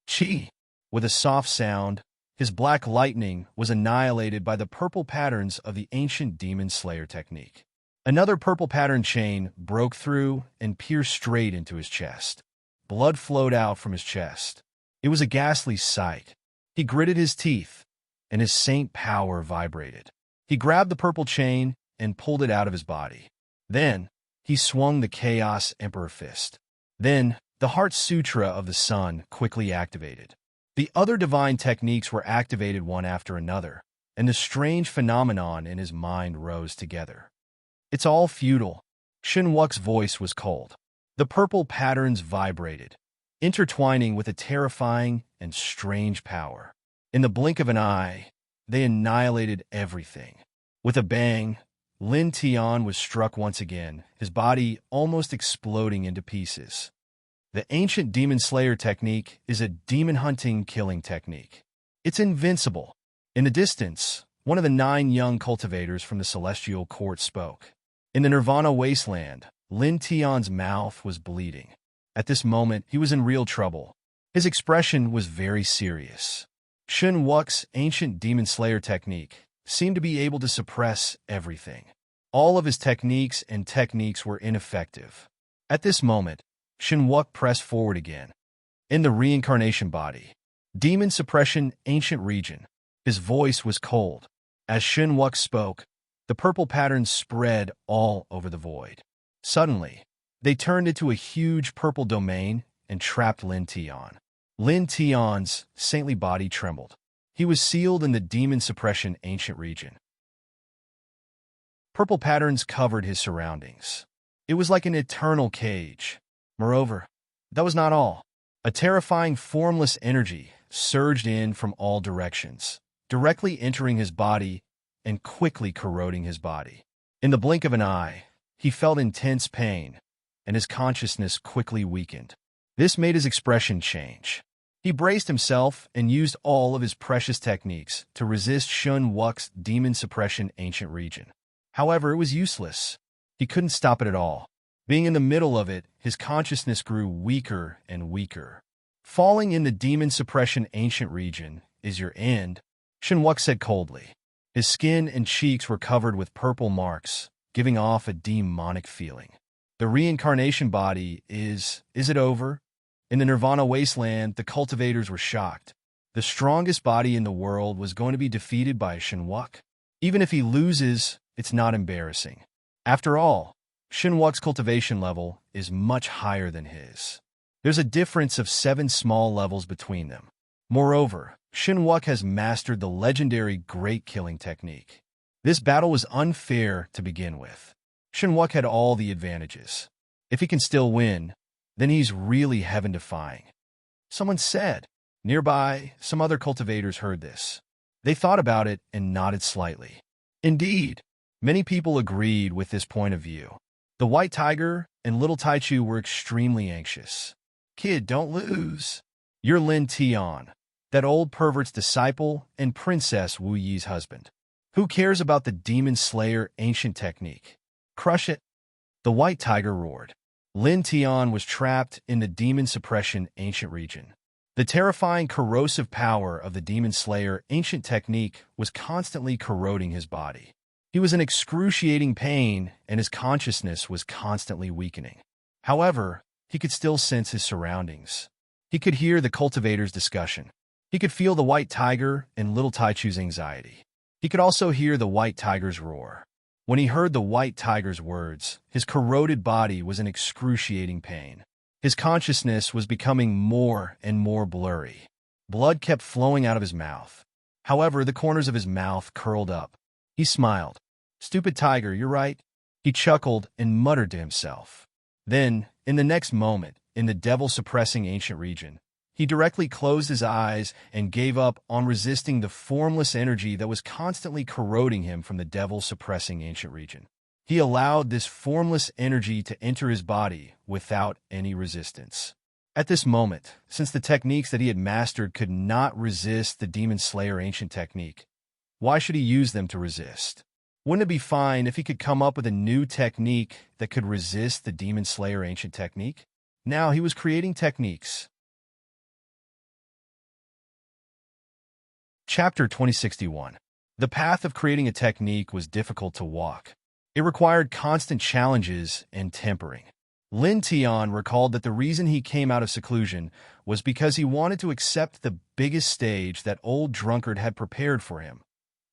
Chi! With a soft sound, his black lightning was annihilated by the purple patterns of the ancient demon slayer technique. Another purple pattern chain broke through and pierced straight into his chest. Blood flowed out from his chest. It was a ghastly sight. He gritted his teeth, and his saint power vibrated. He grabbed the purple chain and pulled it out of his body. Then, he swung the Chaos Emperor Fist. Then, the Heart Sutra of the Sun quickly activated. The other divine techniques were activated one after another, and the strange phenomenon in his mind rose together. It's all futile. Shun Wuk's voice was cold. The purple patterns vibrated, intertwining with a terrifying and strange power. In the blink of an eye, they annihilated everything. With a bang, Lin Tian was struck once again, his body almost exploding into pieces. The ancient demon slayer technique is a demon-hunting killing technique. It's invincible. In the distance, one of the 9 young cultivators from the celestial court spoke. In the Nirvana wasteland, Lin Tian's mouth was bleeding. At this moment, he was in real trouble. His expression was very serious. Shun Wuk's ancient demon slayer technique seemed to be able to suppress everything. All of his techniques were ineffective. At this moment, Shun Wuk pressed forward again. In the reincarnation body, demon suppression ancient region, his voice was cold. As Shun Wuk spoke, the purple patterns spread all over the void. Suddenly, they turned into a huge purple domain and trapped Lin Tian. Lin Tian's saintly body trembled. He was sealed in the demon suppression ancient region. Purple patterns covered his surroundings. It was like an eternal cage. Moreover, that was not all. A terrifying formless energy surged in from all directions, directly entering his body and quickly corroding his body. In the blink of an eye, he felt intense pain, and his consciousness quickly weakened. This made his expression change. He braced himself and used all of his precious techniques to resist Shun Wuk's demon suppression ancient region. However, it was useless. He couldn't stop it at all. Being in the middle of it, his consciousness grew weaker and weaker. Falling in the demon suppression ancient region is your end, Shun Wuk said coldly. His skin and cheeks were covered with purple marks, giving off a demonic feeling. The reincarnation body is it over? In the Nirvana wasteland, the cultivators were shocked. The strongest body in the world was going to be defeated by Shun Wuk. Even if he loses, it's not embarrassing. After all, Shun Wuk's cultivation level is much higher than his. There's a difference of 7 small levels between them. Moreover, Shun Wuk has mastered the legendary Great Killing technique. This battle was unfair to begin with. Shun Wuk had all the advantages. If he can still win, then he's really heaven-defying. Someone said. Nearby, some other cultivators heard this. They thought about it and nodded slightly. Indeed, many people agreed with this point of view. The White Tiger and Little Taichu were extremely anxious. Kid, don't lose. You're Lin Tian, that old pervert's disciple and Princess Wu Yi's husband. Who cares about the Demon Slayer ancient technique? Crush it. The White Tiger roared. Lin Tian was trapped in the demon suppression ancient region. The terrifying corrosive power of the Demon Slayer ancient technique was constantly corroding his body. He was in excruciating pain, and his consciousness was constantly weakening. However, he could still sense his surroundings. He could hear the cultivators' discussion. He could feel the White Tiger and Little Taichu's anxiety. He could also hear the White Tiger's roar. When he heard the White Tiger's words, his corroded body was in excruciating pain. His consciousness was becoming more and more blurry. Blood kept flowing out of his mouth. However, the corners of his mouth curled up. He smiled. Stupid tiger, you're right. He chuckled and muttered to himself. Then, in the next moment, in the devil-suppressing ancient region, he directly closed his eyes and gave up on resisting the formless energy that was constantly corroding him from the devil-suppressing ancient region. He allowed this formless energy to enter his body without any resistance. At this moment, since the techniques that he had mastered could not resist the Demon Slayer ancient technique, why should he use them to resist? Wouldn't it be fine if he could come up with a new technique that could resist the Demon Slayer ancient technique? Now he was creating techniques. Chapter 2061. The path of creating a technique was difficult to walk. It required constant challenges and tempering. Lin Tian recalled that the reason he came out of seclusion was because he wanted to accept the biggest stage that old drunkard had prepared for him,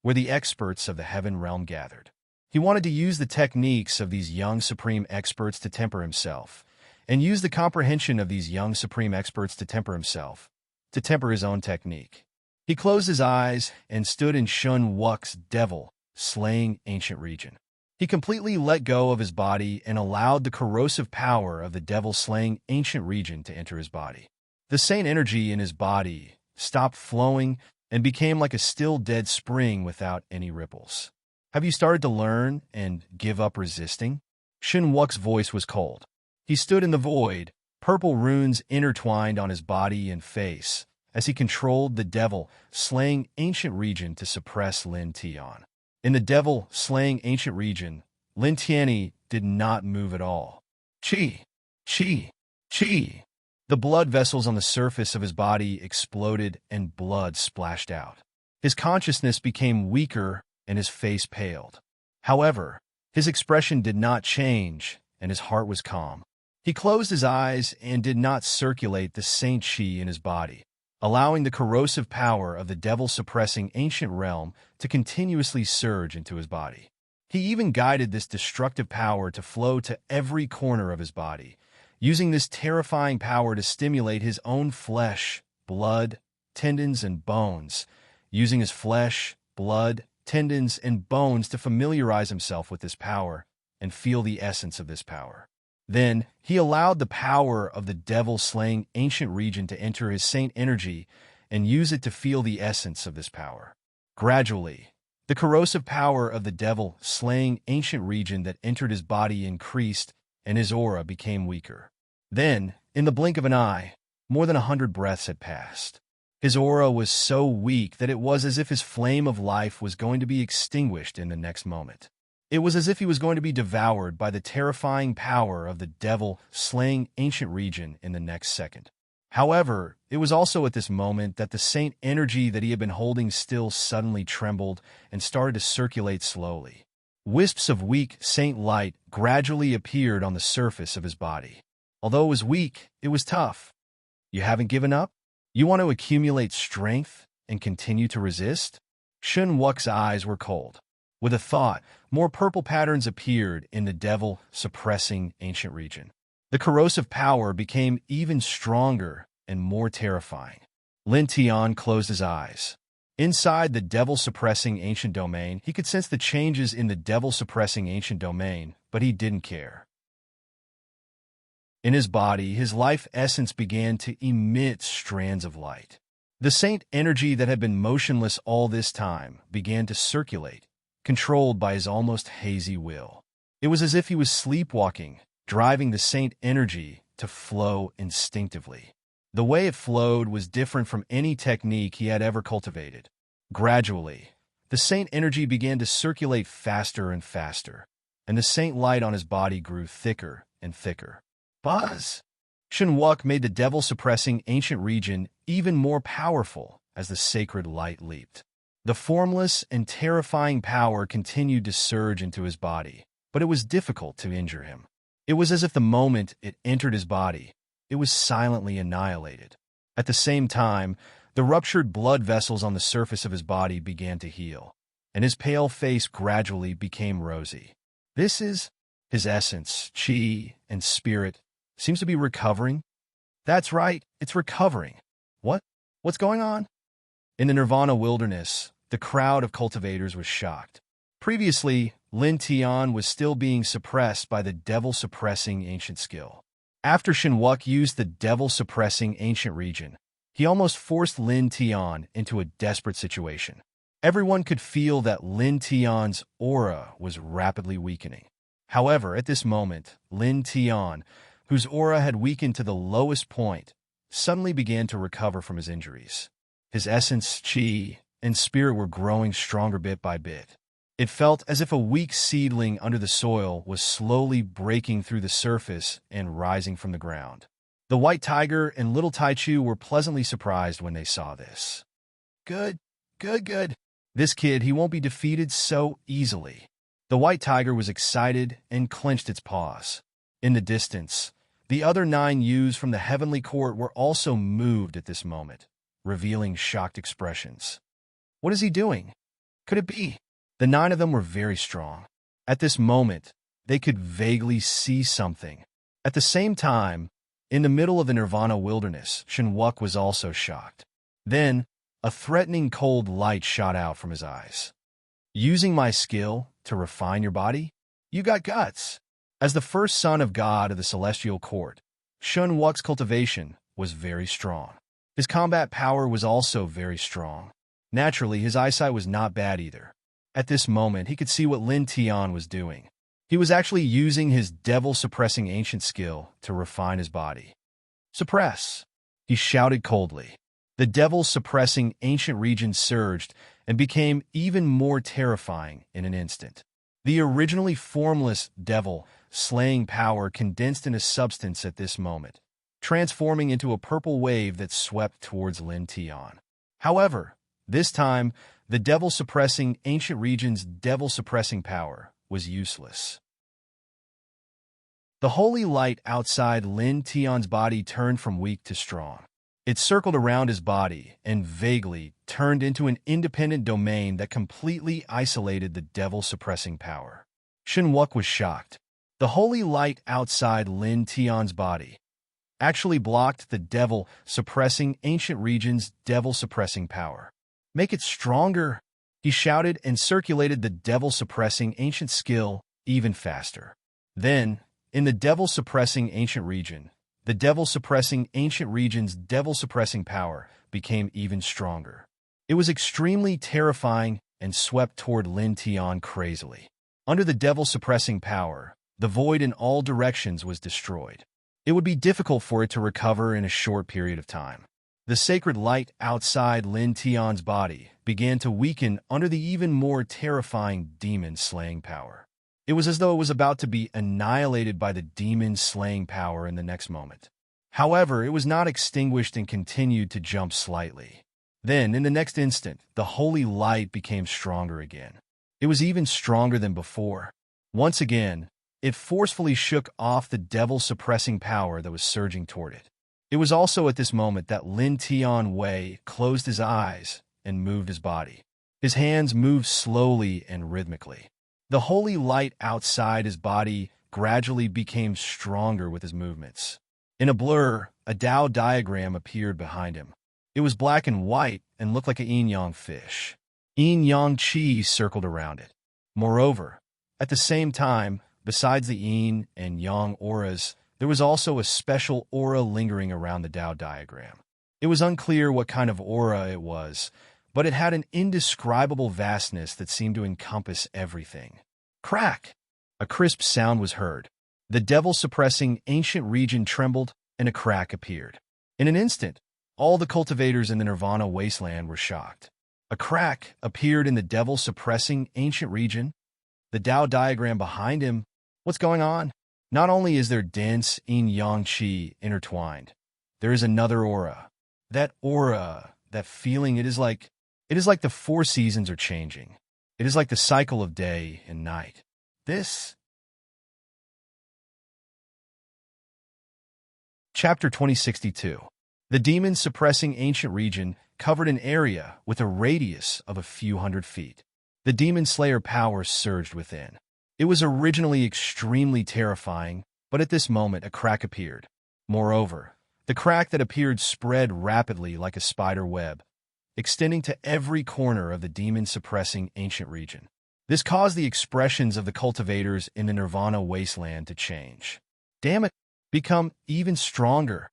where the experts of the heaven realm gathered. He wanted to use the techniques of these young supreme experts to temper himself, and use the comprehension of these young supreme experts to temper himself, to temper his own technique. He closed his eyes and stood in Shun Wuk's devil-slaying ancient region. He completely let go of his body and allowed the corrosive power of the devil-slaying ancient region to enter his body. The sane energy in his body stopped flowing and became like a still dead spring without any ripples. Have you started to learn and give up resisting? Shun Wuk's voice was cold. He stood in the void, purple runes intertwined on his body and face, as he controlled the devil-slaying ancient region to suppress Lin Tian. In the devil-slaying ancient region, Lin Tian did not move at all. Chi! Chi! Chi! The blood vessels on the surface of his body exploded and blood splashed out. His consciousness became weaker and his face paled. However, his expression did not change and his heart was calm. He closed his eyes and did not circulate the saint chi in his body, allowing the corrosive power of the devil-suppressing ancient realm to continuously surge into his body. He even guided this destructive power to flow to every corner of his body, using this terrifying power to stimulate his own flesh, blood, tendons, and bones, using his flesh, blood, tendons, and bones to familiarize himself with this power and feel the essence of this power. Then, he allowed the power of the devil-slaying ancient region to enter his saint energy and use it to feel the essence of this power. Gradually, the corrosive power of the devil-slaying ancient region that entered his body increased and his aura became weaker. Then, in the blink of an eye, More than 100 breaths had passed. His aura was so weak that it was as if his flame of life was going to be extinguished in the next moment. It was as if he was going to be devoured by the terrifying power of the devil slaying ancient region in the next second. However, it was also at this moment that the saint energy that he had been holding still suddenly trembled and started to circulate slowly. Wisps of weak saint light gradually appeared on the surface of his body. Although it was weak, it was tough. You haven't given up? You want to accumulate strength and continue to resist? Shun Wuk's eyes were cold. With a thought, more purple patterns appeared in the devil-suppressing ancient region. The corrosive power became even stronger and more terrifying. Lin Tian closed his eyes. Inside the devil-suppressing ancient domain, he could sense the changes in the devil-suppressing ancient domain, but he didn't care. In his body, his life essence began to emit strands of light. The saint energy that had been motionless all this time began to circulate, controlled by his almost hazy will. It was as if he was sleepwalking, driving the saint energy to flow instinctively. The way it flowed was different from any technique he had ever cultivated. Gradually, the saint energy began to circulate faster and faster, and the saint light on his body grew thicker and thicker. Buzz! Shun Wuk made the devil-suppressing ancient region even more powerful as the sacred light leaped. The formless and terrifying power continued to surge into his body, but it was difficult to injure him. It was as if the moment it entered his body, it was silently annihilated. At the same time, the ruptured blood vessels on the surface of his body began to heal, and his pale face gradually became rosy. This is his essence, chi, and spirit seems to be recovering. That's right, it's recovering. What's going on? In the Nirvana wilderness, the crowd of cultivators was shocked. Previously, Lin Tian was still being suppressed by the devil-suppressing ancient skill. After Shun Wuk used the devil-suppressing ancient region, he almost forced Lin Tian into a desperate situation. Everyone could feel that Lin Tian's aura was rapidly weakening. However, at this moment, Lin Tian, whose aura had weakened to the lowest point, suddenly began to recover from his injuries. His essence, chi, and spirit were growing stronger bit by bit. It felt as if a weak seedling under the soil was slowly breaking through the surface and rising from the ground. The white tiger and little Taichu were pleasantly surprised when they saw this. Good. This kid, he won't be defeated so easily. The white tiger was excited and clenched its paws. In the distance, the other 9 youths from the heavenly court were also moved at this moment, revealing shocked expressions. What is he doing? Could it be? The 9 of them were very strong. At this moment, they could vaguely see something. At the same time, in the middle of the Nirvana wilderness, Shun Wuk was also shocked. Then, a threatening cold light shot out from his eyes. Using my skill to refine your body? You got guts. As the first son of God of the celestial court, Shun Wuk's cultivation was very strong. His combat power was also very strong. Naturally, his eyesight was not bad either. At this moment, he could see what Lin Tian was doing. He was actually using his devil-suppressing ancient skill to refine his body. Suppress! He shouted coldly. The devil-suppressing ancient region surged and became even more terrifying in an instant. The originally formless devil-slaying power condensed in a substance at this moment, transforming into a purple wave that swept towards Lin Tian. However, this time, the devil-suppressing ancient region's devil-suppressing power was useless. The holy light outside Lin Tian's body turned from weak to strong. It circled around his body and vaguely turned into an independent domain that completely isolated the devil-suppressing power. Shun Wuk was shocked. The holy light outside Lin Tian's body actually blocked the devil-suppressing ancient region's devil-suppressing power. Make it stronger, he shouted and circulated the devil-suppressing ancient skill even faster. Then, in the devil-suppressing ancient region, the devil-suppressing ancient region's devil-suppressing power became even stronger. It was extremely terrifying and swept toward Lin Tian crazily. Under the devil-suppressing power, the void in all directions was destroyed. it would be difficult for it to recover in a short period of time. The sacred light outside Lin Tian's body began to weaken under the even more terrifying demon-slaying power. It was as though it was about to be annihilated by the demon-slaying power in the next moment. However, it was not extinguished and continued to jump slightly. Then, in the next instant, the holy light became stronger again. It was even stronger than before. Once again, it forcefully shook off the devil-suppressing power that was surging toward it. It was also at this moment that Lin Tian Wei closed his eyes and moved his body. His hands moved slowly and rhythmically. The holy light outside his body gradually became stronger with his movements. In a blur, a Tao diagram appeared behind him. It was black and white and looked like a yin-yang fish. Yin-yang qi circled around it. Moreover, at the same time, besides the yin and yang auras, there was also a special aura lingering around the Tao diagram. It was unclear what kind of aura it was, but it had an indescribable vastness that seemed to encompass everything. Crack! A crisp sound was heard. The devil-suppressing ancient region trembled, and a crack appeared. In an instant, all the cultivators in the Nirvana wasteland were shocked. A crack appeared in the devil-suppressing ancient region. The Tao diagram behind him. What's going on? Not only is there dense yin-yang qi intertwined, there is another aura. That aura, that feeling, it is like the four seasons are changing. It is like the cycle of day and night. Chapter 2062. The demon-suppressing ancient region covered an area with a radius of a few hundred feet. The demon slayer power surged within. It was originally extremely terrifying, but at this moment a crack appeared. Moreover, the crack that appeared spread rapidly like a spider web, extending to every corner of the demon-suppressing ancient region. This caused the expressions of the cultivators in the Nirvana wasteland to change. Damn it! Become even stronger.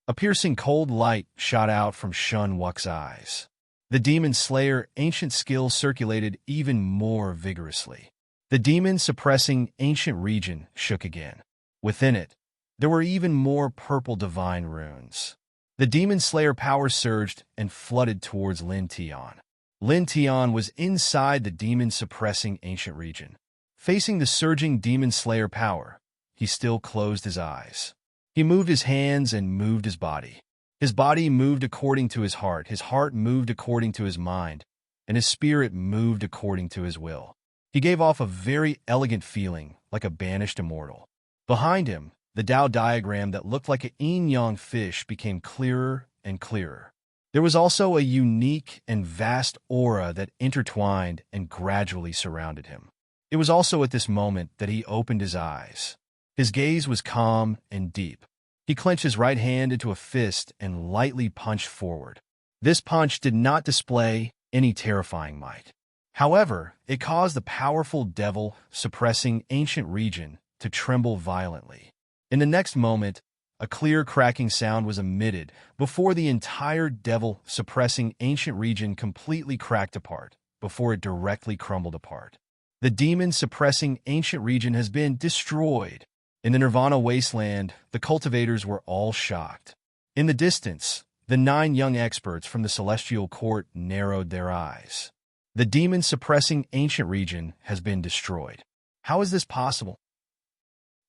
A piercing cold light shot out from Shun Wux's eyes. The demon slayer ancient skill circulated even more vigorously. The demon-suppressing ancient region shook again. Within it, there were even more purple divine runes. The demon slayer power surged and flooded towards Lin Tian. Lin Tian was inside the demon-suppressing ancient region. Facing the surging demon slayer power, he still closed his eyes. He moved his hands and moved his body. His body moved according to his heart moved according to his mind, and his spirit moved according to his will. He gave off a very elegant feeling, like a banished immortal. Behind him, the Tao diagram that looked like a yin-yang fish became clearer and clearer. There was also a unique and vast aura that intertwined and gradually surrounded him. It was also at this moment that he opened his eyes. His gaze was calm and deep. He clenched his right hand into a fist and lightly punched forward. This punch did not display any terrifying might. However, it caused the powerful devil-suppressing ancient region to tremble violently. In the next moment, a clear cracking sound was emitted before the entire devil-suppressing ancient region completely cracked apart, before it directly crumbled apart. The demon-suppressing ancient region has been destroyed. In the Nirvana wasteland, the cultivators were all shocked. In the distance, the 9 young experts from the celestial court narrowed their eyes. The demon-suppressing ancient region has been destroyed. How is this possible?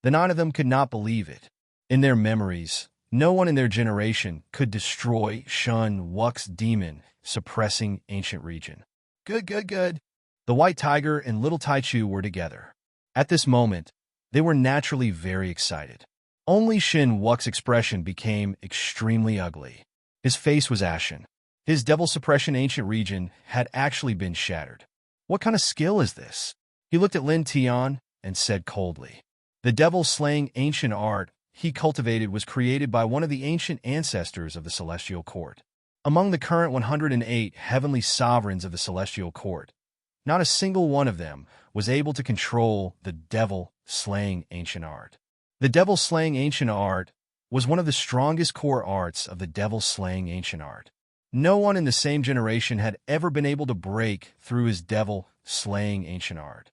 The 9 of them could not believe it. In their memories, no one in their generation could destroy Shun Wux's demon-suppressing ancient region. Good. The White Tiger and Little Taichu were together. At this moment, they were naturally very excited. Only Shun Wux's expression became extremely ugly. His face was ashen. His devil suppression ancient region had actually been shattered. What kind of skill is this? He looked at Lin Tian and said coldly. The devil-slaying ancient art he cultivated was created by one of the ancient ancestors of the Celestial Court. Among the current 108 heavenly sovereigns of the Celestial Court, not a single one of them was able to control the devil-slaying ancient art. The devil-slaying ancient art was one of the strongest core arts of the devil-slaying ancient art. No one in the same generation had ever been able to break through his devil-slaying ancient art.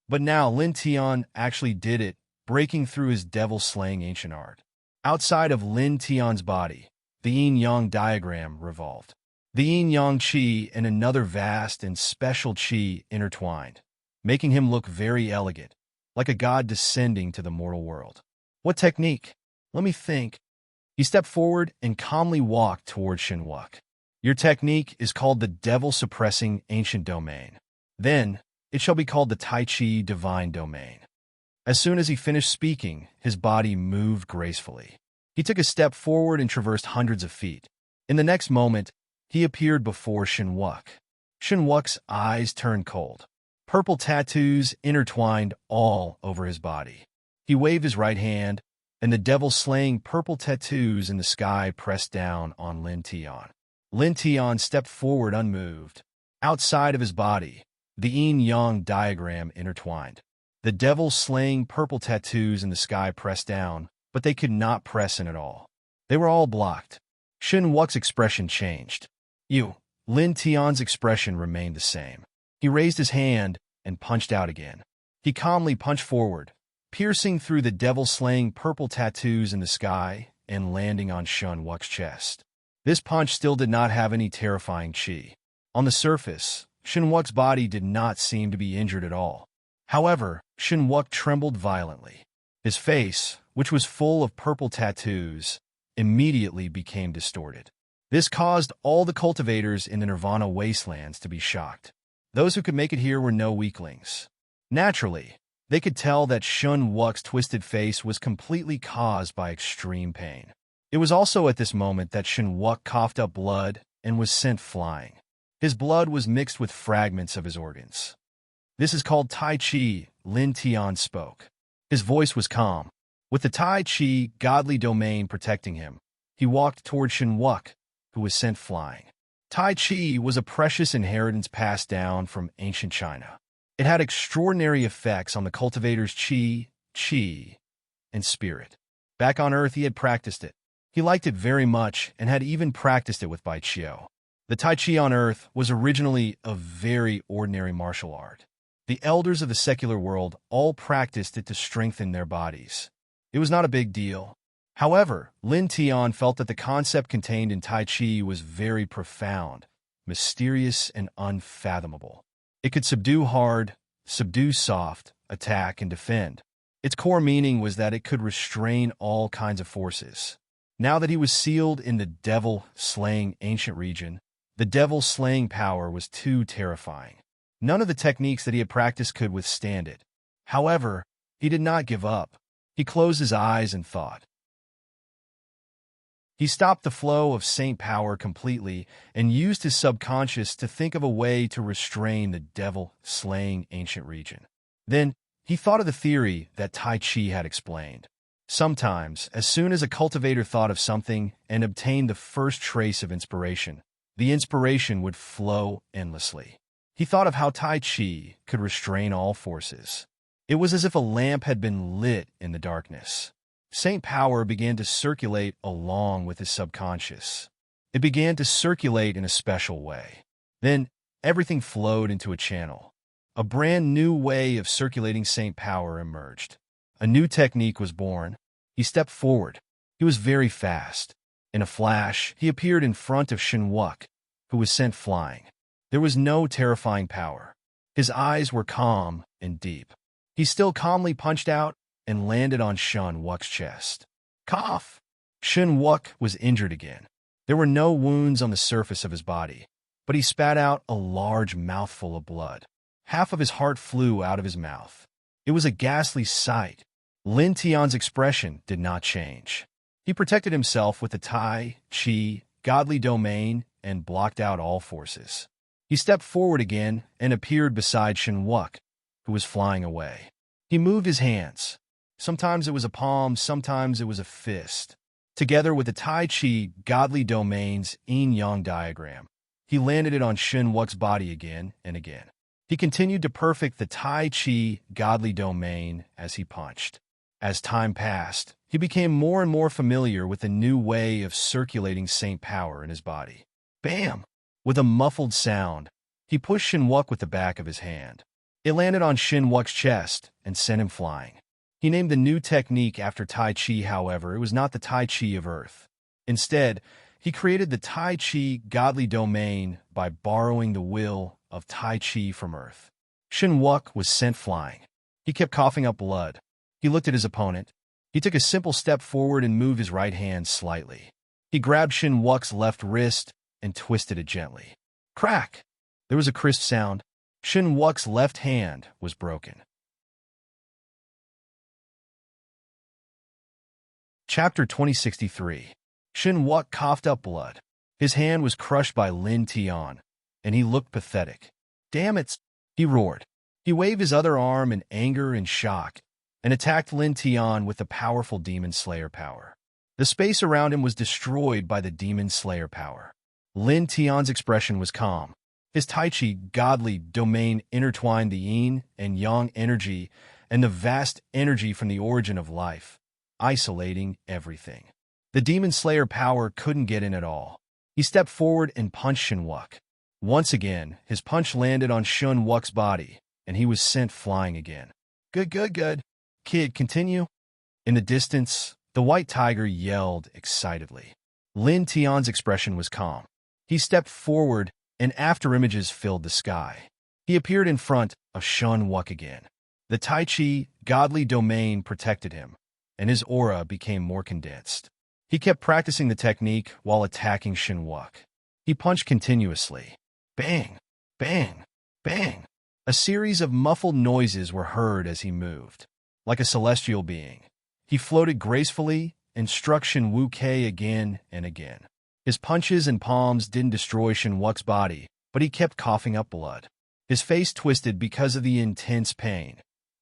But now Lin Tian actually did it breaking through his devil-slaying ancient art. Outside of Lin Tian's body, the yin-yang diagram revolved. The yin-yang qi and another vast and special qi intertwined, making him look very elegant, like a god descending to the mortal world. What technique? Let me think. He stepped forward and calmly walked toward Shenwuk. Your technique is called the devil-suppressing ancient domain. Then, it shall be called the Tai Chi divine domain. As soon as he finished speaking, his body moved gracefully. He took a step forward and traversed hundreds of feet. In the next moment, he appeared before Shenwuk. Shenwuk's eyes turned cold. Purple tattoos intertwined all over his body. He waved his right hand, and the devil-slaying purple tattoos in the sky pressed down on Lin Tian. Lin Tian stepped forward unmoved. Outside of his body, the yin-yang diagram intertwined. The devil-slaying purple tattoos in the sky pressed down, but they could not press in at all. They were all blocked. Shenwuk's expression changed. Lin Tian's expression remained the same. He raised his hand and punched out again. He calmly punched forward, piercing through the devil-slaying purple tattoos in the sky and landing on Shenwuk's chest. This punch still did not have any terrifying chi. On the surface, Shenwuk's body did not seem to be injured at all. However, Shenwuk trembled violently. His face, which was full of purple tattoos, immediately became distorted. This caused all the cultivators in the Nirvana wastelands to be shocked. Those who could make it here were no weaklings. Naturally, they could tell that Shenwuk's twisted face was completely caused by extreme pain. It was also at this moment that Shenwuk coughed up blood and was sent flying. His blood was mixed with fragments of his organs. This is called Tai Chi, Lin Tian spoke. His voice was calm. With the Tai Chi godly domain protecting him, he walked toward Shenwuk, who was sent flying. Tai Chi was a precious inheritance passed down from ancient China. It had extraordinary effects on the cultivator's chi, and spirit. Back on Earth, he had practiced it. He liked it very much and had even practiced it with Bai Qiu. The Tai Chi on Earth was originally a very ordinary martial art. The elders of the secular world all practiced it to strengthen their bodies. It was not a big deal. However, Lin Tian felt that the concept contained in Tai Chi was very profound, mysterious, and unfathomable. It could subdue hard, subdue soft, attack, and defend. Its core meaning was that it could restrain all kinds of forces. Now that he was sealed in the devil-slaying ancient region, the devil-slaying power was too terrifying. None of the techniques that he had practiced could withstand it. However, he did not give up. He closed his eyes and thought. He stopped the flow of saint power completely and used his subconscious to think of a way to restrain the devil-slaying ancient region. Then, he thought of the theory that Tai Chi had explained. Sometimes, as soon as a cultivator thought of something and obtained the first trace of inspiration, the inspiration would flow endlessly. He thought of how Tai Chi could restrain all forces. It was as if a lamp had been lit in the darkness. Saint power began to circulate along with his subconscious. It began to circulate in a special way. Then, everything flowed into a channel. A brand new way of circulating saint power emerged. A new technique was born. He stepped forward. He was very fast. In a flash, he appeared in front of Shenwuk, who was sent flying. There was no terrifying power. His eyes were calm and deep. He still calmly punched out and landed on Shenwuk's chest. Cough! Shenwuk was injured again. There were no wounds on the surface of his body, but he spat out a large mouthful of blood. Half of his heart flew out of his mouth. It was a ghastly sight. Lin Tian's expression did not change. He protected himself with the Tai Chi godly domain and blocked out all forces. He stepped forward again and appeared beside Shenwuk, who was flying away. He moved his hands. Sometimes it was a palm, sometimes it was a fist. Together with the Tai Chi godly domain's yin-yang diagram, he landed it on Shenwuk's body again and again. He continued to perfect the Tai Chi godly domain as he punched. As time passed, he became more and more familiar with a new way of circulating saint power in his body. Bam! With a muffled sound, he pushed Shenwuk with the back of his hand. It landed on Shenwuk's chest and sent him flying. He named the new technique after Tai Chi, however, it was not the Tai Chi of Earth. Instead, he created the Tai Chi godly domain by borrowing the will of Tai Chi from Earth. Shen Wuk was sent flying. He kept coughing up blood. He looked at his opponent. He took a simple step forward and moved his right hand slightly. He grabbed Shen Wuk's left wrist and twisted it gently. Crack! There was a crisp sound. Shen Wuk's left hand was broken. Chapter 2063. Shen Wuk coughed up blood. His hand was crushed by Lin Tian, and he looked pathetic. Damn it! He roared. He waved his other arm in anger and shock, and attacked Lin Tian with the powerful Demon Slayer power. The space around him was destroyed by the Demon Slayer power. Lin Tian's expression was calm. His Tai Chi godly domain intertwined the yin and yang energy and the vast energy from the origin of life, isolating everything. The Demon Slayer power couldn't get in at all. He stepped forward and punched Shen Wuk. Once again, his punch landed on Shen Wuk's body, and he was sent flying again. Good. Kid, continue. In the distance, the white tiger yelled excitedly. Lin Tian's expression was calm. He stepped forward, and afterimages filled the sky. He appeared in front of Shen Wuk again. The Tai Chi godly domain protected him, and his aura became more condensed. He kept practicing the technique while attacking Shen Wuk. He punched continuously. Bang! Bang! Bang! A series of muffled noises were heard as he moved. Like a celestial being, he floated gracefully and struck Shen Wuk again and again. His punches and palms didn't destroy Shen Wuk's body, but he kept coughing up blood. His face twisted because of the intense pain,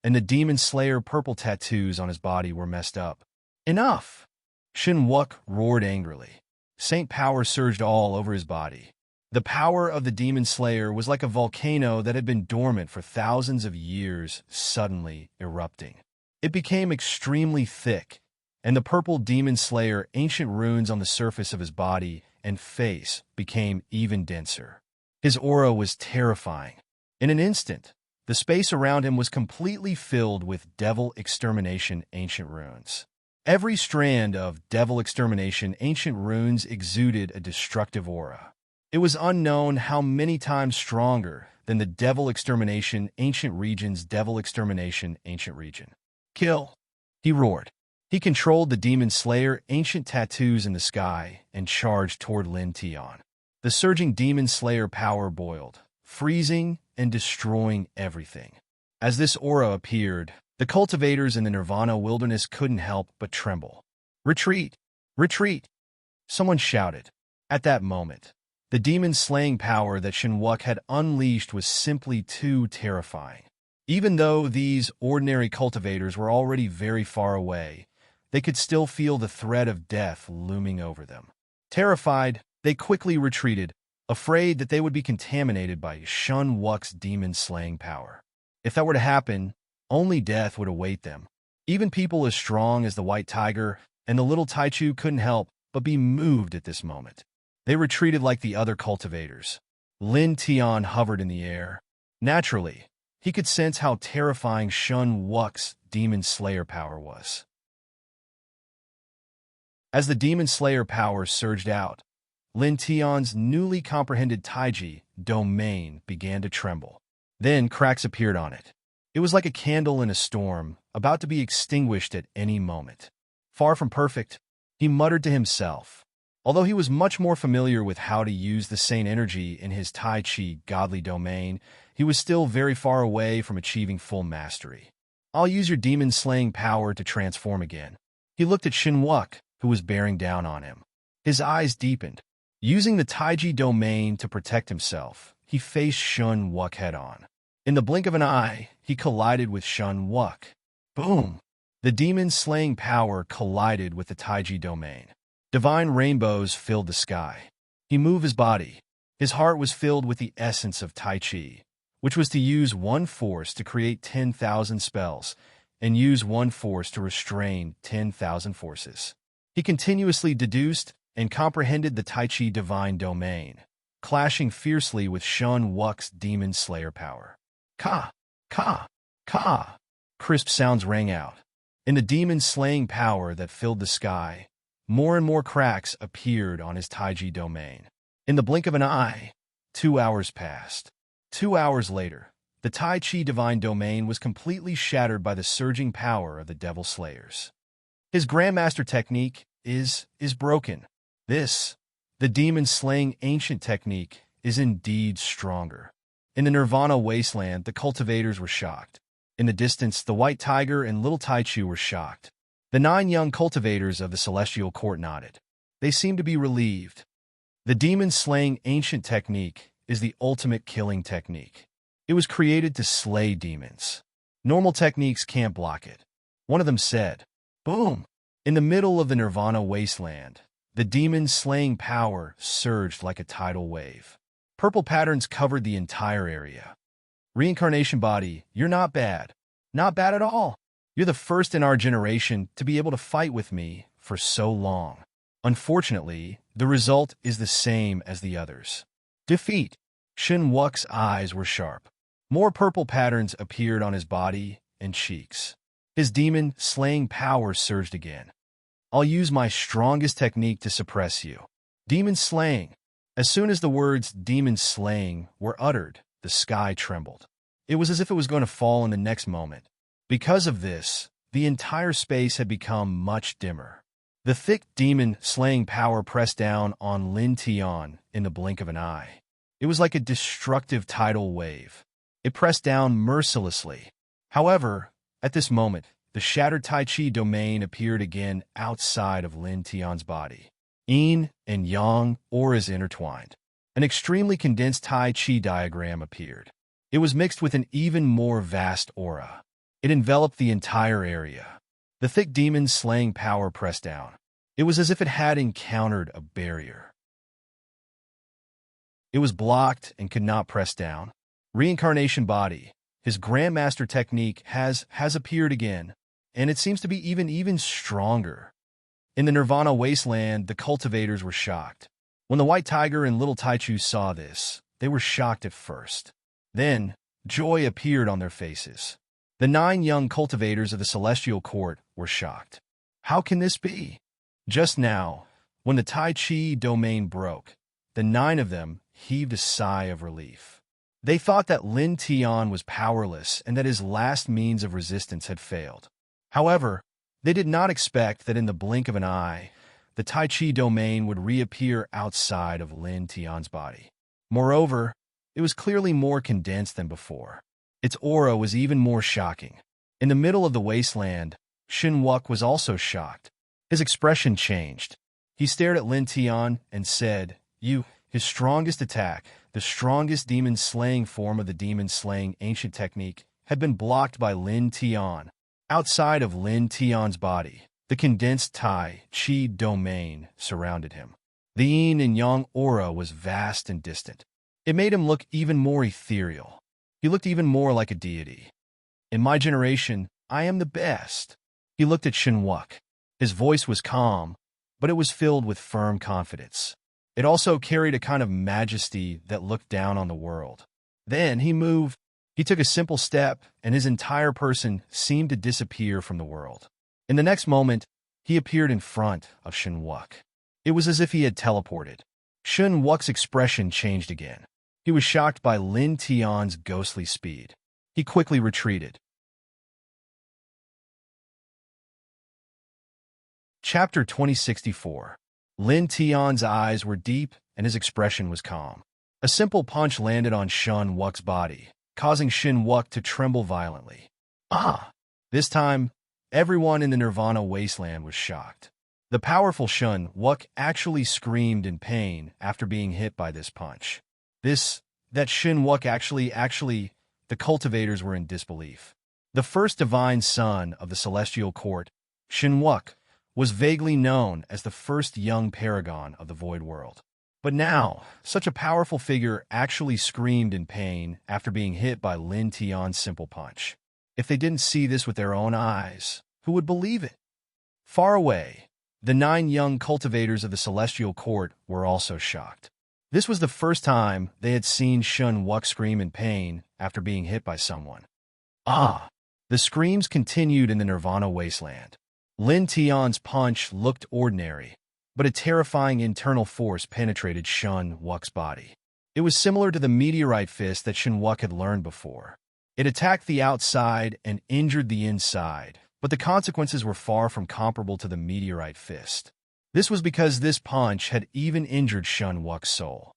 and the Demon Slayer purple tattoos on his body were messed up. Enough! Shen Wuk roared angrily. Saint power surged all over his body. The power of the Demon Slayer was like a volcano that had been dormant for thousands of years, suddenly erupting. It became extremely thick, and the purple Demon Slayer ancient runes on the surface of his body and face became even denser. His aura was terrifying. In an instant, the space around him was completely filled with Devil Extermination ancient runes. Every strand of Devil Extermination ancient runes exuded a destructive aura. It was unknown how many times stronger than the Devil Extermination ancient region's Devil Extermination ancient region. Kill! He roared. He controlled the Demon Slayer ancient tattoos in the sky and charged toward Lin Tian. The surging Demon Slayer power boiled, freezing and destroying everything. As this aura appeared, the cultivators in the Nirvana wilderness couldn't help but tremble. Retreat! Retreat! Someone shouted. At that moment, the demon-slaying power that Shen Wuk had unleashed was simply too terrifying. Even though these ordinary cultivators were already very far away, they could still feel the threat of death looming over them. Terrified, they quickly retreated, afraid that they would be contaminated by Shen Wuk's demon-slaying power. If that were to happen, only death would await them. Even people as strong as the White Tiger and the little Taichu couldn't help but be moved at this moment. They retreated like the other cultivators. Lin Tian hovered in the air. Naturally, he could sense how terrifying Shen Wuk's Demon Slayer power was. As the Demon Slayer power surged out, Lin Tian's newly comprehended Taiji domain began to tremble. Then cracks appeared on it. It was like a candle in a storm, about to be extinguished at any moment. Far from perfect, he muttered to himself. Although he was much more familiar with how to use the sane energy in his Tai Chi godly domain, he was still very far away from achieving full mastery. I'll use your demon-slaying power to transform again. He looked at Shen Wuk, who was bearing down on him. His eyes deepened. Using the Taiji domain to protect himself, he faced Shen Wuk head-on. In the blink of an eye, he collided with Shen Wuk. Boom! The demon-slaying power collided with the Taiji domain. Divine rainbows filled the sky. He moved his body. His heart was filled with the essence of Tai Chi, which was to use one force to create 10,000 spells and use one force to restrain 10,000 forces. He continuously deduced and comprehended the Tai Chi divine domain, clashing fiercely with Shen Wuk's demon slayer power. Ka! Ka! Ka! Crisp sounds rang out. In the demon-slaying power that filled the sky, more and more cracks appeared on his Taiji domain. In the blink of an eye, 2 hours passed. 2 hours later, the Tai Chi divine domain was completely shattered by the surging power of the Devil Slayers. His Grandmaster technique is broken. This, the demon-slaying ancient technique, is indeed stronger. In the Nirvana wasteland, the cultivators were shocked. In the distance, the White Tiger and Little Taichu were shocked. The 9 young cultivators of the Celestial Court nodded. They seemed to be relieved. The demon-slaying ancient technique is the ultimate killing technique. It was created to slay demons. Normal techniques can't block it. One of them said, "Boom!" In the middle of the Nirvana wasteland, the demon-slaying power surged like a tidal wave. Purple patterns covered the entire area. Reincarnation body, you're not bad. Not bad at all. You're the first in our generation to be able to fight with me for so long. Unfortunately, the result is the same as the others. Defeat. Shin Wuk's eyes were sharp. More purple patterns appeared on his body and cheeks. His demon-slaying power surged again. I'll use my strongest technique to suppress you. Demon slaying. As soon as the words demon slaying were uttered, the sky trembled. It was as if it was going to fall in the next moment. Because of this, the entire space had become much dimmer. The thick demon-slaying power pressed down on Lin Tian in the blink of an eye. It was like a destructive tidal wave. It pressed down mercilessly. However, at this moment, the shattered Tai Chi domain appeared again outside of Lin Tian's body. Yin and Yang auras intertwined. An extremely condensed Tai Chi diagram appeared. It was mixed with an even more vast aura. It enveloped the entire area. The thick demon-slaying power pressed down. It was as if it had encountered a barrier. It was blocked and could not press down. Reincarnation body. His Grandmaster technique has appeared again, and it seems to be even stronger. In the Nirvana wasteland, the cultivators were shocked. When the White Tiger and Little Taichu saw this, they were shocked at first. Then, joy appeared on their faces. The 9 young cultivators of the Celestial Court were shocked. How can this be? Just now, when the Tai Chi domain broke, the 9 of them heaved a sigh of relief. They thought that Lin Tian was powerless and that his last means of resistance had failed. However, they did not expect that in the blink of an eye, the Tai Chi domain would reappear outside of Lin Tian's body. Moreover, it was clearly more condensed than before. Its aura was even more shocking. In the middle of the wasteland, Shin Wuk was also shocked. His expression changed. He stared at Lin Tian and said, "You." His strongest attack, the strongest demon-slaying form of the demon-slaying ancient technique, had been blocked by Lin Tian. Outside of Lin Tian's body, the condensed Tai Chi domain surrounded him. The Yin and Yang aura was vast and distant. It made him look even more ethereal. He looked even more like a deity. In my generation, I am the best. He looked at Shin Wuk. His voice was calm, but it was filled with firm confidence. It also carried a kind of majesty that looked down on the world. Then he moved. He took a simple step, and his entire person seemed to disappear from the world. In the next moment, he appeared in front of Shin Wuk. It was as if he had teleported. Shin Wuk's expression changed again. He was shocked by Lin Tian's ghostly speed. He quickly retreated. Chapter 2064. Lin Tian's eyes were deep, and his expression was calm. A simple punch landed on Shin Wuk's body, causing Shin Wuk to tremble violently. Ah! This time, everyone in the Nirvana wasteland was shocked. The powerful Shin Wuk actually screamed in pain after being hit by this punch. That Shin Wuk actually, the cultivators were in disbelief. The first divine son of the Celestial Court, Shin Wuk, was vaguely known as the first young paragon of the Void World. But now, such a powerful figure actually screamed in pain after being hit by Lin Tian's simple punch. If they didn't see this with their own eyes, who would believe it? Far away, the 9 young cultivators of the Celestial Court were also shocked. This was the first time they had seen Shin Wuk scream in pain after being hit by someone. Ah! The screams continued in the Nirvana wasteland. Lin Tian's punch looked ordinary, but a terrifying internal force penetrated Shun Wu's body. It was similar to the meteorite fist that Shun Wu had learned before. It attacked the outside and injured the inside, but the consequences were far from comparable to the meteorite fist. This was because this punch had even injured Shun Wu's soul.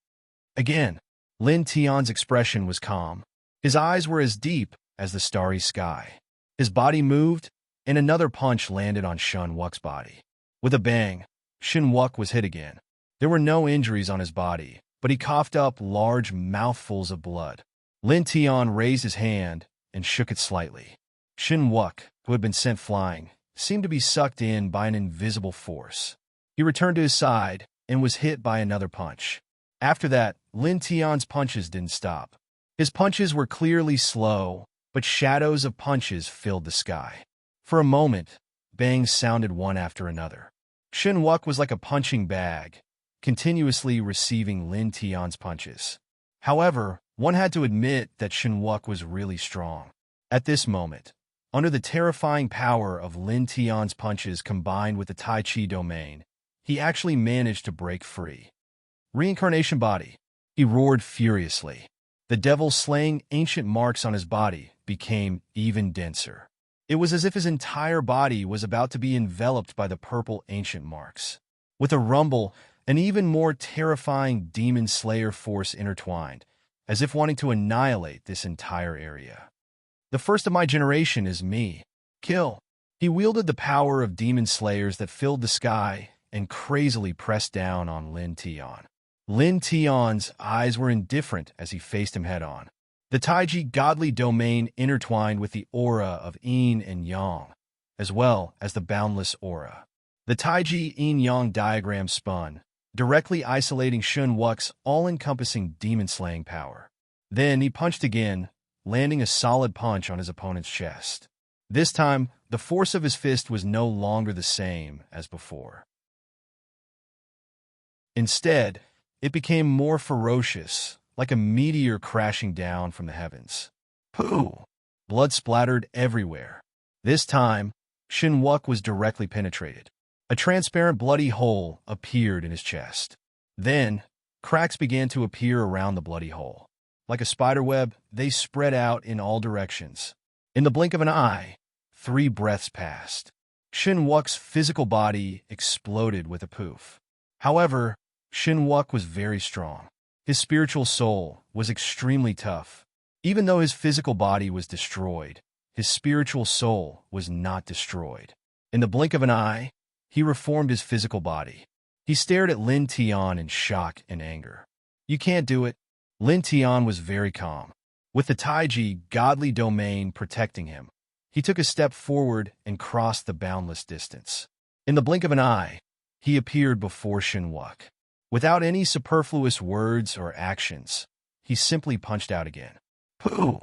Again, Lin Tian's expression was calm. His eyes were as deep as the starry sky. His body moved, and another punch landed on Shun Wu's body. With a bang, Shun Wu was hit again. There were no injuries on his body, but he coughed up large mouthfuls of blood. Lin Tian raised his hand and shook it slightly. Shun Wu, who had been sent flying, seemed to be sucked in by an invisible force. He returned to his side and was hit by another punch. After that, Lin Tian's punches didn't stop. His punches were clearly slow, but shadows of punches filled the sky. For a moment, bangs sounded one after another. Shun Wu was like a punching bag, continuously receiving Lin Tian's punches. However, one had to admit that Shun Wu was really strong. At this moment, under the terrifying power of Lin Tian's punches combined with the Tai Chi domain, he actually managed to break free. Reincarnation body. He roared furiously. The devil slaying ancient marks on his body became even denser. It was as if his entire body was about to be enveloped by the purple ancient marks. With a rumble, an even more terrifying demon slayer force intertwined, as if wanting to annihilate this entire area. The first of my generation is me. Kill. He wielded the power of demon slayers that filled the sky and crazily pressed down on Lin Tian. Lin Tian's eyes were indifferent as he faced him head-on. The Taiji godly domain intertwined with the aura of yin and yang, as well as the boundless aura. The Taiji yin-yang diagram spun, directly isolating Shun Wu's all-encompassing demon-slaying power. Then he punched again, landing a solid punch on his opponent's chest. This time, the force of his fist was no longer the same as before. Instead, it became more ferocious, like a meteor crashing down from the heavens. Pooh! Blood splattered everywhere. This time, Shun Wu was directly penetrated. A transparent bloody hole appeared in his chest. Then, cracks began to appear around the bloody hole. Like a spiderweb, they spread out in all directions. In the blink of an eye, 3 breaths passed. Shun Wu's physical body exploded with a poof. However, Shun Wu was very strong. His spiritual soul was extremely tough. Even though his physical body was destroyed, his spiritual soul was not destroyed. In the blink of an eye, he reformed his physical body. He stared at Lin Tian in shock and anger. You can't do it. Lin Tian was very calm. With the Taiji godly domain protecting him, he took a step forward and crossed the boundless distance. In the blink of an eye, he appeared before Shun Wu. Without any superfluous words or actions, he simply punched out again. Pooh!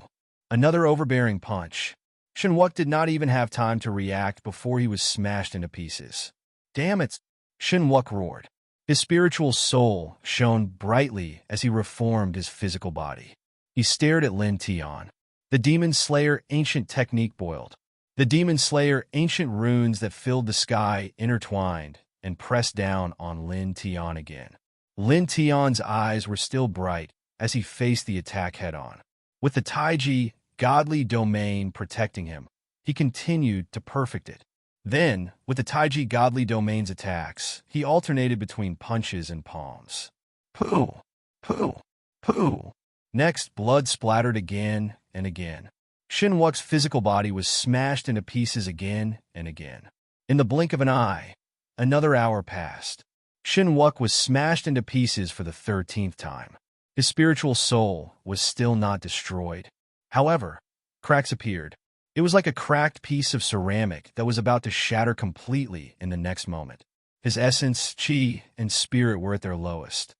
Another overbearing punch. Shun Wu did not even have time to react before he was smashed into pieces. Damn it! Shun Wu roared. His spiritual soul shone brightly as he reformed his physical body. He stared at Lin Tian. The Demon Slayer ancient technique boiled. The Demon Slayer ancient runes that filled the sky intertwined and pressed down on Lin Tian again. Lin Tian's eyes were still bright as he faced the attack head-on. With the Taiji godly domain protecting him, he continued to perfect it. Then, with the Taiji godly domain's attacks, he alternated between punches and palms. Pooh! Pooh! Pooh! Next, blood splattered again and again. Shun Wu's physical body was smashed into pieces again and again. In the blink of an eye, another hour passed. Shun Wu was smashed into pieces for the 13th time. His spiritual soul was still not destroyed. However, cracks appeared. It was like a cracked piece of ceramic that was about to shatter completely in the next moment. His essence, chi, and spirit were at their lowest.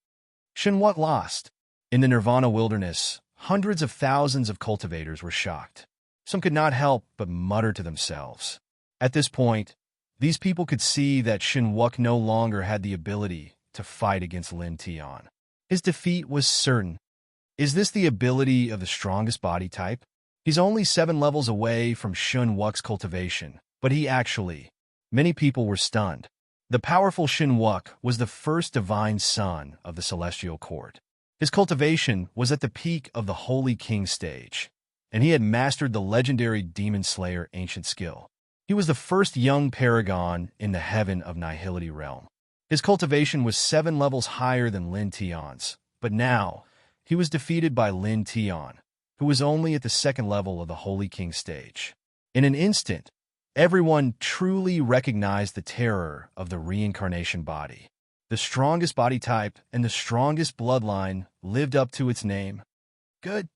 Shun Wu lost. In the Nirvana wilderness, hundreds of thousands of cultivators were shocked. Some could not help but mutter to themselves. At this point, these people could see that Shun Wu no longer had the ability to fight against Lin Tian. His defeat was certain. Is this the ability of the strongest body type? He's only 7 levels away from Shun Wuk's cultivation, but many people were stunned. The powerful Shun Wuk was the first divine son of the celestial court. His cultivation was at the peak of the Holy King stage, and he had mastered the legendary Demon Slayer ancient skill. He was the first young paragon in the Heaven of Nihility realm. His cultivation was 7 levels higher than Lin Tian's, but now he was defeated by Lin Tian, who was only at the 2nd level of the Holy King stage. In an instant, everyone truly recognized the terror of the reincarnation body. The strongest body type and the strongest bloodline lived up to its name. Good.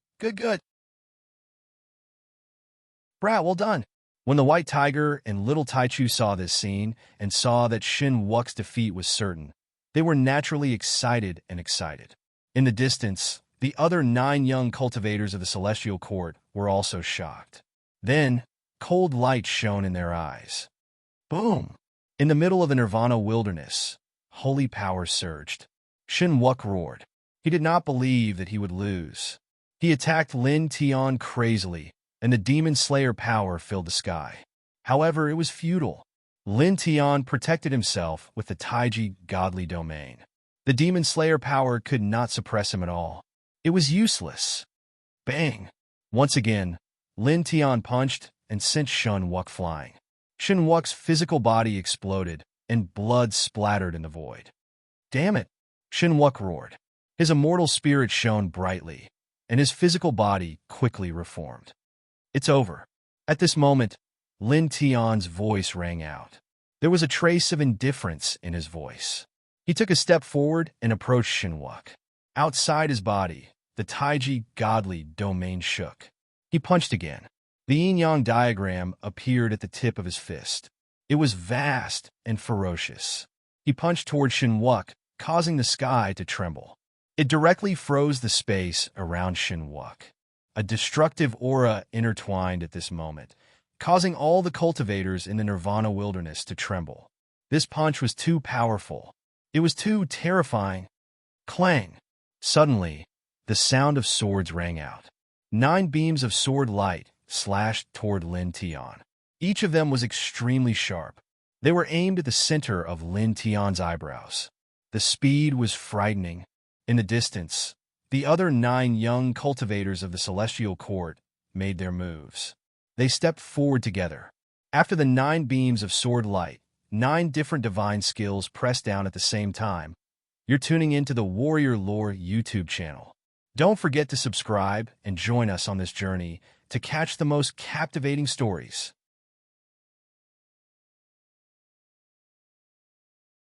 Brat, well done. When the White Tiger and Little Taichu saw this scene and saw that Shun Wuk's defeat was certain, they were naturally excited. In the distance, the other 9 young cultivators of the Celestial Court were also shocked. Then, cold light shone in their eyes. Boom! In the middle of the Nirvana wilderness, holy power surged. Shun Wuk roared. He did not believe that he would lose. He attacked Lin Tian crazily, and the Demon Slayer power filled the sky. However, it was futile. Lin Tian protected himself with the Taiji godly domain. The Demon Slayer power could not suppress him at all. It was useless. Bang! Once again, Lin Tian punched and sent Shun Wuk flying. Shun Wuk's physical body exploded, and blood splattered in the void. Damn it! Shun Wuk roared. His immortal spirit shone brightly, and his physical body quickly reformed. It's over. At this moment, Lin Tian's voice rang out. There was a trace of indifference in his voice. He took a step forward and approached Shun Wuk. Outside his body, the Taiji godly domain shook. He punched again. The yin-yang diagram appeared at the tip of his fist. It was vast and ferocious. He punched toward Shun Wuk, causing the sky to tremble. It directly froze the space around Shun Wuk. A destructive aura intertwined at this moment, causing all the cultivators in the Nirvana wilderness to tremble. This punch was too powerful. It was too terrifying. Clang! Suddenly, the sound of swords rang out. 9 beams of sword light slashed toward Lin Tian. Each of them was extremely sharp. They were aimed at the center of Lin Tian's eyebrows. The speed was frightening. In the distance, the other 9 young cultivators of the Celestial Court made their moves. They stepped forward together. After the 9 beams of sword light, 9 different divine skills pressed down at the same time. You're tuning into the Warrior Lore YouTube channel. Don't forget to subscribe and join us on this journey to catch the most captivating stories.